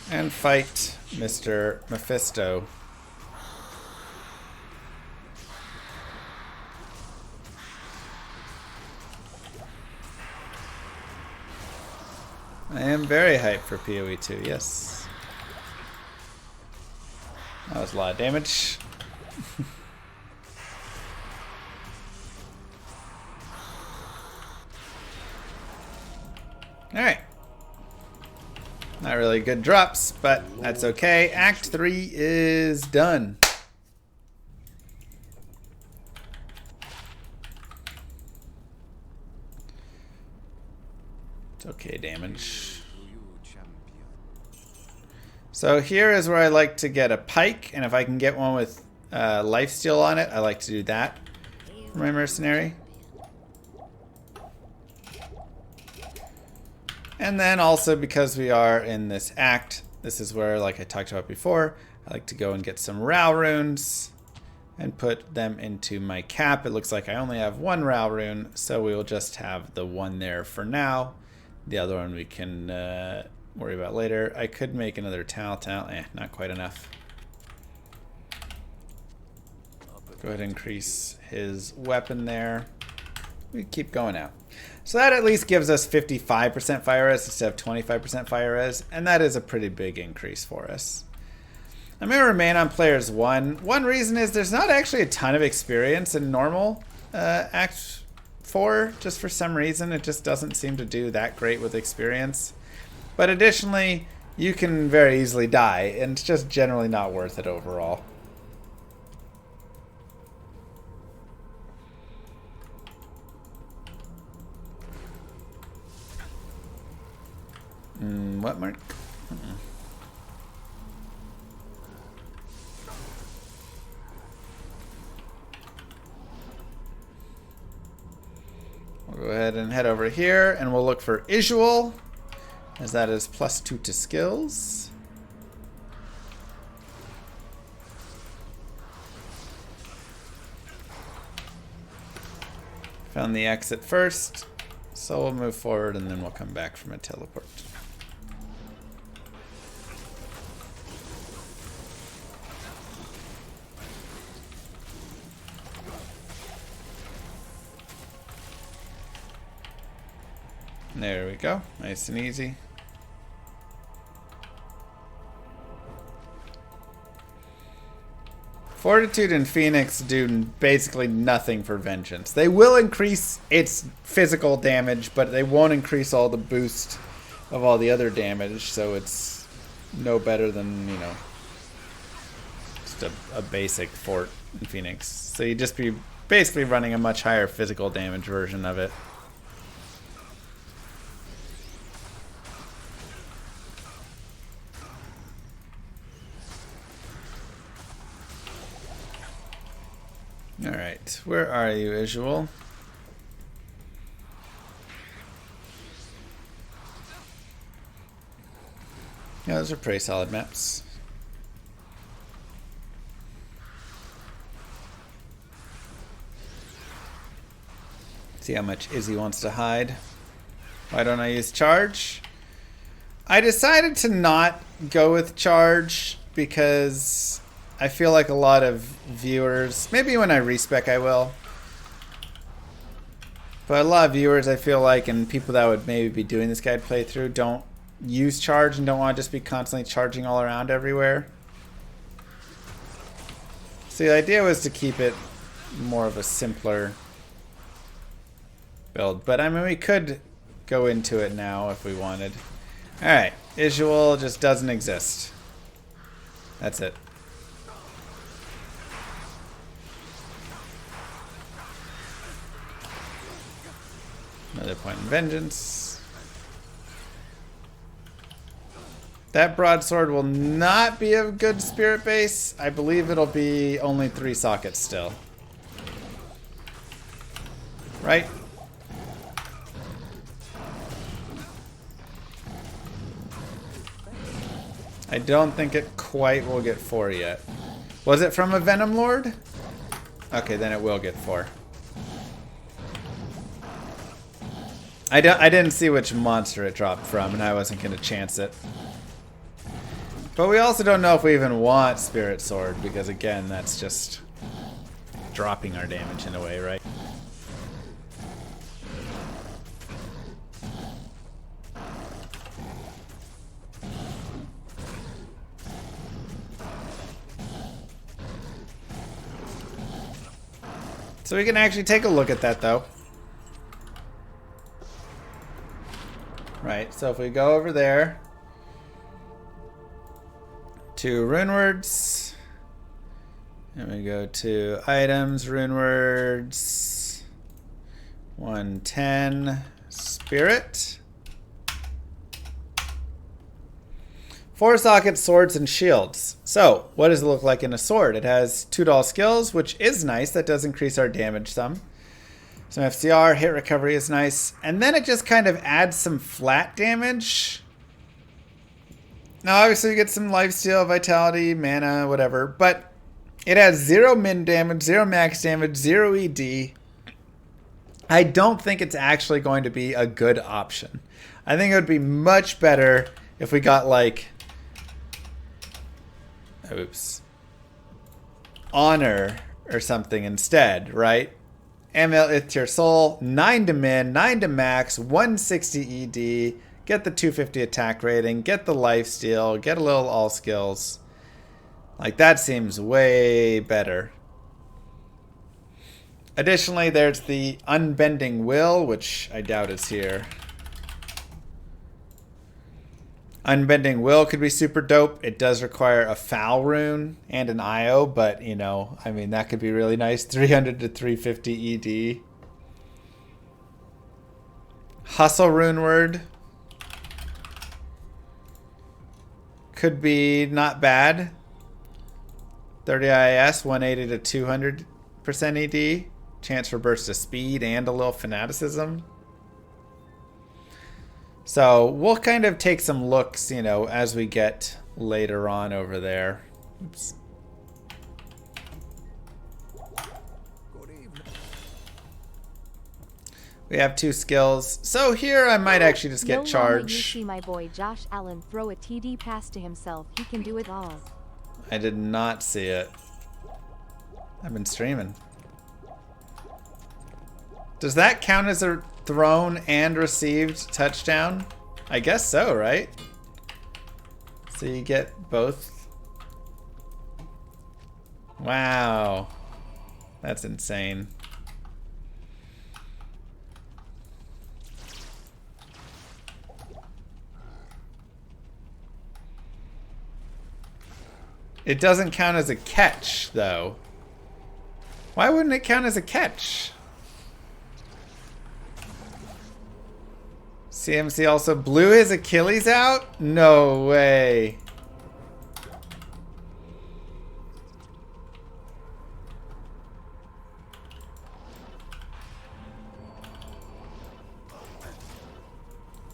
and fight Mr. Mephisto. I am very hyped for PoE 2, yes. That was a lot of damage. Alright. Not really good drops, but that's okay. Act 3 is done. It's okay damage. So here is where I like to get a pike, and if I can get one with lifesteal on it, I like to do that for my mercenary. And then also because we are in this act, this is where, like I talked about before, I like to go and get some Ral runes and put them into my cap. It looks like I only have 1 Ral rune, so we will just have the 1 there for now. The other one we can worry about later. I could make another Tal. Not quite enough. Go ahead and increase his weapon there. we keep going out. So that at least gives us 55% fire res instead of 25% fire res, and that is a pretty big increase for us. I'm going to remain on players 1. One reason is there's not actually a ton of experience in normal Act 4. Just for some reason, it just doesn't seem to do that great with experience. But additionally, you can very easily die, and it's just generally not worth it overall. What mark? We'll go ahead and head over here, and we'll look for Isual, as that is +2 to skills. Found the exit first, so we'll move forward and then we'll come back from a teleport. There we go, nice and easy. Fortitude and Phoenix do basically nothing for Vengeance. They will increase its physical damage, but they won't increase all the boost of all the other damage, so it's no better than, you know, just a basic Fort in Phoenix. So you'd just be basically running a much higher physical damage version of it. Alright, where are you, Isual? Yeah, those are pretty solid maps. See how much Izzy wants to hide. Why don't I use charge? I decided to not go with charge because I feel like a lot of viewers, maybe when I respec I will, but a lot of viewers I feel like, and people that would maybe be doing this guide playthrough, don't use charge and don't want to just be constantly charging all around everywhere. So the idea was to keep it more of a simpler build, but I mean we could go into it now if we wanted. Alright, Isual just doesn't exist. That's it. Another point in Vengeance. That broadsword will not be a good spirit base. I believe it'll be only 3 sockets still. Right? I don't think it quite will get 4 yet. Was it from a Venom Lord? Okay, then it will get 4. I didn't see which monster it dropped from, and I wasn't going to chance it. But we also don't know if we even want Spirit Sword, because again, that's just dropping our damage in a way, right? So we can actually take a look at that, though. Right, so if we go over there to Rune Words, and we go to Items, Rune Words, 110, Spirit. 4 sockets, swords, and shields. So, what does it look like in a sword? It has 2 doll skills, which is nice. That does increase our damage some. Some FCR, hit recovery is nice. And then it just kind of adds some flat damage. Now, obviously, you get some lifesteal, vitality, mana, whatever. But it has 0 min damage, 0 max damage, 0 ED. I don't think it's actually going to be a good option. I think it would be much better if we got, like, Honor or something instead, right? ML Ithtir Soul, 9 to min, 9 to max, 160 ED, get the 250 attack rating, get the lifesteal, get a little all skills. Like, that seems way better. Additionally, there's the Unbending Will, which I doubt is here. Unbending Will could be super dope. It does require a foul rune and an IO, but, you know, I mean, that could be really nice. 300 to 350 ED. Hustle Rune Word could be not bad. 30 IS, 180 to 200% ED. Chance for burst of speed and a little fanaticism. So we'll kind of take some looks, you know, as we get later on over there. Oops. We have 2 skills. So here I might actually just get charge. You see my boy Josh Allen throw a TD pass to himself. He can do it all. I did not see it. I've been streaming. Does that count as a thrown and received touchdown? I guess so, right? So you get both. Wow. That's insane. It doesn't count as a catch, though. Why wouldn't it count as a catch? CMC also blew his Achilles out? No way.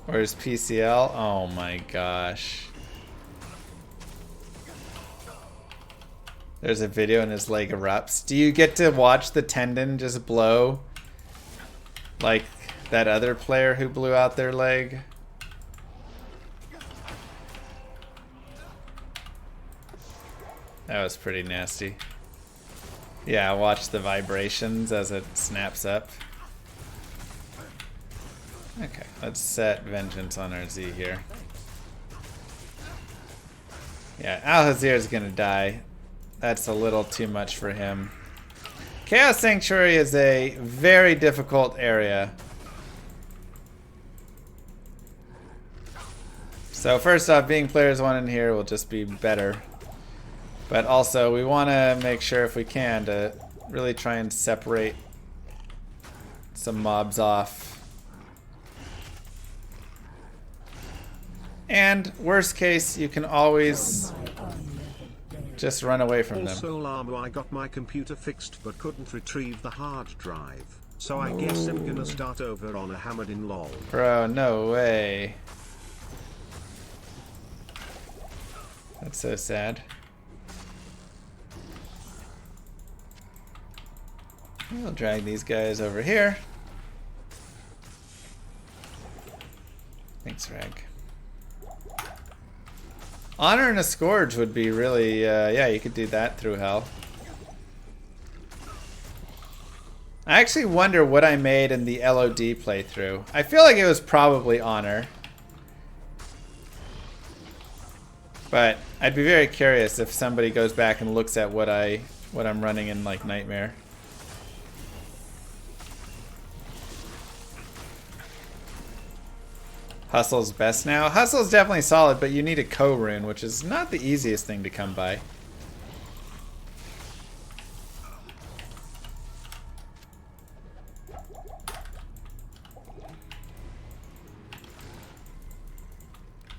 Where's PCL? Oh my gosh. There's a video and his leg erupts. Do you get to watch the tendon just blow? Like that other player who blew out their leg? That was pretty nasty. Yeah, watch the vibrations as it snaps up. Okay, let's set Vengeance on our Z here. Yeah, Al-Hazir is gonna die. That's a little too much for him. Chaos Sanctuary is a very difficult area. So first off, being players 1 in here will just be better. But also, we want to make sure if we can to really try and separate some mobs off. And worst case, you can always just run away from them. Also, Llama, I got my computer fixed but couldn't retrieve the hard drive. So I guess I'm gonna start over on a hammered in LOL. Bro, no way. That's so sad. We'll drag these guys over here. Thanks, Rag. Honor and a Scourge would be really, yeah, you could do that through Hell. I actually wonder what I made in the LOD playthrough. I feel like it was probably Honor. But I'd be very curious if somebody goes back and looks at what I'm running in like Nightmare. Hustle's best now. Hustle's definitely solid, but you need a co-rune, which is not the easiest thing to come by.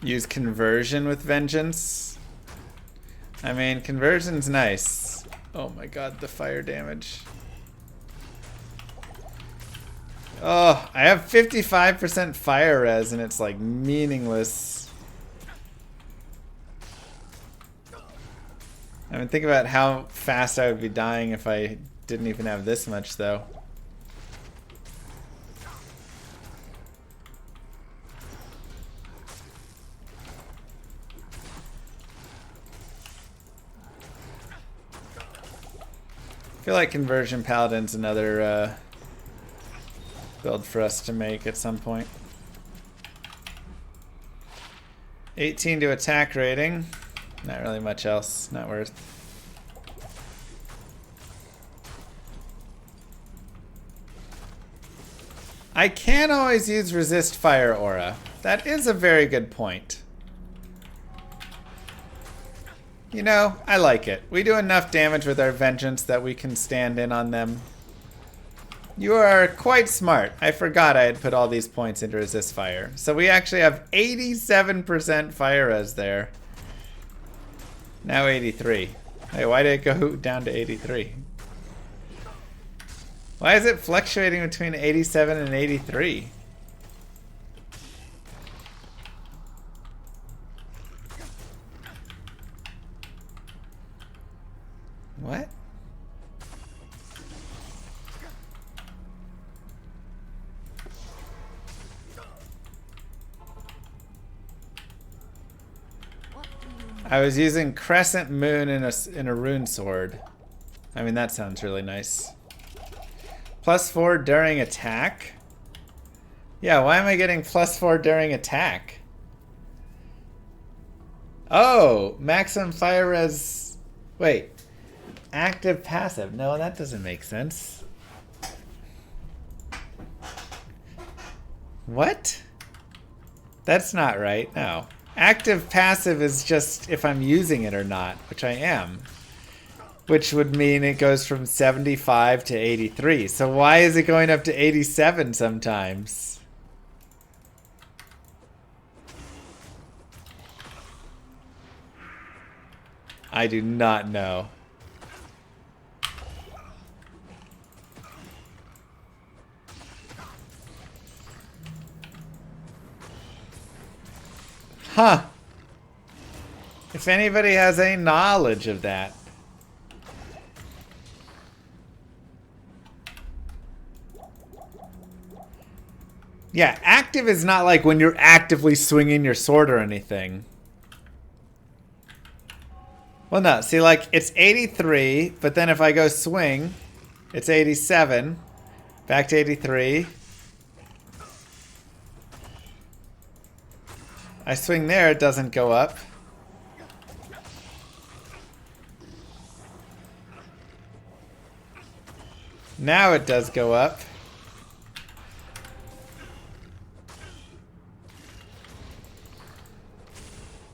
Use conversion with Vengeance. I mean, conversion's nice. Oh my god, the fire damage. Oh, I have 55% fire res and it's like meaningless. I mean, think about how fast I would be dying if I didn't even have this much though. I feel like Conversion Paladin's another build for us to make at some point. 18 to attack rating. Not really much else. Not worth. I can always use resist fire aura. That is a very good point. You know, I like it. We do enough damage with our vengeance that we can stand in on them. You are quite smart. I forgot I had put all these points into resist fire. So we actually have 87% fire res there. Now 83. Hey, why did it go down to 83? Why is it fluctuating between 87 and 83? What? I was using Crescent Moon in a Rune Sword. I mean, that sounds really nice. +4 during attack? Yeah, why am I getting +4 during attack? Oh, maximum fire res. Wait. Active passive. No, that doesn't make sense. What? That's not right. No. Active passive is just if I'm using it or not, which I am. Which would mean it goes from 75 to 83. So why is it going up to 87 sometimes? I do not know. Huh. If anybody has any knowledge of that. Yeah, active is not like when you're actively swinging your sword or anything. Well, no. See, like, it's 83, but then if I go swing, it's 87. Back to 83. I swing there, it doesn't go up. Now it does go up.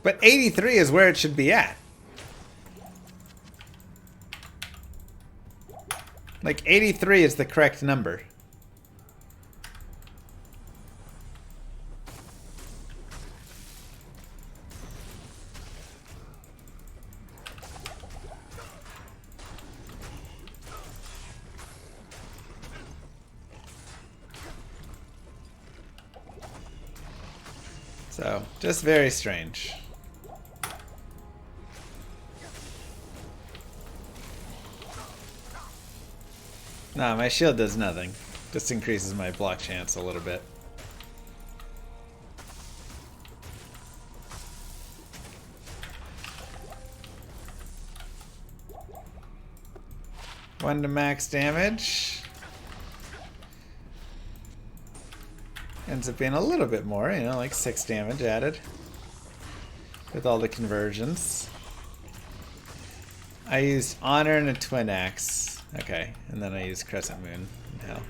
But 83 is where it should be at. Like, 83 is the correct number. So, just very strange. Nah, my shield does nothing. Just increases my block chance a little bit. One to max damage. Ends up being a little bit more, you know, like 6 damage added. With all the conversions. I used Honor and a Twin Axe. Okay, and then I used Crescent Moon now.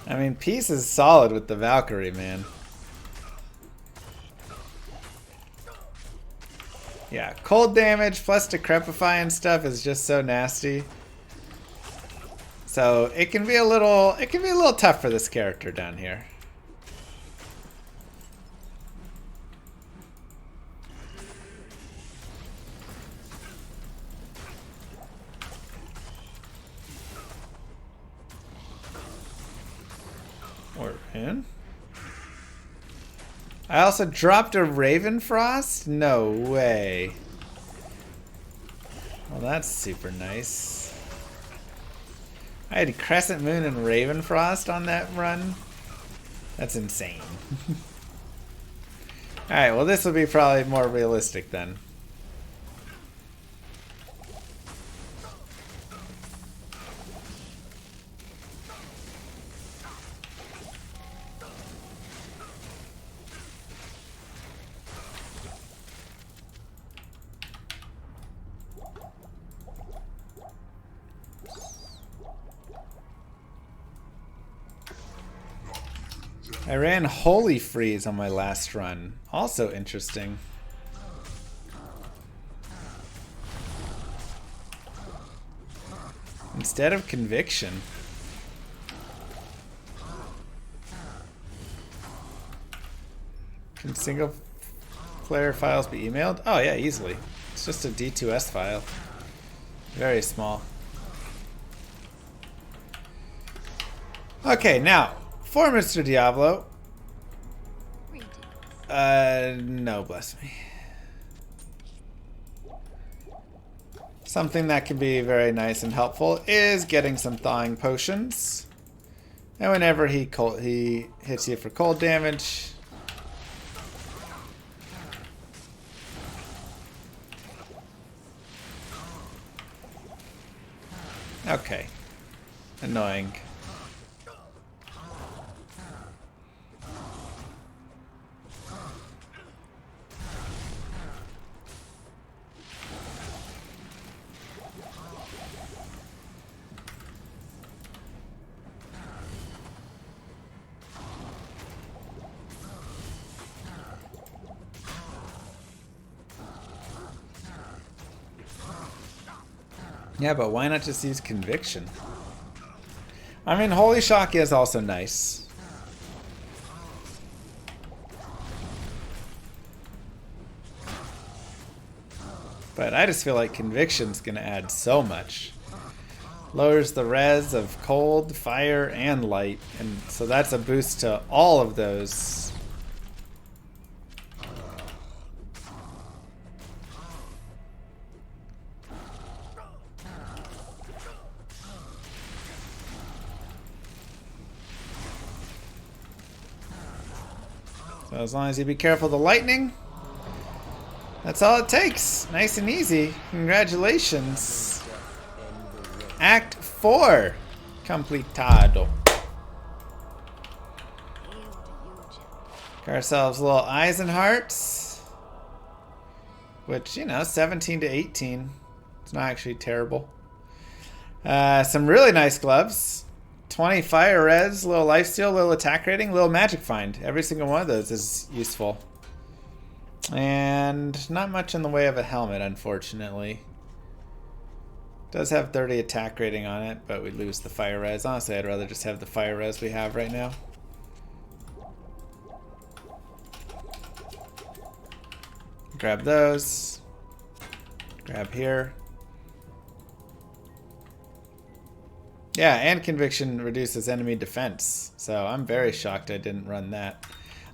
I mean, peace is solid with the Valkyrie, man. Yeah, cold damage plus decrepify and stuff is just so nasty. So it can be a little tough for this character down here. Or in. I also dropped a Raven Frost? No way. Well, that's super nice. I had Crescent Moon and Raven Frost on that run. That's insane. Alright, well this will be probably more realistic then. I ran Holy Freeze on my last run. Also interesting. Instead of Conviction. Can single player files be emailed? Oh yeah, easily. It's just a D2S file. Very small. Okay, now, for Mr. Diablo. No, bless me. Something that can be very nice and helpful is getting some thawing potions. And whenever he hits you for cold damage, okay. Annoying. Yeah, but why not just use Conviction? I mean, Holy Shock is also nice. But I just feel like Conviction's gonna add so much. Lowers the res of cold, fire, and light, and so that's a boost to all of those. So as long as you be careful of the lightning, that's all it takes. Nice and easy. Congratulations. Act 4 completado. Got ourselves little eyes and hearts, which, you know, 17 to 18. It's not actually terrible. Some really nice gloves. 20 fire res, little lifesteal, little attack rating, little magic find. Every single one of those is useful. And not much in the way of a helmet, unfortunately. Does have 30 attack rating on it, but we lose the fire res. Honestly, I'd rather just have the fire res we have right now. Grab those. Grab here. Yeah, and Conviction reduces enemy defense. So I'm very shocked I didn't run that.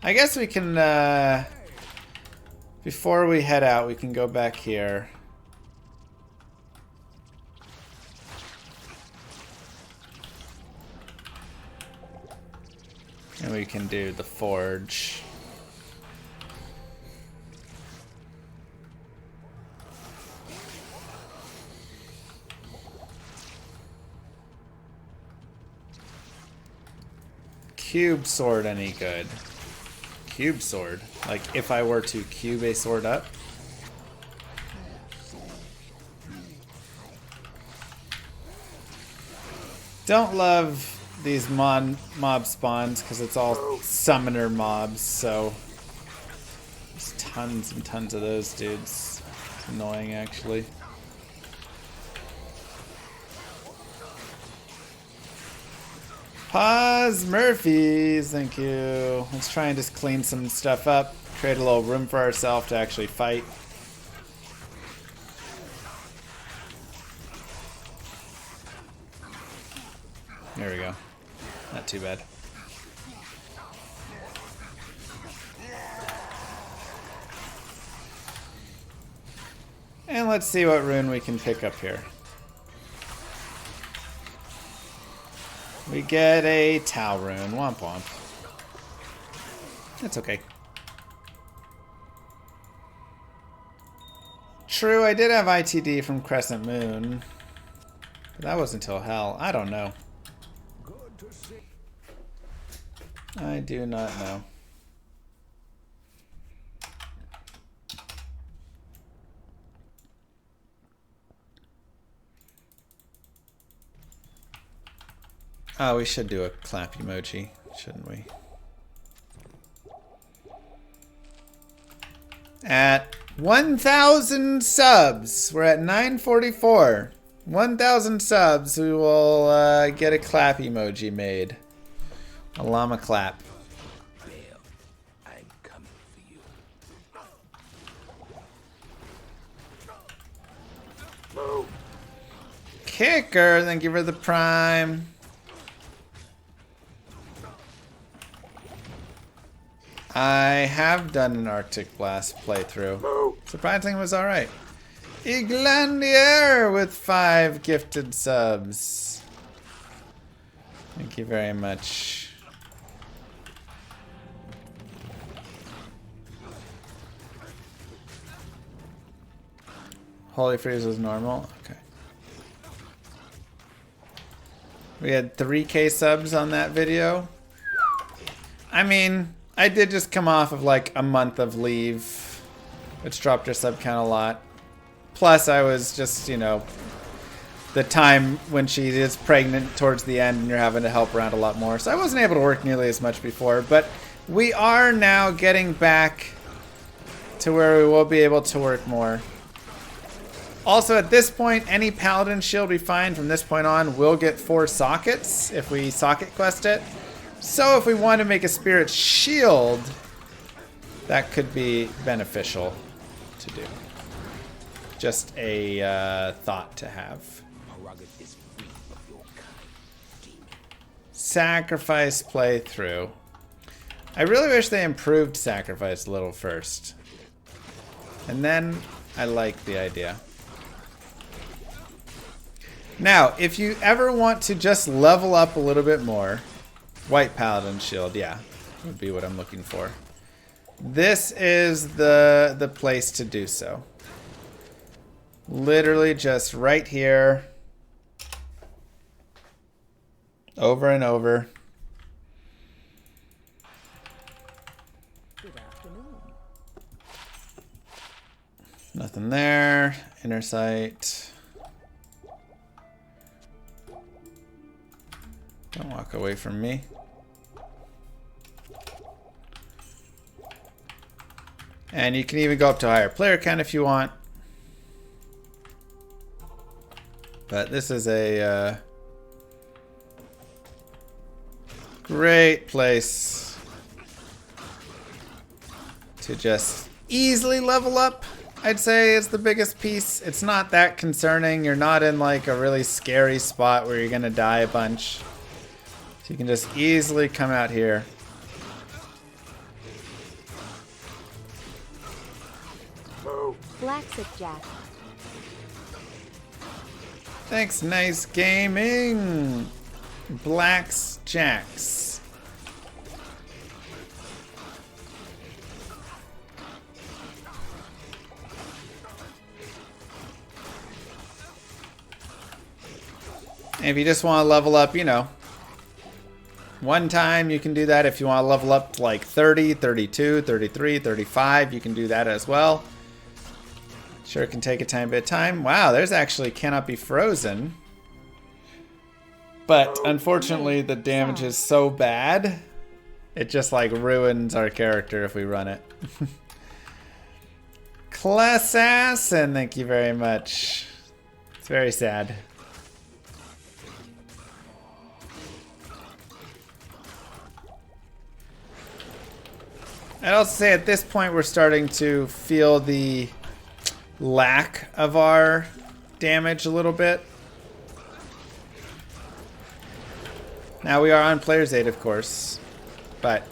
I guess we can, before we head out, we can go back here. And we can do the forge. Cube sword any good? Cube sword? Like if I were to cube a sword up? Don't love these mob spawns because it's all summoner mobs, so there's tons and tons of those dudes. It's annoying actually. Pause Murphys, thank you. Let's try and just clean some stuff up, create a little room for ourselves to actually fight. There we go. Not too bad. And let's see what rune we can pick up here. We get a Tau rune. Womp womp. That's okay. True, I did have ITD from Crescent Moon. But that wasn't until Hell. I don't know. I do not know. Oh, we should do a clap emoji, shouldn't we? At 1,000 subs, we're at 944. 1,000 subs, we will get a clap emoji made. A llama clap. Bale, I'm coming for you. Kicker, thank you for the prime. I have done an Arctic Blast playthrough. Surprisingly, it was alright. Iglandier with 5 gifted subs. Thank you very much. Holy Freeze was normal? Okay. We had 3K subs on that video. I mean, I did just come off of like a month of leave, which dropped our sub count a lot. Plus, I was just, you know, the time when she is pregnant towards the end and you're having to help around a lot more. So I wasn't able to work nearly as much before, but we are now getting back to where we will be able to work more. Also, at this point, any Paladin shield we find from this point on will get 4 sockets if we socket quest it. So if we want to make a Spirit Shield, that could be beneficial to do. Just a thought to have. Sacrifice playthrough. I really wish they improved Sacrifice a little first. And then I like the idea. Now, if you ever want to just level up a little bit more, White Paladin Shield, yeah, would be what I'm looking for. This is the place to do so. Literally just right here. Over and over. Good afternoon. Nothing there. Inner sight. Don't walk away from me. And you can even go up to a higher player count if you want. But this is a great place to just easily level up. I'd say is the biggest piece. It's not that concerning. You're not in like a really scary spot where you're gonna die a bunch. So you can just easily come out here. Blacksip Jack. Thanks, Nice Gaming. Blacks Jacks. And if you just want to level up, you know, one time you can do that. If you want to level up to like 30, 32, 33, 35, you can do that as well. Sure, it can take a tiny bit of time. Wow, there's actually cannot be frozen. But unfortunately, the damage is so bad, it just like ruins our character if we run it. Classassin, thank you very much. It's very sad. I'd also say at this point we're starting to feel the lack of our damage a little bit. Now we are on player's aid, of course, but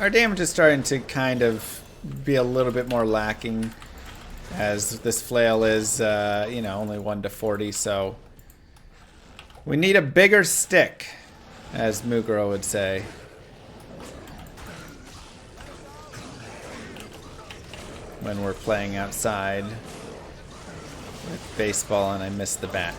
our damage is starting to kind of be a little bit more lacking, as this flail is, you know, only 1 to 40, so we need a bigger stick, as Mugro would say. when we're playing outside with baseball and I miss the bat.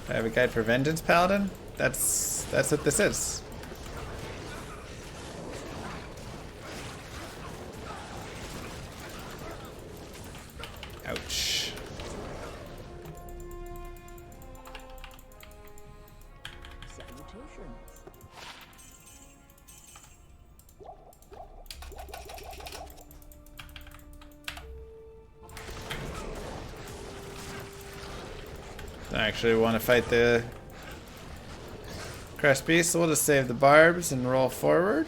I have a guide for Vengeance Paladin? That's what this is. Ouch. I actually want to fight the Crushed Beast, so we'll just save the barbs and roll forward.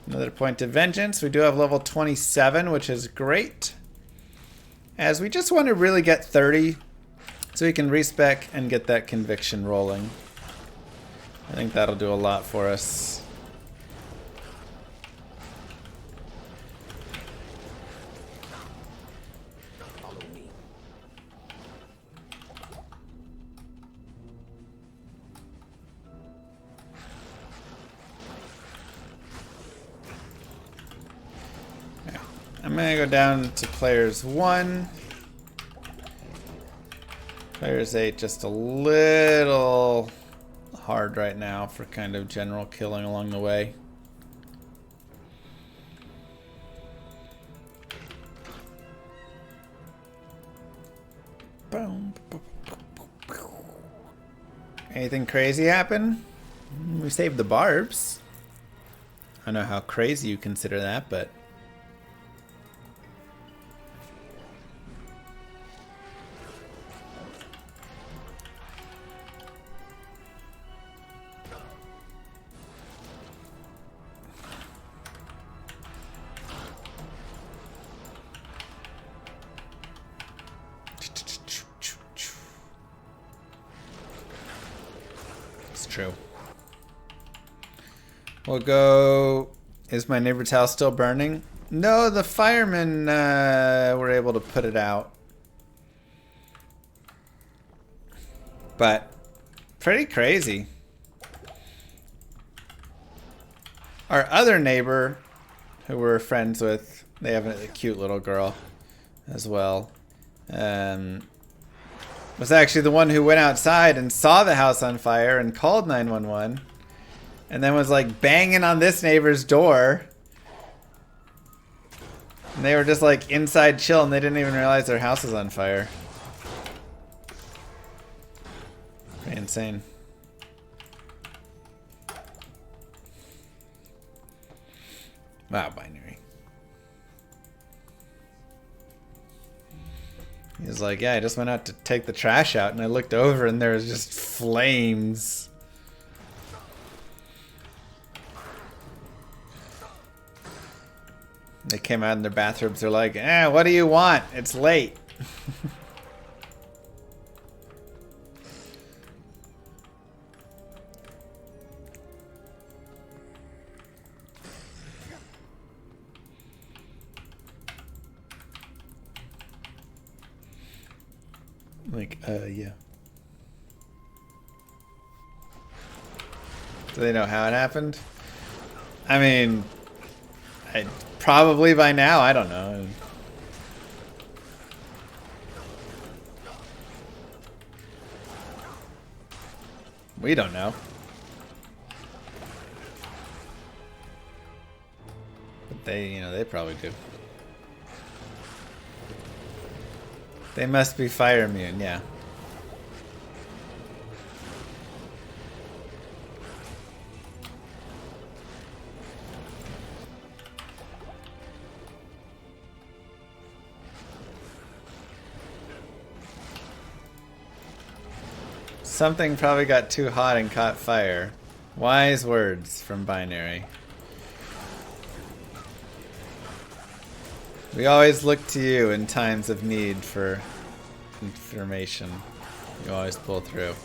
Another point of vengeance. We do have level 27, which is great. As we just want to really get 30 so we can respec and get that conviction rolling. I think that'll do a lot for us. I'm gonna go down to players 1. Players 8 just a little hard right now for kind of general killing along the way. Boom. Anything crazy happen? We saved the barbs. I don't know how crazy you consider that, but true. We'll go... Is my neighbor's house still burning? No, the firemen were able to put it out. But pretty crazy. Our other neighbor, who we're friends with, they have a cute little girl as well. Was actually the one who went outside and saw the house on fire and called 911 and then was like banging on this neighbor's door, and they were just like inside chill and they didn't even realize their house was on fire. Pretty insane. Wow, binary. He was like, yeah, I just went out to take the trash out and I looked over and there was just flames. They came out in their bathrooms. They're like, what do you want? It's late. Like, yeah. Do they know how it happened? I mean, probably by now, I don't know. We don't know. But they, they probably do. They must be fire immune, yeah. Something probably got too hot and caught fire. Wise words from Binary. We always look to you in times of need for information. You always pull through.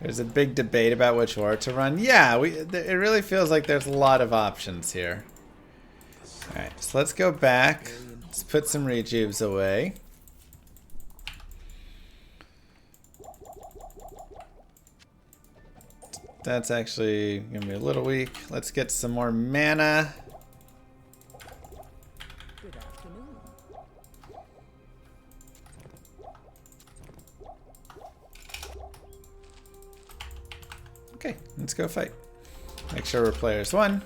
There's a big debate about which aura to run. Yeah, it really feels like there's a lot of options here. Alright, so let's go back. Let's put some rejuves away. That's actually going to be a little weak. Let's get some more mana. Good afternoon. Okay, let's go fight. Make sure we're players 1.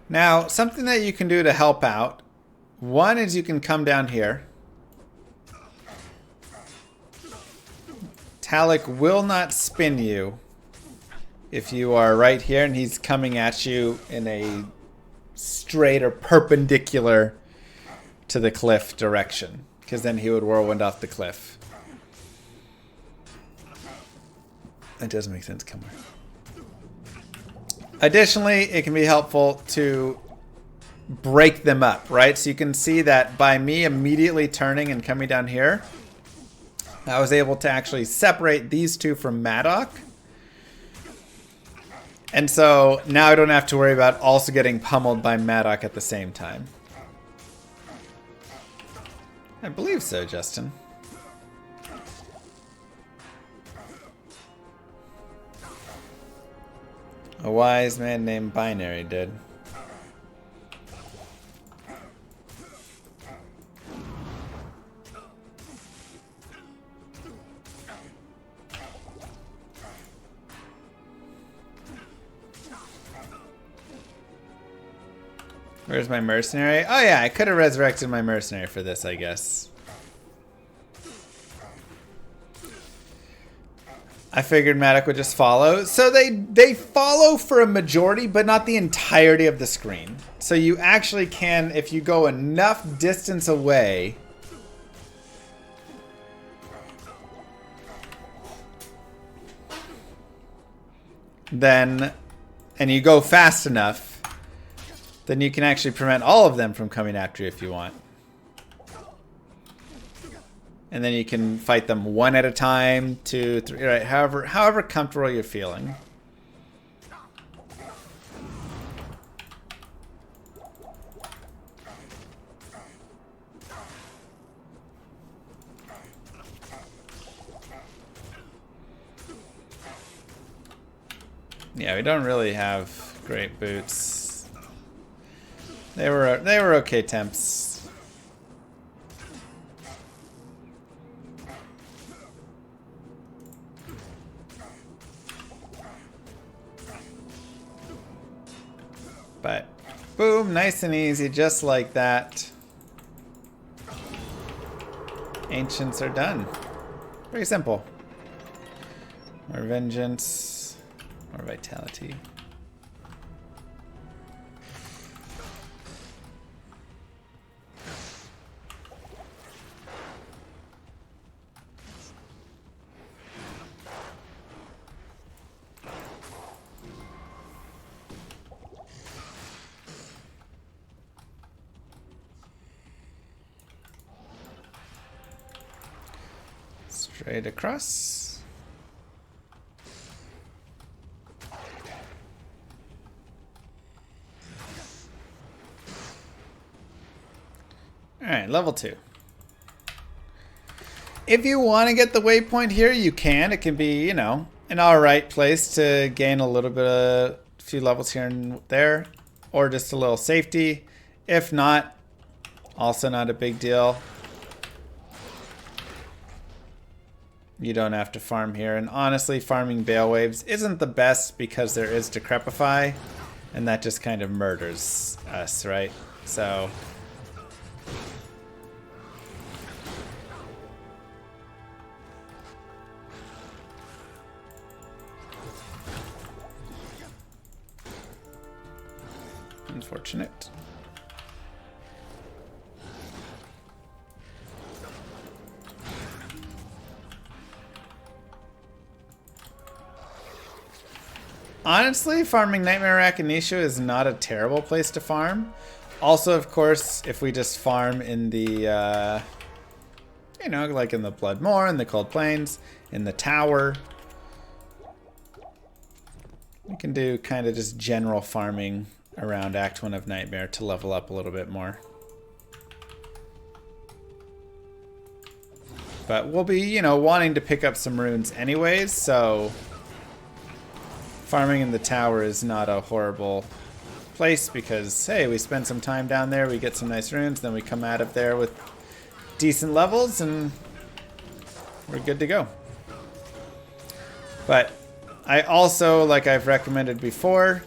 Now, something that you can do to help out. One is you can come down here. Talik will not spin you if you are right here and he's coming at you in a straight or perpendicular to the cliff direction, because then he would whirlwind off the cliff. That does make sense. Come on. Additionally, it can be helpful to break them up, right? So you can see that by me immediately turning and coming down here, I was able to actually separate these two from Maddock. And so now I don't have to worry about also getting pummeled by Maddock at the same time. I believe so, Justin. A wise man named Binary did. Where's my mercenary? Oh yeah, I could have resurrected my mercenary for this, I guess. I figured Maddock would just follow. So they follow for a majority, but not the entirety of the screen. So you actually can, if you go enough distance away, then, and you go fast enough, then you can actually prevent all of them from coming after you if you want. And then you can fight them one at a time, 2, 3, right? However comfortable you're feeling. Yeah, we don't really have great boots. They were okay temps. But boom, nice and easy, just like that. Ancients are done. Very simple. More vengeance, more vitality. Straight across. Alright, level 2. If you want to get the waypoint here, you can. It can be, you know, an alright place to gain a little bit of a few levels here and there, or just a little safety. If not, also not a big deal. You don't have to farm here. And honestly, farming Bale Waves isn't the best because there is Decrepify, and that just kind of murders us, right? So unfortunate. Honestly, farming Nightmare Akinisha is not a terrible place to farm. Also, of course, if we just farm in the, You know, like in the Blood Moor, in the Cold Plains, in the Tower. We can do kind of just general farming around Act 1 of Nightmare to level up a little bit more. But we'll be, you know, wanting to pick up some runes anyways, so farming in the Tower is not a horrible place because, hey, we spend some time down there, we get some nice runes, then we come out of there with decent levels and we're good to go. But I also, like I've recommended before,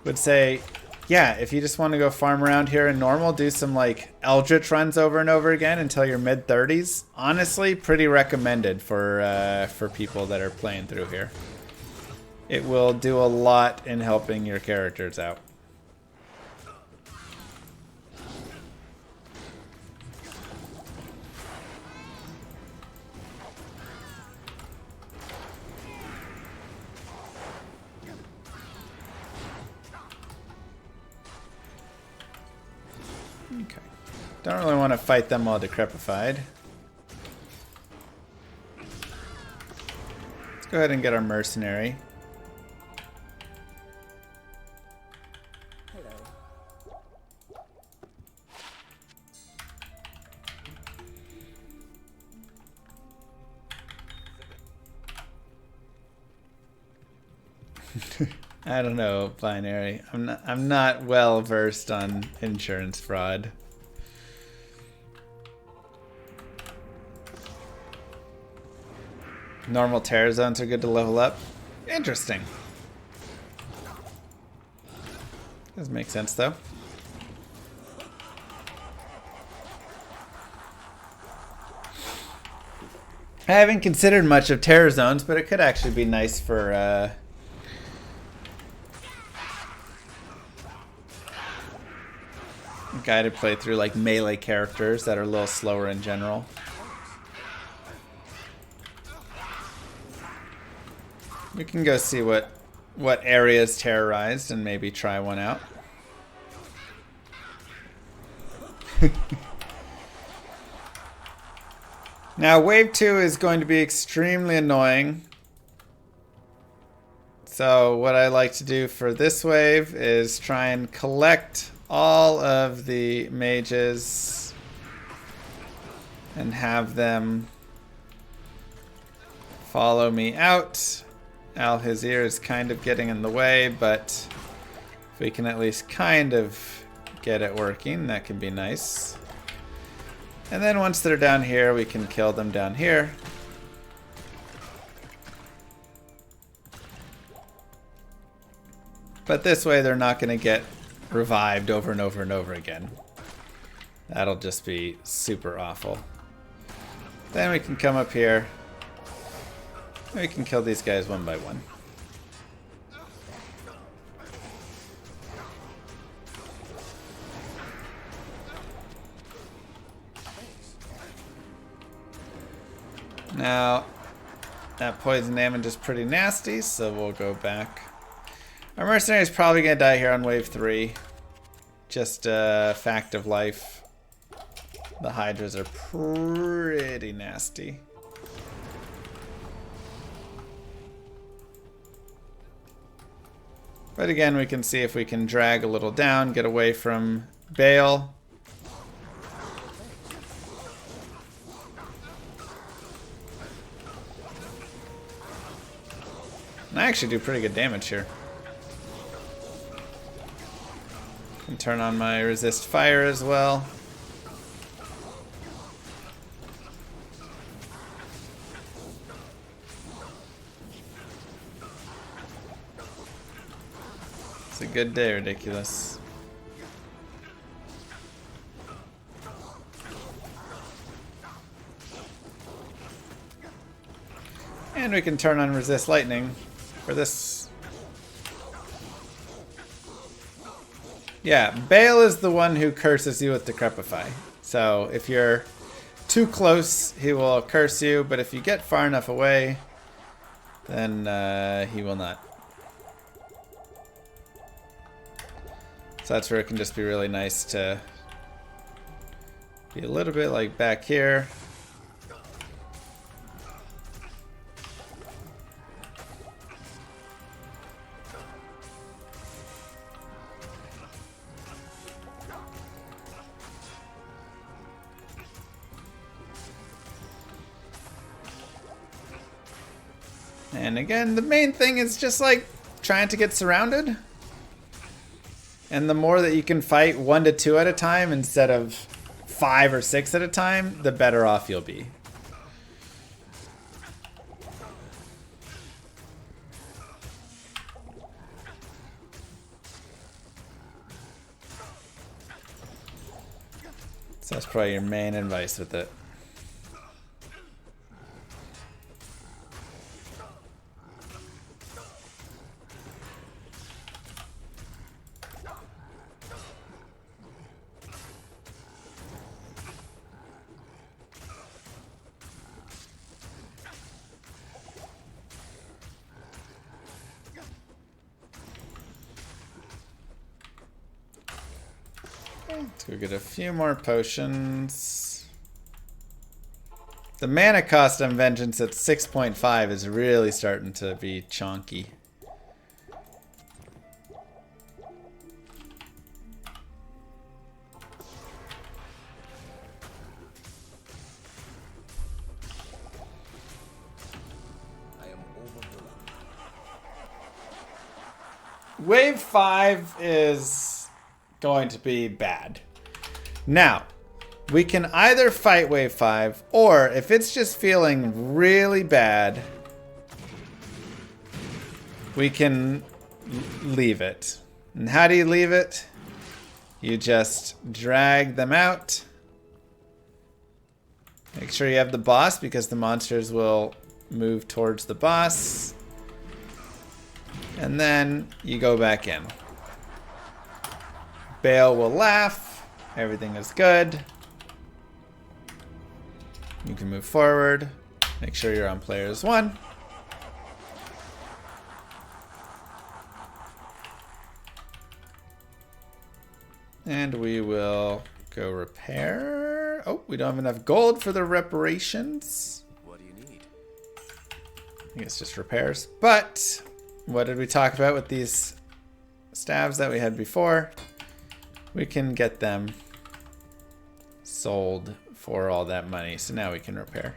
would say, yeah, if you just want to go farm around here in normal, do some like Eldritch runs over and over again until you're mid-30s. Honestly, pretty recommended for people that are playing through here. It will do a lot in helping your characters out. Okay. Don't really want to fight them all decrepified. Let's go ahead and get our mercenary. I don't know, Binary. I'm not well versed on insurance fraud. Normal terror zones are good to level up. Interesting. Does make sense though. I haven't considered much of terror zones, but it could actually be nice for guided playthrough, like melee characters that are a little slower in general. We can go see what area is terrorized and maybe try one out. Now wave 2 is going to be extremely annoying. So what I like to do for this wave is try and collect all of the mages and have them follow me out. Al-Hazir is kind of getting in the way, but if we can at least kind of get it working, that can be nice. And then once they're down here, we can kill them down here. But this way they're not going to get revived over and over and over again. That'll just be super awful. Then we can come up here. We can kill these guys one by one. Now, that poison damage is pretty nasty, so we'll go back. Our mercenary is probably going to die here on wave 3. Just a fact of life. The hydras are pretty nasty. But again, we can see if we can drag a little down, get away from Bale. And I actually do pretty good damage here. Can turn on my resist fire as well. It's a good day, Ridiculous. And we can turn on resist lightning for this. Yeah, Bale is the one who curses you with Decrepify. So if you're too close, he will curse you, but if you get far enough away, then he will not. So that's where it can just be really nice to be a little bit like back here. And again, the main thing is just like trying to get surrounded. And the more that you can fight 1 to 2 at a time instead of 5 or 6 at a time, the better off you'll be. So that's probably your main advice with it. Let's go get a few more potions. The mana cost on Vengeance at 6.5 is really starting to be chonky. I am overwhelmed. Wave 5 is going to be bad. Now, we can either fight Wave 5, or if it's just feeling really bad, we can leave it. And how do you leave it? You just drag them out. Make sure you have the boss, because the monsters will move towards the boss. And then you go back in. Bale will laugh. Everything is good. You can move forward. Make sure you're on players 1. And we will go repair. Oh, we don't have enough gold for the reparations. What do you need? I think it's just repairs. But what did we talk about with these staves that we had before? We can get them sold for all that money. So now we can repair.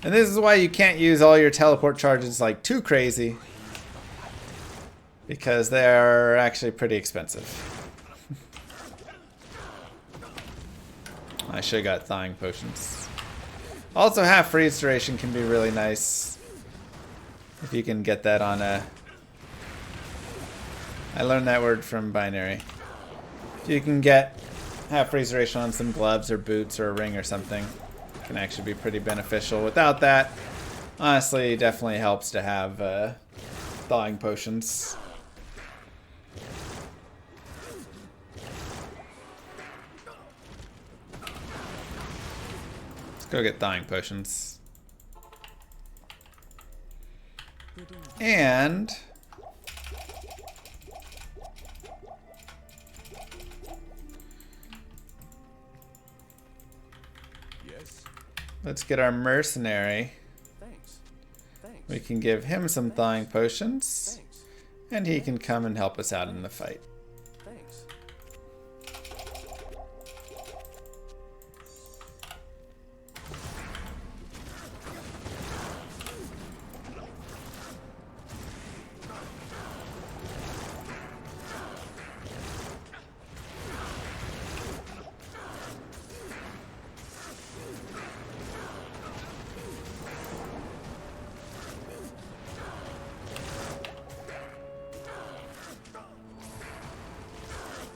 And this is why you can't use all your teleport charges like too crazy, because they're actually pretty expensive. I should have got thawing potions. Also, half freeze duration can be really nice if you can get that on a... I learned that word from binary. If you can get half freeze duration on some gloves or boots or a ring or something, it can actually be pretty beneficial. Without that, honestly, it definitely helps to have thawing potions. Let's go get thawing potions. And Yes. let's get our mercenary. Thanks. Thanks. We can give him some thawing potions, Thanks. and he can come and help us out in the fight. Thanks.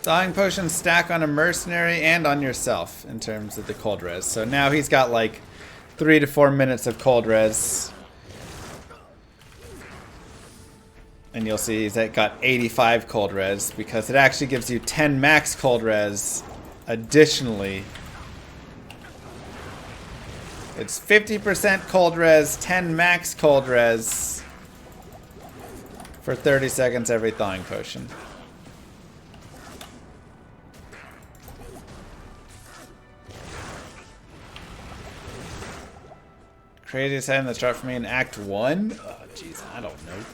Thawing potions stack on a mercenary and on yourself in terms of the cold res. So now he's got like 3 to 4 minutes of cold res. And you'll see he's got 85 cold res because it actually gives you 10 max cold res additionally. It's 50% cold res, 10 max cold res for 30 seconds every thawing potion. Craziest item that's dropped for me in Act 1? Oh, jeez, I don't know.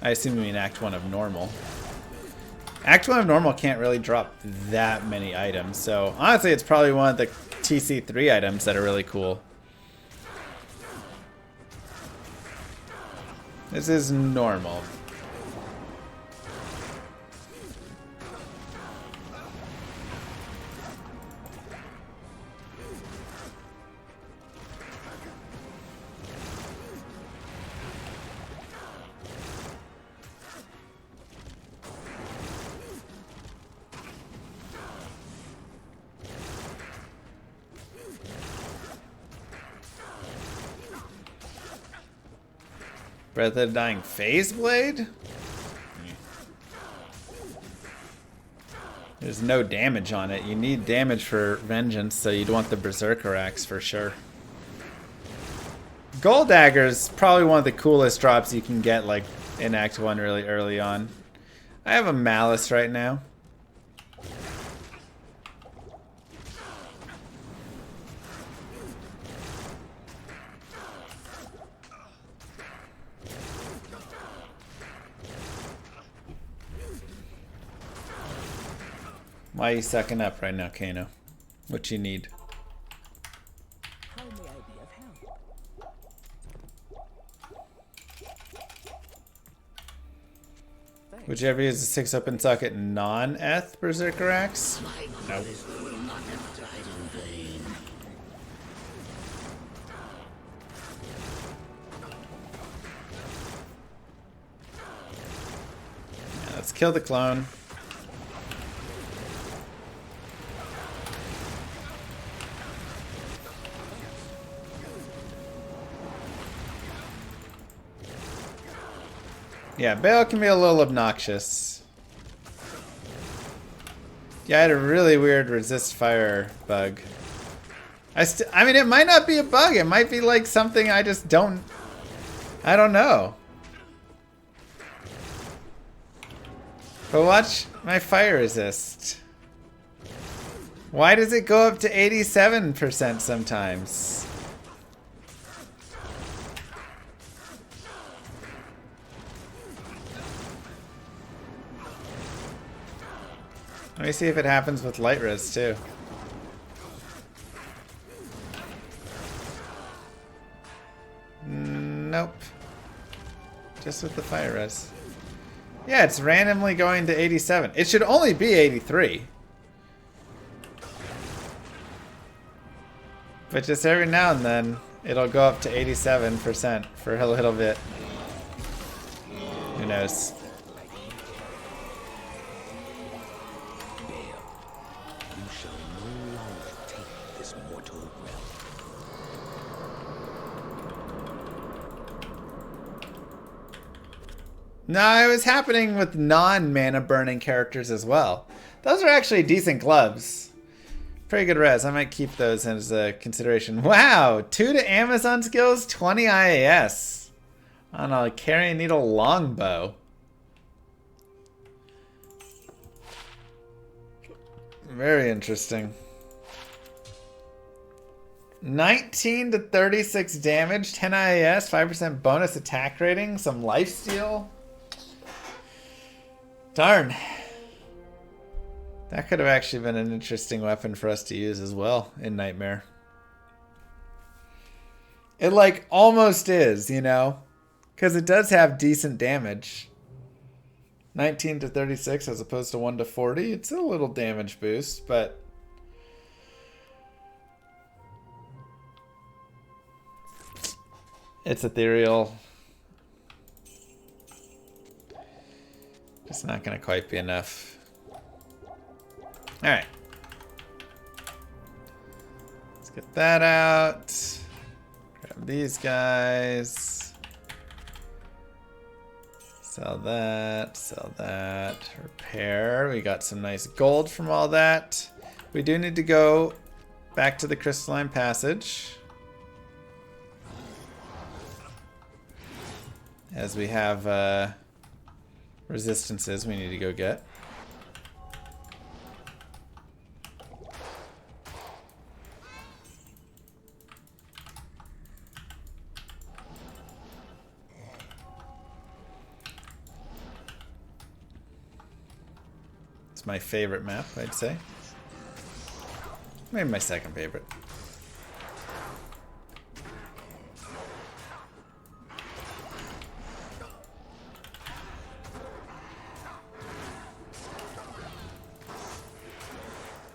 I assume you mean Act 1 of normal. Act 1 of normal can't really drop that many items, so honestly it's probably one of the TC3 items that are really cool. This is normal. Breath of the Dying Phase Blade? There's no damage on it. You need damage for Vengeance, so you'd want the Berserker Axe for sure. Gold Dagger is probably one of the coolest drops you can get, like, in Act 1 really early on. I have a Malice right now. Why are you sucking up right now, Kano? What you need? How may I be of help? Would you ever use a 6 open socket non-Eth Berserker Axe? Nope. Yeah, let's kill the clone. Yeah, Bale can be a little obnoxious. Yeah, I had a really weird resist fire bug. I mean, it might not be a bug. It might be like something I just don't... I don't know. But watch my fire resist. Why does it go up to 87% sometimes? Let me see if it happens with light res too. Nope. Just with the fire res. Yeah, it's randomly going to 87. It should only be 83. But just every now and then, it'll go up to 87% for a little bit. Who knows? No, it was happening with non-mana burning characters as well. Those are actually decent gloves. Pretty good res. I might keep those as a consideration. Wow! 2 to Amazon skills, 20 IAS. On a carrying needle longbow. Very interesting. 19 to 36 damage, 10 IAS, 5% bonus attack rating, some lifesteal. Darn. That could have actually been an interesting weapon for us to use as well in Nightmare. It like almost is, you know? Because it does have decent damage. 19 to 36 as opposed to 1 to 40. It's a little damage boost, but... it's ethereal. It's not going to quite be enough. Alright. Let's get that out. Grab these guys. Sell that. Sell that. Repair. We got some nice gold from all that. We do need to go back to the crystalline passage. As we have resistances we need to go get. It's my favorite map, I'd say. Maybe my second favorite.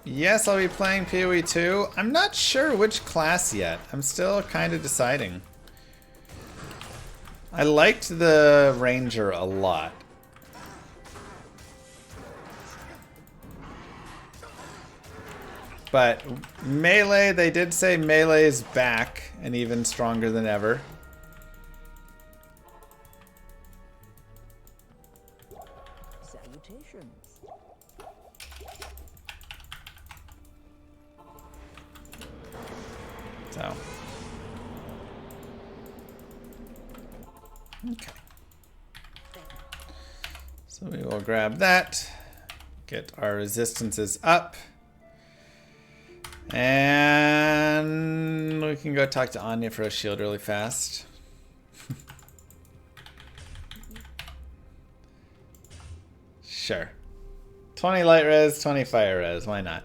Yes, I'll be playing PoE 2. I'm not sure which class yet. I'm still kind of deciding. I liked the Ranger a lot. But melee, they did say melee is back and even stronger than ever. Salutations. So. Okay. So we will grab that. Get our resistances up. And we can go talk to Anya for a shield really fast. Sure. 20 light res, 20 fire res. Why not?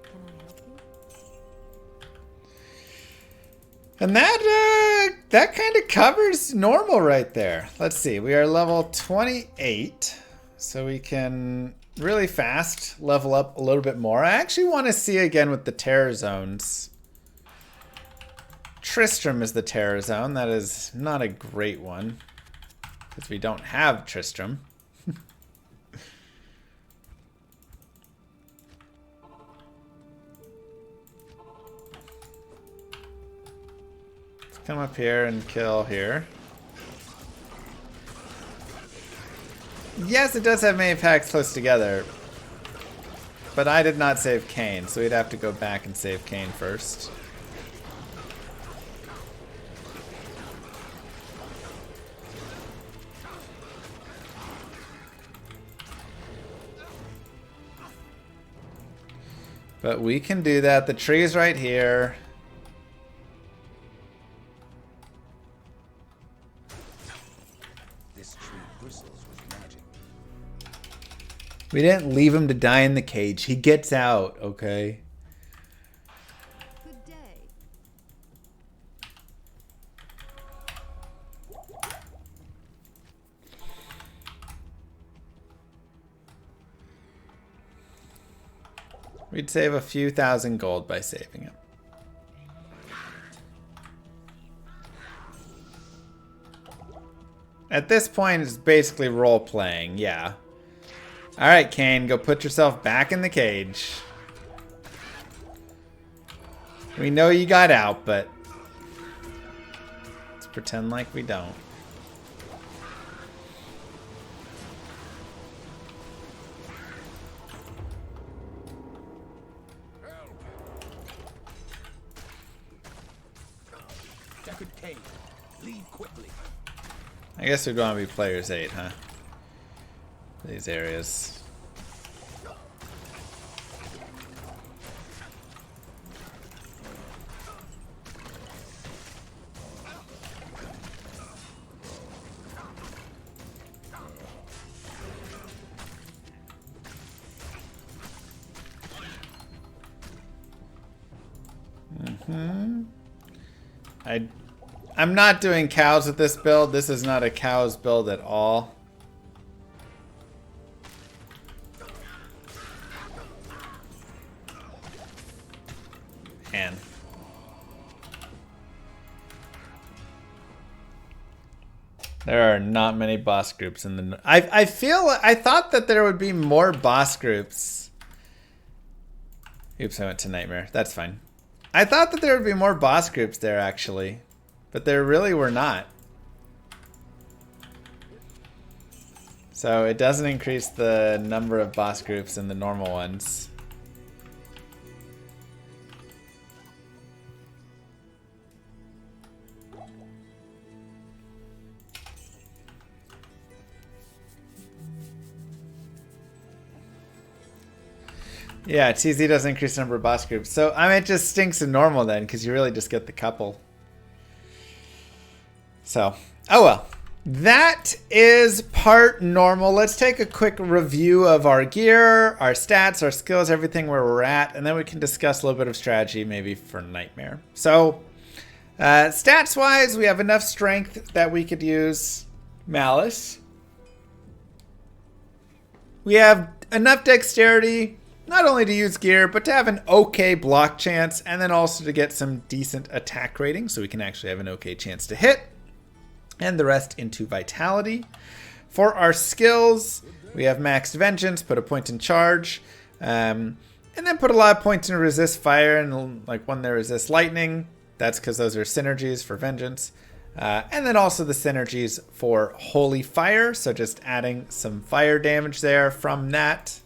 Can I help you? And that kind of covers normal right there. Let's see. We are level 28. So we can really fast level up a little bit more. I actually want to see again with the terror zones. Tristram is the terror zone. That is not a great one because we don't have Tristram. Let's come up here and kill here. Yes, it does have many packs close together. But I did not save Kane, so we'd have to go back and save Kane first. But we can do that. The tree's right here. We didn't leave him to die in the cage. He gets out, okay? Good day. We'd save a few thousand gold by saving him. At this point, it's basically role-playing, yeah. Alright, Kane, go put yourself back in the cage. We know you got out, but let's pretend like we don't. Leave quickly. I guess we'd want to be players 8, huh? These areas. I'm not doing cows with this build. This is not a cows build at all. Man. There are not many boss groups in the... I thought that there would be more boss groups. Oops, I went to Nightmare. That's fine. I thought that there would be more boss groups there, actually. But there really were not. So it doesn't increase the number of boss groups in the normal ones. Yeah, TZ doesn't increase the number of boss groups. So, I mean, it just stinks in normal then, because you really just get the couple. So, oh well. That is part normal. Let's take a quick review of our gear, our stats, our skills, everything where we're at, and then we can discuss a little bit of strategy maybe for Nightmare. So, stats-wise, we have enough strength that we could use Malice. We have enough dexterity not only to use gear, but to have an okay block chance, and then also to get some decent attack rating, so we can actually have an okay chance to hit, and the rest into vitality. For our skills, we have maxed vengeance, put a point in charge, and then put a lot of points in resist fire, and like one that resists lightning. That's because those are synergies for vengeance. And then also the synergies for holy fire, so just adding some fire damage there from that.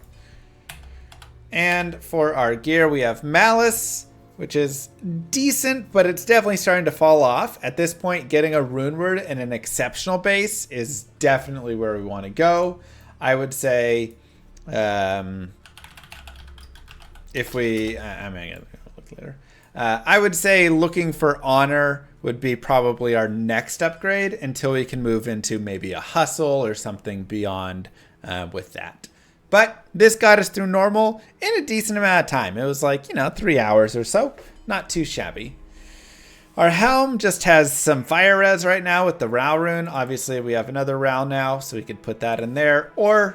And for our gear, we have malice, which is decent, but it's definitely starting to fall off. At this point, getting a rune word and an exceptional base is definitely where we want to go. I would say, if we, I'm going to look later. I would say looking for honor would be probably our next upgrade until we can move into maybe a hustle or something beyond with that. But this got us through normal in a decent amount of time. It was like, 3 hours or so. Not too shabby. Our helm just has some fire res right now with the Rao rune. Obviously, we have another Rao now, so we could put that in there. Or,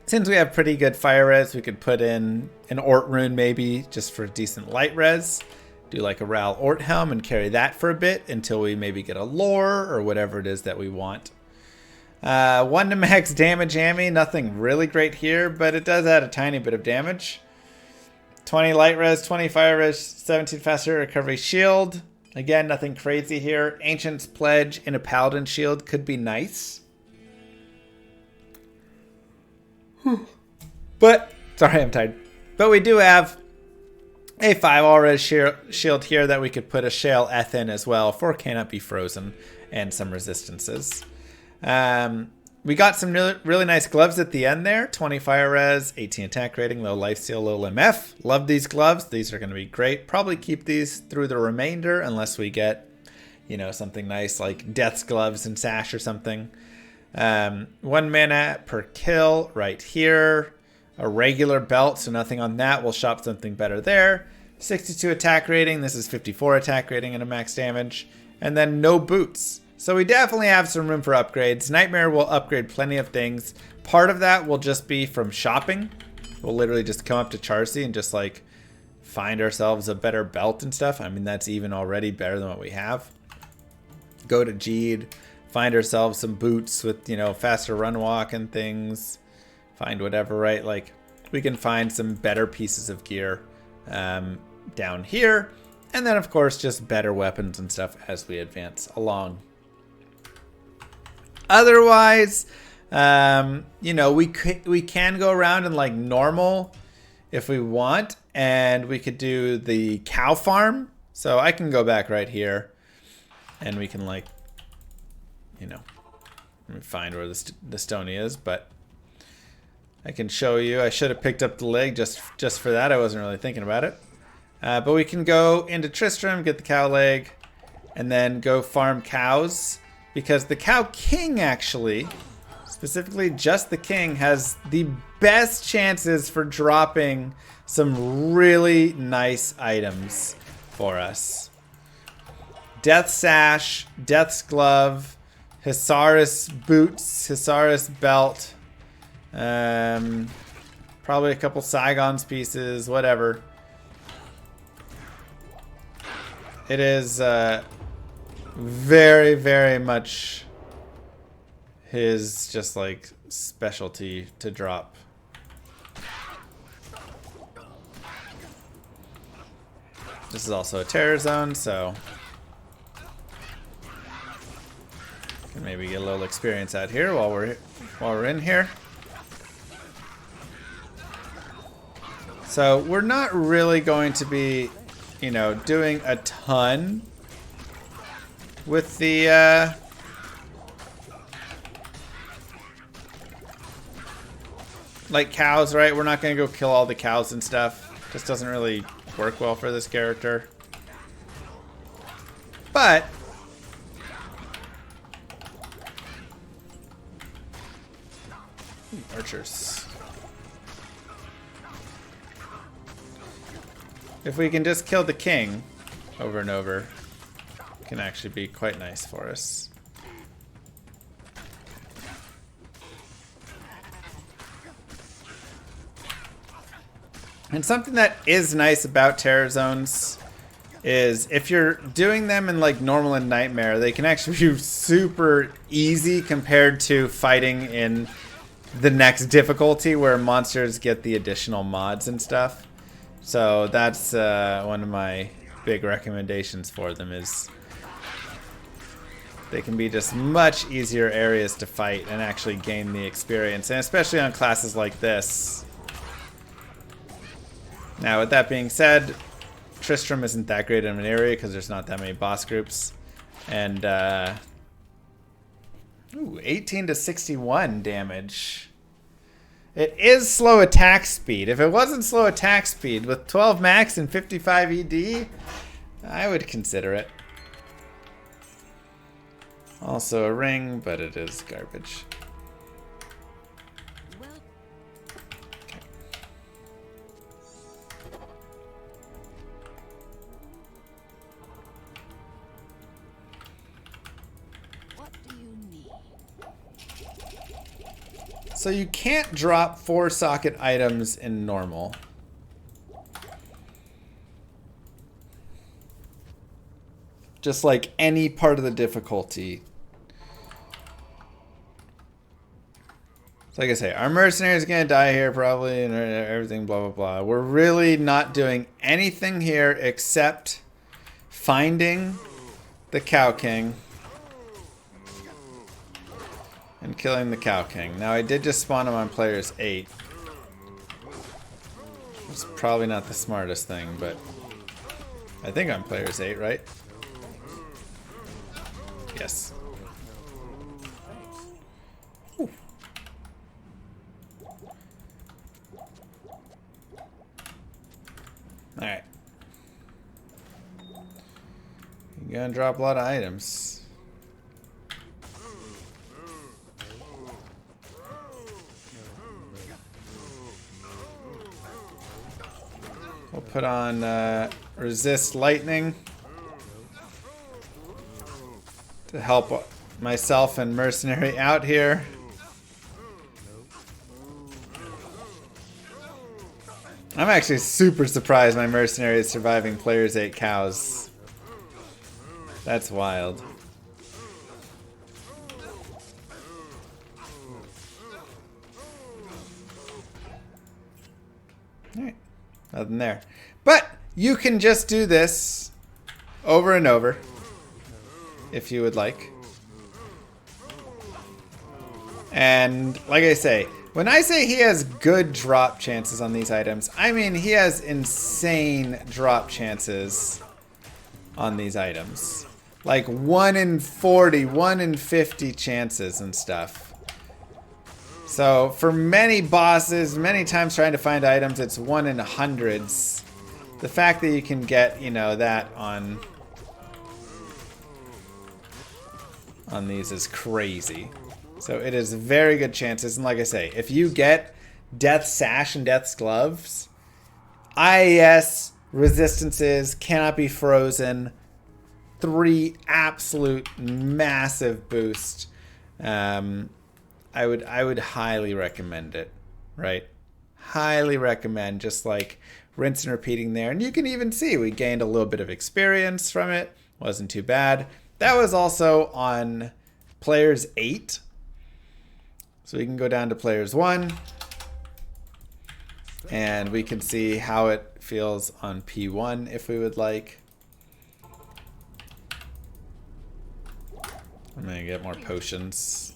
since we have pretty good fire res, we could put in an Ort rune maybe, just for decent light res. Do like a Rao Ort helm and carry that for a bit until we maybe get a lore or whatever it is that we want. 1 to max damage Ammy, nothing really great here, but it does add a tiny bit of damage. 20 light res, 20 fire res, 17 faster recovery shield. Again, nothing crazy here. Ancient's Pledge in a paladin shield could be nice. But, sorry, I'm tired. But we do have a 5 all res shield here that we could put a Shale Eth in as well for Cannot Be Frozen and some resistances. We got some really nice gloves at the end there. 20 fire res, 18 attack rating, low lifesteal, low MF. Love these gloves. These are going to be great. Probably keep these through the remainder unless we get, something nice like Death's Gloves and Sash or something. 1 mana per kill right here. A regular belt, so nothing on that. We'll shop something better there. 62 attack rating. This is 54 attack rating and a max damage. And then no boots. So we definitely have some room for upgrades. Nightmare will upgrade plenty of things. Part of that will just be from shopping. We'll literally just come up to Charcy and just like find ourselves a better belt and stuff. I mean, that's even already better than what we have. Go to Jeed, find ourselves some boots with, faster run walk and things. Find whatever, right? Like we can find some better pieces of gear down here. And then of course, just better weapons and stuff as we advance along. Otherwise, we can go around in like normal if we want, and we could do the cow farm. So I can go back right here, and we can like, let me find where the stony is, but I can show you. I should have picked up the leg just for that. I wasn't really thinking about it. But we can go into Tristram, get the cow leg, and then go farm cows. Because the Cow King actually, specifically just the King, has the best chances for dropping some really nice items for us. Death's Sash, Death's Glove, Hisaris Boots, Hisaris Belt, probably a couple Saigon's pieces, whatever. It is very, very much his just like specialty to drop. This is also a terror zone, so can maybe get a little experience out here while we're in here. So we're not really going to be, doing a ton with the like cows, right? We're not gonna go kill all the cows and stuff. Just doesn't really work well for this character. But archers. If we can just kill the king over and over, it can actually be quite nice for us. And something that is nice about terror zones is if you're doing them in like normal and nightmare, they can actually be super easy compared to fighting in the next difficulty where monsters get the additional mods and stuff. So that's one of my big recommendations for them, is they can be just much easier areas to fight and actually gain the experience, and especially on classes like this. Now, with that being said, Tristram isn't that great of an area because there's not that many boss groups. And, 18 to 61 damage. It is slow attack speed. If it wasn't slow attack speed, with 12 max and 55 ED, I would consider it. Also a ring, but it is garbage. So you can't drop 4-socket items in normal. Just like any part of the difficulty. So like I say, our mercenary's gonna die here probably, and everything blah blah blah. We're really not doing anything here except finding the Cow King and killing the Cow King. Now I did just spawn him on players 8. It's probably not the smartest thing, but I think I'm players 8, right? Yes. Ooh. Alright. You're gonna drop a lot of items. We'll put on resist lightning to help myself and mercenary out here. I'm actually super surprised my mercenary is surviving players 8 cows. That's wild. Alright. Nothing there. But you can just do this over and over if you would like. And like I say, when I say he has good drop chances on these items, I mean he has insane drop chances on these items. Like 1 in 40, 1 in 50 chances and stuff. So for many bosses, many times trying to find items, it's 1 in hundreds. The fact that you can get, you know, that on these is crazy. So it is very good chances. And like I say, if you get Death's Sash and Death's Gloves, IAS resistances cannot be frozen. 3 absolute massive boost. I would highly recommend it, right? Highly recommend, just like rinse and repeating there. And you can even see we gained a little bit of experience from it. Wasn't too bad. That was also on players 8. So we can go down to players 1. And we can see how it feels on P1 if we would like. I'm going to get more potions.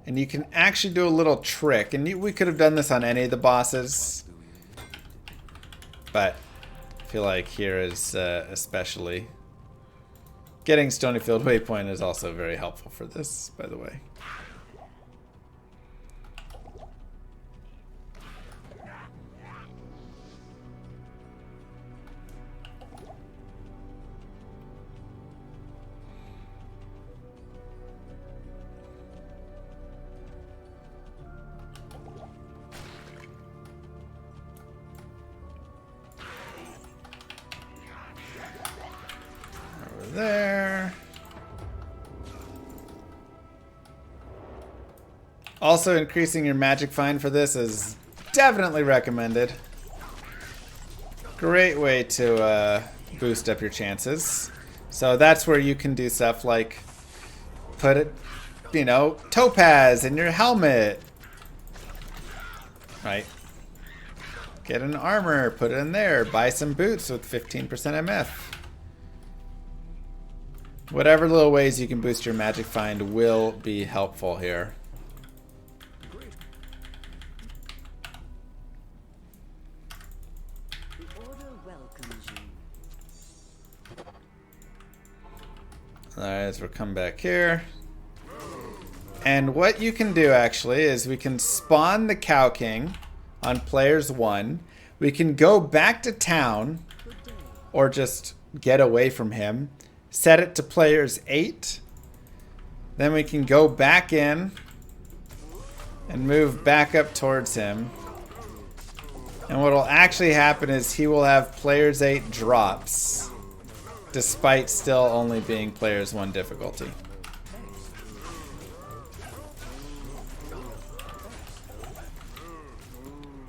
And you can actually do a little trick. And we could have done this on any of the bosses. But I feel like here is especially. Getting Stonyfield Waypoint is also very helpful for this, by the way. There. Also, increasing your magic find for this is definitely recommended. Great way to boost up your chances. So that's where you can do stuff like put it, you know, topaz in your helmet. Right. Get an armor, put it in there. Buy some boots with 15% MF. Whatever little ways you can boost your magic find will be helpful here. Alright, so we'll come back here. And what you can do actually is we can spawn the Cow King on players 1. We can go back to town or just get away from him. Set it to players 8. Then we can go back in and move back up towards him. And what will actually happen is he will have players 8 drops, despite still only being players 1 difficulty.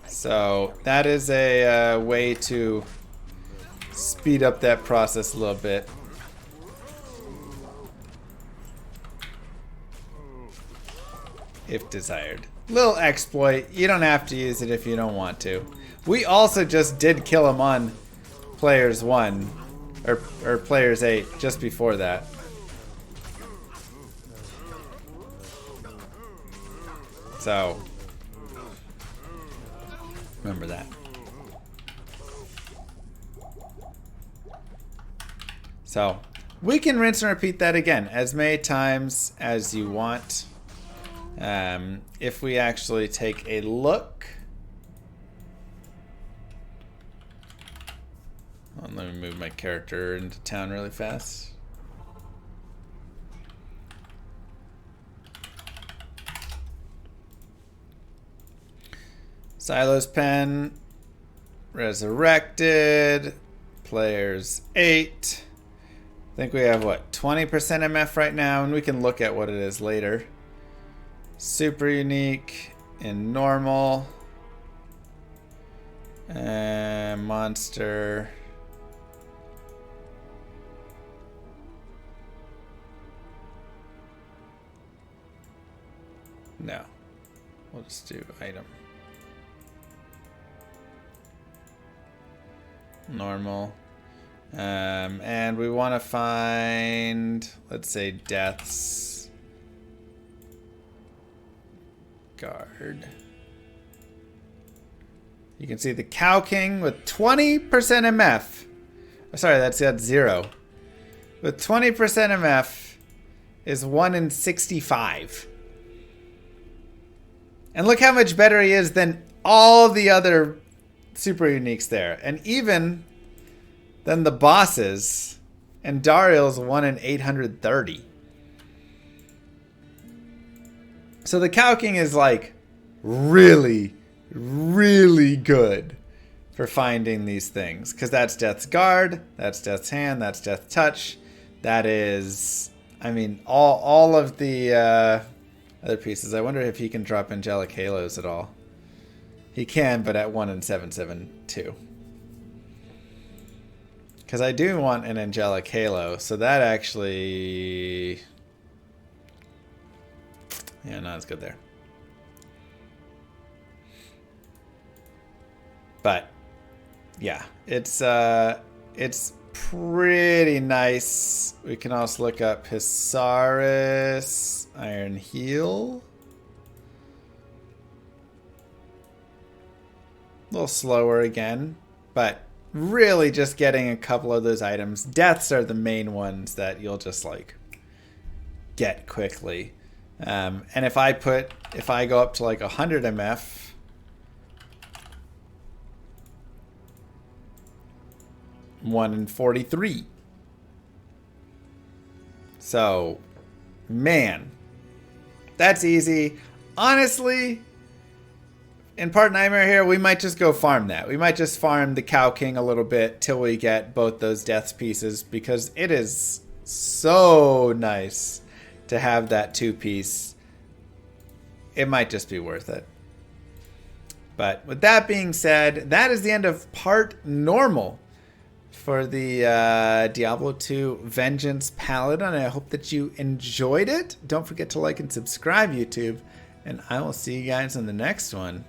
So that is a way to speed up that process a little bit. If desired. Little exploit. You don't have to use it if you don't want to. We also just did kill him on players 1. Or players 8 just before that. So remember that. So we can rinse and repeat that again as many times as you want. If we actually take a look. Let me move my character into town really fast. Silos Pen, Resurrected, players 8. I think we have what, 20% MF right now, and we can look at what it is later. Super unique in normal. Monster. No. We'll just do item. Normal. And we want to find, let's say, deaths. Guard. You can see the Cow King with 20% MF. Oh, sorry, that's at 0. With 20% MF is 1 in 65. And look how much better he is than all the other super uniques there. And even than the bosses. And Dariel's 1 in 830. So the Cow King is like really, really good for finding these things. Because that's Death's Guard, that's Death's Hand, that's Death Touch. That is, I mean, all of the other pieces. I wonder if he can drop Angelic Halos at all. He can, but at 1 in 772. Because I do want an Angelic Halo, so that actually... yeah, not as good there. But, yeah, it's pretty nice. We can also look up Hisaris, Iron Heel. A little slower again, but really just getting a couple of those items. Deaths are the main ones that you'll just like get quickly. And if I go up to like 100 MF, one in 43. So, man, that's easy. Honestly, in Part Nightmare here, we might just go farm that. We might just farm the Cow King a little bit till we get both those deaths pieces, because it is so nice to have that 2-piece. it might just be worth it. But with that being said, that is the end of part normal for the Diablo 2 Vengeance Paladin. I hope that you enjoyed it. Don't forget to like and subscribe, YouTube. And I will see you guys in the next one.